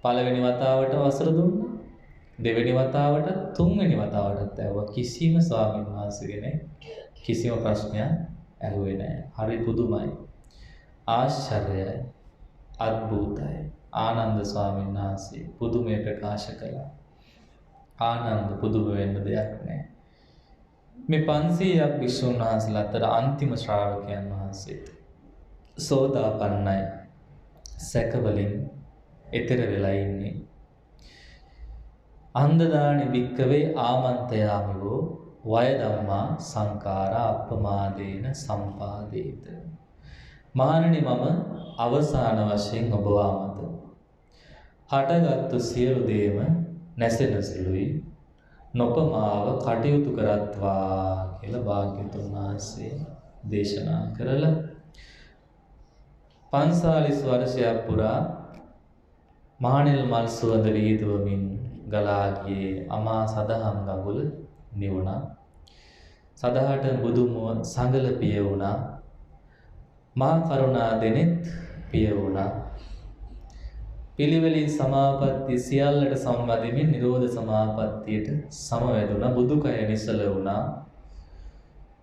පළවෙනි වතාවට වසර දුන්නා. දෙවෙනි වතාවට, තුන්වෙනි වතාවටත් ඇහුවා. කිසිම ස්වාමීන් වහන්සේගෙන කිසිම ප්‍රශ්නයක් ඇහුවේ නැහැ. හරි පුදුමයි. ආශ්චර්යයි. අద్භූතයි. ආනන්ද ස්වාමීන් වහන්සේ පුදුමේ ප්‍රකාශ කළා. ආනන්ද, පුදුම වෙන්න දෙයක් නැහැ. මේ 500ක් භික්ෂුන් වහන්සේලා අතර අන්තිම ශ්‍රාවකයන් වහන්සේට සෝතාපන්නයි. සැකවලින් එතර වෙලා ඉන්නේ. අන්දදානි භික්කවේ ආමන්තයාමිවෝ වය ධම්මා සංඛාරා අප්පමාදේන සම්පාදේත. මහණෙනි, මම අවසාන වශයෙන් ඔබ වාමත හටගත්තු සියලු දේම නැසෙන සුළුයි, නොපමාව කටයුතු කරත්වා කියලා භාග්‍යවතුන් වහන්සේ දේශනා කරලා 45 වර්ෂයක් පුරා මහණෙල් මල් සුවඳ විහිදුවමින් ගලා ගියේ අමා සදහම් ගඟුල නිවුණා. සදහට බුදුමුව සංගල පිය වුණා. මහා කරුණා දෙනෙත් පිය වුණා. පිළිවෙලින් සමාපatti සියල්ලට සම්වදිමින් නිරෝධ සමාපත්තියට සමවැදුණා. බුදුකය නිසල වුණා.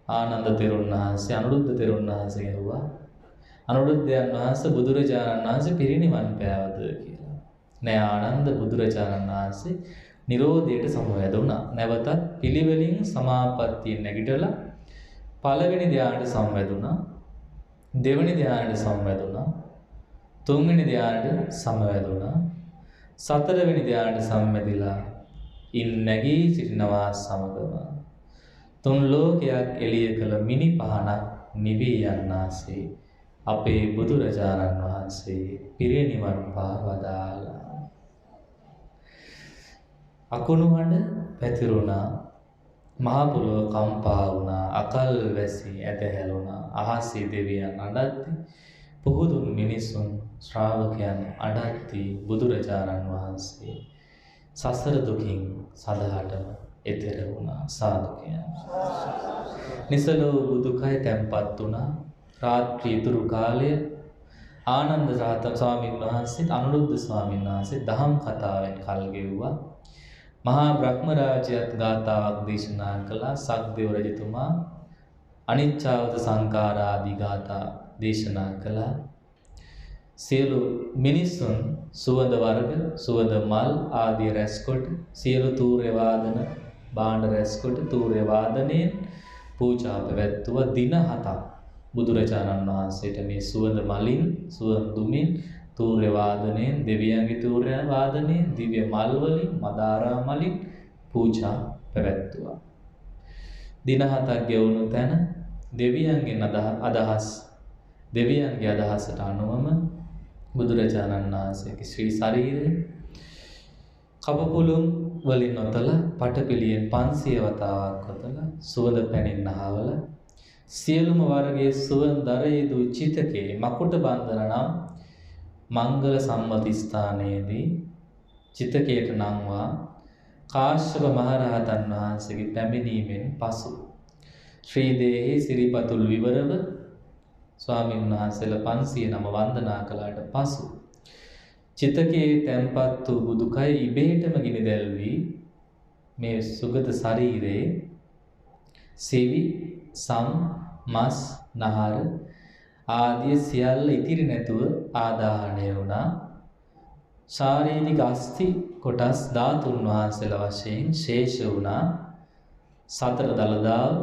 ආනන්ද තෙරුන් වහන්සේ අනුරුද්ධ තෙරුන් වහන්සේ ඇහුවා, අනුරුද්ධයන් වහන්සේ බුදුරජාණන් වහන්සේ පිරිනිවන් පෑවද කියලා. නෑ ආනන්ද, බුදුරජාණන් වහන්සේ නිරෝධයට සමවැදුණා. නැවතත් පිළිවෙලින් සමාපත්තිය නැගිටලා පළවෙනි ධ්‍යානයට සමවැදුණා. දෙවෙනි ධ්‍යානයට සමවැදුණා. තුන්වෙනි ධ්‍යානයට සමවැදුණා. සතරවෙනි ධ්‍යානයට සම්මැදිලා ඉන් නැගී සිටිනවා සමගම තුන් ලෝකයක් එළිය කළ මිනි පහනක් නිවී යන්නාසේ අපේ බුදුරජාණන් වහන්සේ පිරිනිවන් පා වදාළා. අකුණු හඬ පැතිරුණා. මහ පොළොව කම්පා වුණා. අකල් වැසි ඇදහැළුණා. අහසේ දෙවියන් අඬද්දී, පුහුදුන් මිනිසුන් ශ්‍රාවකයන් අඬද්දී බුදුරජාණන් වහන්සේ සසර දුකින් සදහටම එතෙර වුණා. සාදුකයන් නිසලෝ බුදුකය තැන්පත් වුණා. රාත්‍රී ඉතුරු කාලය ආනන්ද රහතන් ස්වාමීන් වහන්සේත් අනුරුද්ධ ස්වාමීන් වහන්සේ දහම් කතාවෙන් කල් ගෙව්වා. මහා බ්‍රහ්ම රාජයාත් ගාථාවක් දේශනා කළා. සක්දේව රජතුමා අනිච්චාවත සංඛාරාදී ගාථා දේශනා කළා. සියලු මිනිසුන් සුවඳ වර්ග සුවඳ මල් ආදී රැස්කොට සියලු තූර්ය වාදන භාණ්ඩ රැස්කොට තූර්ය වාදනයෙන් පූජා පැවැත්වුවා දින 7ක් බුදුරජාණන් වහන්සේට මේ සුවඳ මලින් සුවඳ දුමින් තූර්ය වාදනයෙන් දෙවියන්ගේ තූර්ය වාදනයෙන් දිව්‍ය මල් වලින් මදාරා මලින් පූජා පැවැත්වුවා. දින 7ක් ගෙවුණු තැන දෙවියන්ගේ අදහසට අනුවම බුදුරජාණන් වහන්සේගේ ශ්‍රී ශරීරය කපපුළුම් වලින් ඔතලා පටපිලියෙන් 500 වතාවක් ඔතලා සුවඳ පැනින් නහවල සියලුම වර්ගයේ සුවඳරයේදු චිතකේ මකුට බන්ධන නම් මංගල සම්මති ස්ථානයේදී චිතකයට නංවා කාශ්‍යප මහරහතන් වහන්සේගේ පැමිණීමෙන් පසු ශ්‍රී දේහි සිරිපතුල් විවරව ස්වාමීන් වහන්සේලා 509 වන්දනා කළාට පසු චිතකයේ තැන්පත් වූ බුදුකය ඉබේටම ගිනි දැල්වී මේ සුගත ශරීරයේ සෙවි සම් මස් නහර ආදී සියල්ල ඉතිරි නැතුව ආදාහණය වුණා. ශාරීරික අස්ථි කොටස් ධාතුන් වහන්සේලා වශයෙන් ශේෂ වුණා. සතර දළදාව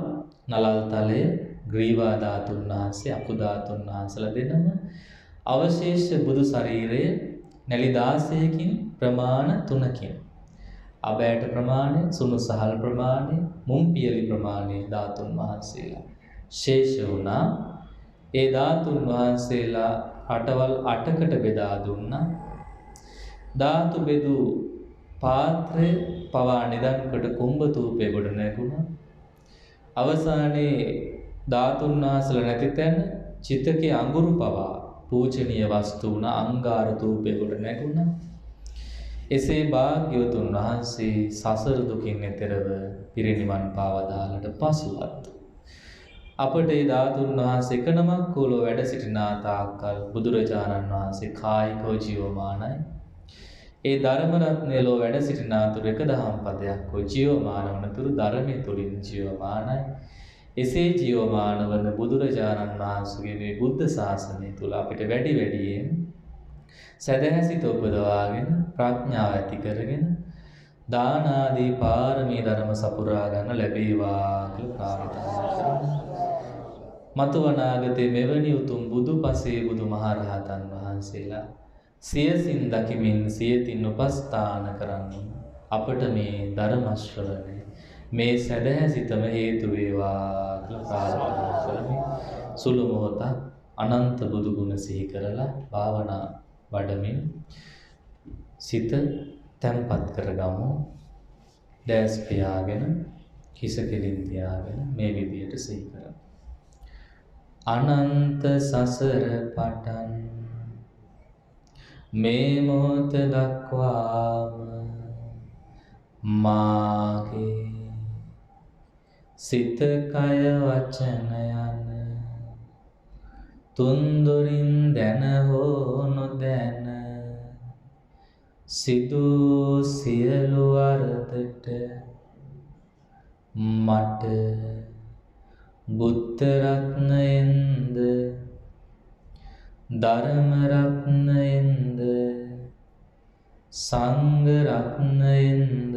නලල් තලය ග්‍රීවා ධාතුන් වහන්සේ අකු ධාතුන් වහන්සේලා දෙනම අවශේෂ බුදු ශරීරය නැලි 16කින් ප්‍රමාණ 3කින් අබෑට ප්‍රමාණය සුණු සහල් ප්‍රමාණය මුම්පියලි ප්‍රමාණය ධාතුන් වහන්සේලා ශේෂ වුණා. ඒ ධාතුන් වහන්සේලා රටවල් 8කට බෙදා දුන්නා. ධාතු බෙදූ පාත්‍රය පවා නිදන්කොට කුම්භතූපය ගොඩ නැගුණා. අවසානයේ ධාතුන් වහන්සේලා නැති තැන චිතකේ අඟුරු පවා පූජනීය වස්තු වුණ අංගාර තූපය ගොඩ නැගුණා. එසේ භාග්‍යවතුන් වහන්සේ සසර දුකින් එතරව පිරිනිවන් පාවදාලට පසුවත් අපට ඒ ධාතුන් වහන්සේ එකනමක් කෝලෝ වැඩ සිටිනා තාක්කල් බුදුරජාණන් වහන්සේ කායිකව ජීවමානයි. ඒ ධර්ම රත්නයලෝ වැඩ සිටිනා තුරු එක දහම් පදයක් ජීවමාන වනතුරු ධර්මයේ තුලින් ජීවමානයි. එසේ ජීවමාන වන බුදුරජාණන් වහන්සේගේ මේ බුද්ධ ශාසනය තුල අපිට වැඩි වැඩියෙන් සදහැසිත උපදවාගෙන ප්‍රඥාව ඇති කරගෙන දාන ආදී පාරමී ධර්ම සපුරා ගන්න ලැබේවා කියලා ප්‍රාර්ථනා කරනවා. මතුවනාගතේ මෙවැනි උතුම් බුදුපසේ බුදුමහරහතන් වහන්සේලා සියසින් දකිමින් සියතින් උපස්ථාන කරන්න අපට මේ ධර්ම ශ්‍රවණය මේ සදහැසිතම හේතු වේවා කියලා ප්‍රාර්ථනා කරමි. සුළු මොහොතක් අනන්ත බුදු ගුණ සිහි කරලා භාවනා වඩමින් සිත තැම්පත් කරගමු. දැස් පියාගෙන හිස කෙලින් තියාගෙන මේ විදියට සිහි කරමු. අනන්ත සසර පටන් මේ මොහොත දක්වාම මාගේ සිත කය වචන යන තුන්දොරින් දැන හෝ නොදැන සිදු සියලු වරදට මට බුද්ධ රත්නයෙන්ද ධර්ම රත්නයෙන්ද සංඝ රත්නයෙන්ද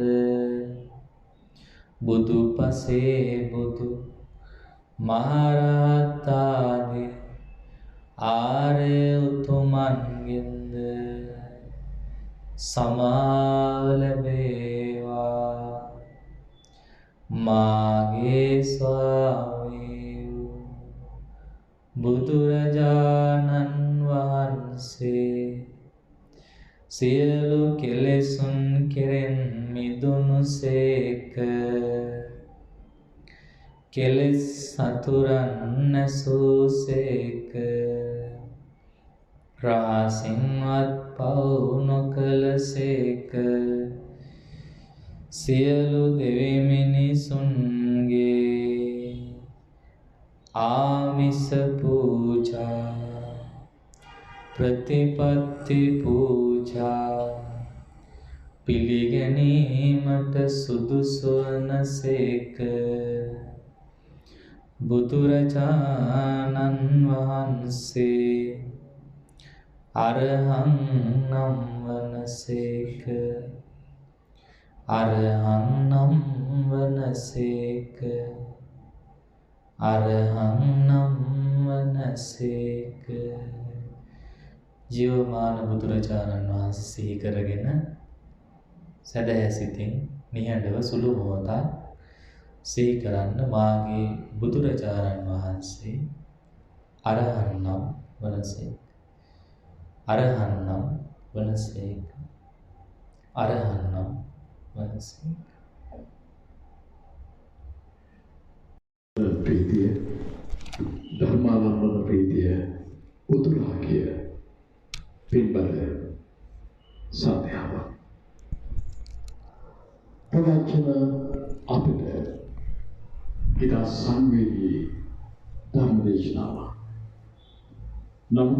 බුදු පසේ බුදු මහරහත් ආදී ආර්ය උතුමන්ගෙන්ද සමාව ලැබේවා. මාගේ ස්වාමී බුදුරජාණන් වහන්සේ සියලු කෙලෙසුන් කෙරෙන් මිදුණු සේක. කෙලෙස් සතුරන් නැසූ සේක. රාසින්වත් පව් නොකළ සේක. සියලු දෙවි මිනිසුන්ගේ ආමිස පූජා ප්‍රතිපත්ති පූජා පිළිගැනීමට සුදුසු වන සේක. බුදුරජාණන් වහන්සේ අරහං නම් වනසේක අරහං නම් වනසේක අරහං නම් වනසේක ජීවමාන බුදුරජාණන් වහන්සේ සිහි කරගෙන සැදැහැ සිතින් නිහඬව සුළු මොහොතක් සිහි කරන්න මාගේ බුදුරජාණන් වහන්සේ අරහං නම් වනසේක අරහං නම් වනසේක අරහං නම් වනසේක ප්‍රීතිය ධර්මාලම්බන ප්‍රීතිය උතුරා ගිය පින්බල සත්‍යව ප්‍රවචන අපිට ඉතා සංවේදී ධර්මදේශනාව නම්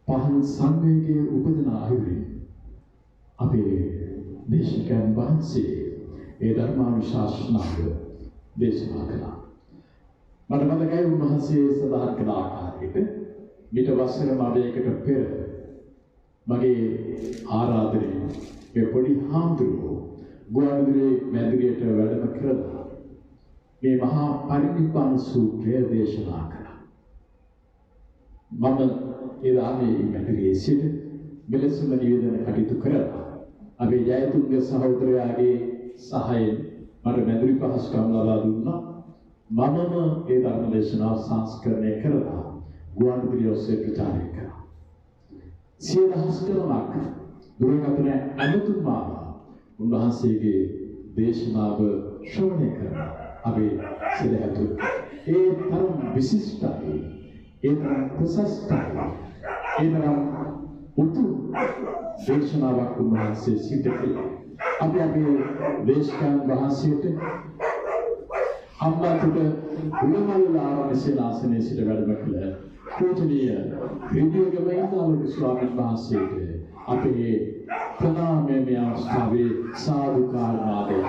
පහන් සංවේගයේ උපදින අයුරින් අපේ දේශකයන් වහන්සේ ඒ ධර්මානුශාසනාව දේශනා කළා. මට මතකයි උන්වහන්සේ සඳහන් කළ ආකාරයට මිට වසර 9කට පෙර මගේ ආරාධනයෙන් මේ පොඩි හාමුදුරුවෝ ගුවන්විදුලියේ මැදිරියට වැඩම කරලා මේ මහා පරිනිබ්බාන සූත්‍රය දේශනා කළා. මම ඒ දාමේ මැදිරියේ සිට මෙලෙසම නිවේදන කටයුතු කරලා අපේ ජයතුංග සහෝදරයාගේ සහායෙන් මට මැදිරි පහසුකම් ලබා දුන්නා. මමම ඒ ධර්ම දේශනාව සංස්කරණය කරලා ගුවන්විදුලිය ඔස්සේ ප්‍රචාරය කළා. 100,000ක් දුරකථන අනුතුමාව උන්වහන්සේගේ දේශනාව ශ්‍රවණය කරලා අපේ සදහතු ඒ තරම් විශිෂ්ටයි, ඒ තරම් ප්‍රශස්තයි, ඒ තරම් උතුම් දේශනාවක් උන්වහන්සේ සිදු කළා. අපි අපේ දේශකයන් වහන්සේට අම්බාතුට උලමල්ල ආරණ්‍ය සේනාසනයේ සිට වැඩම කළ පූජනීය ත්‍රිවිධ ගමයින්දාලක ස්වාමීන් වහන්සේට අපේ ප්‍රණාමය මේ අවස්ථාවේ සාදුකාර නාදයට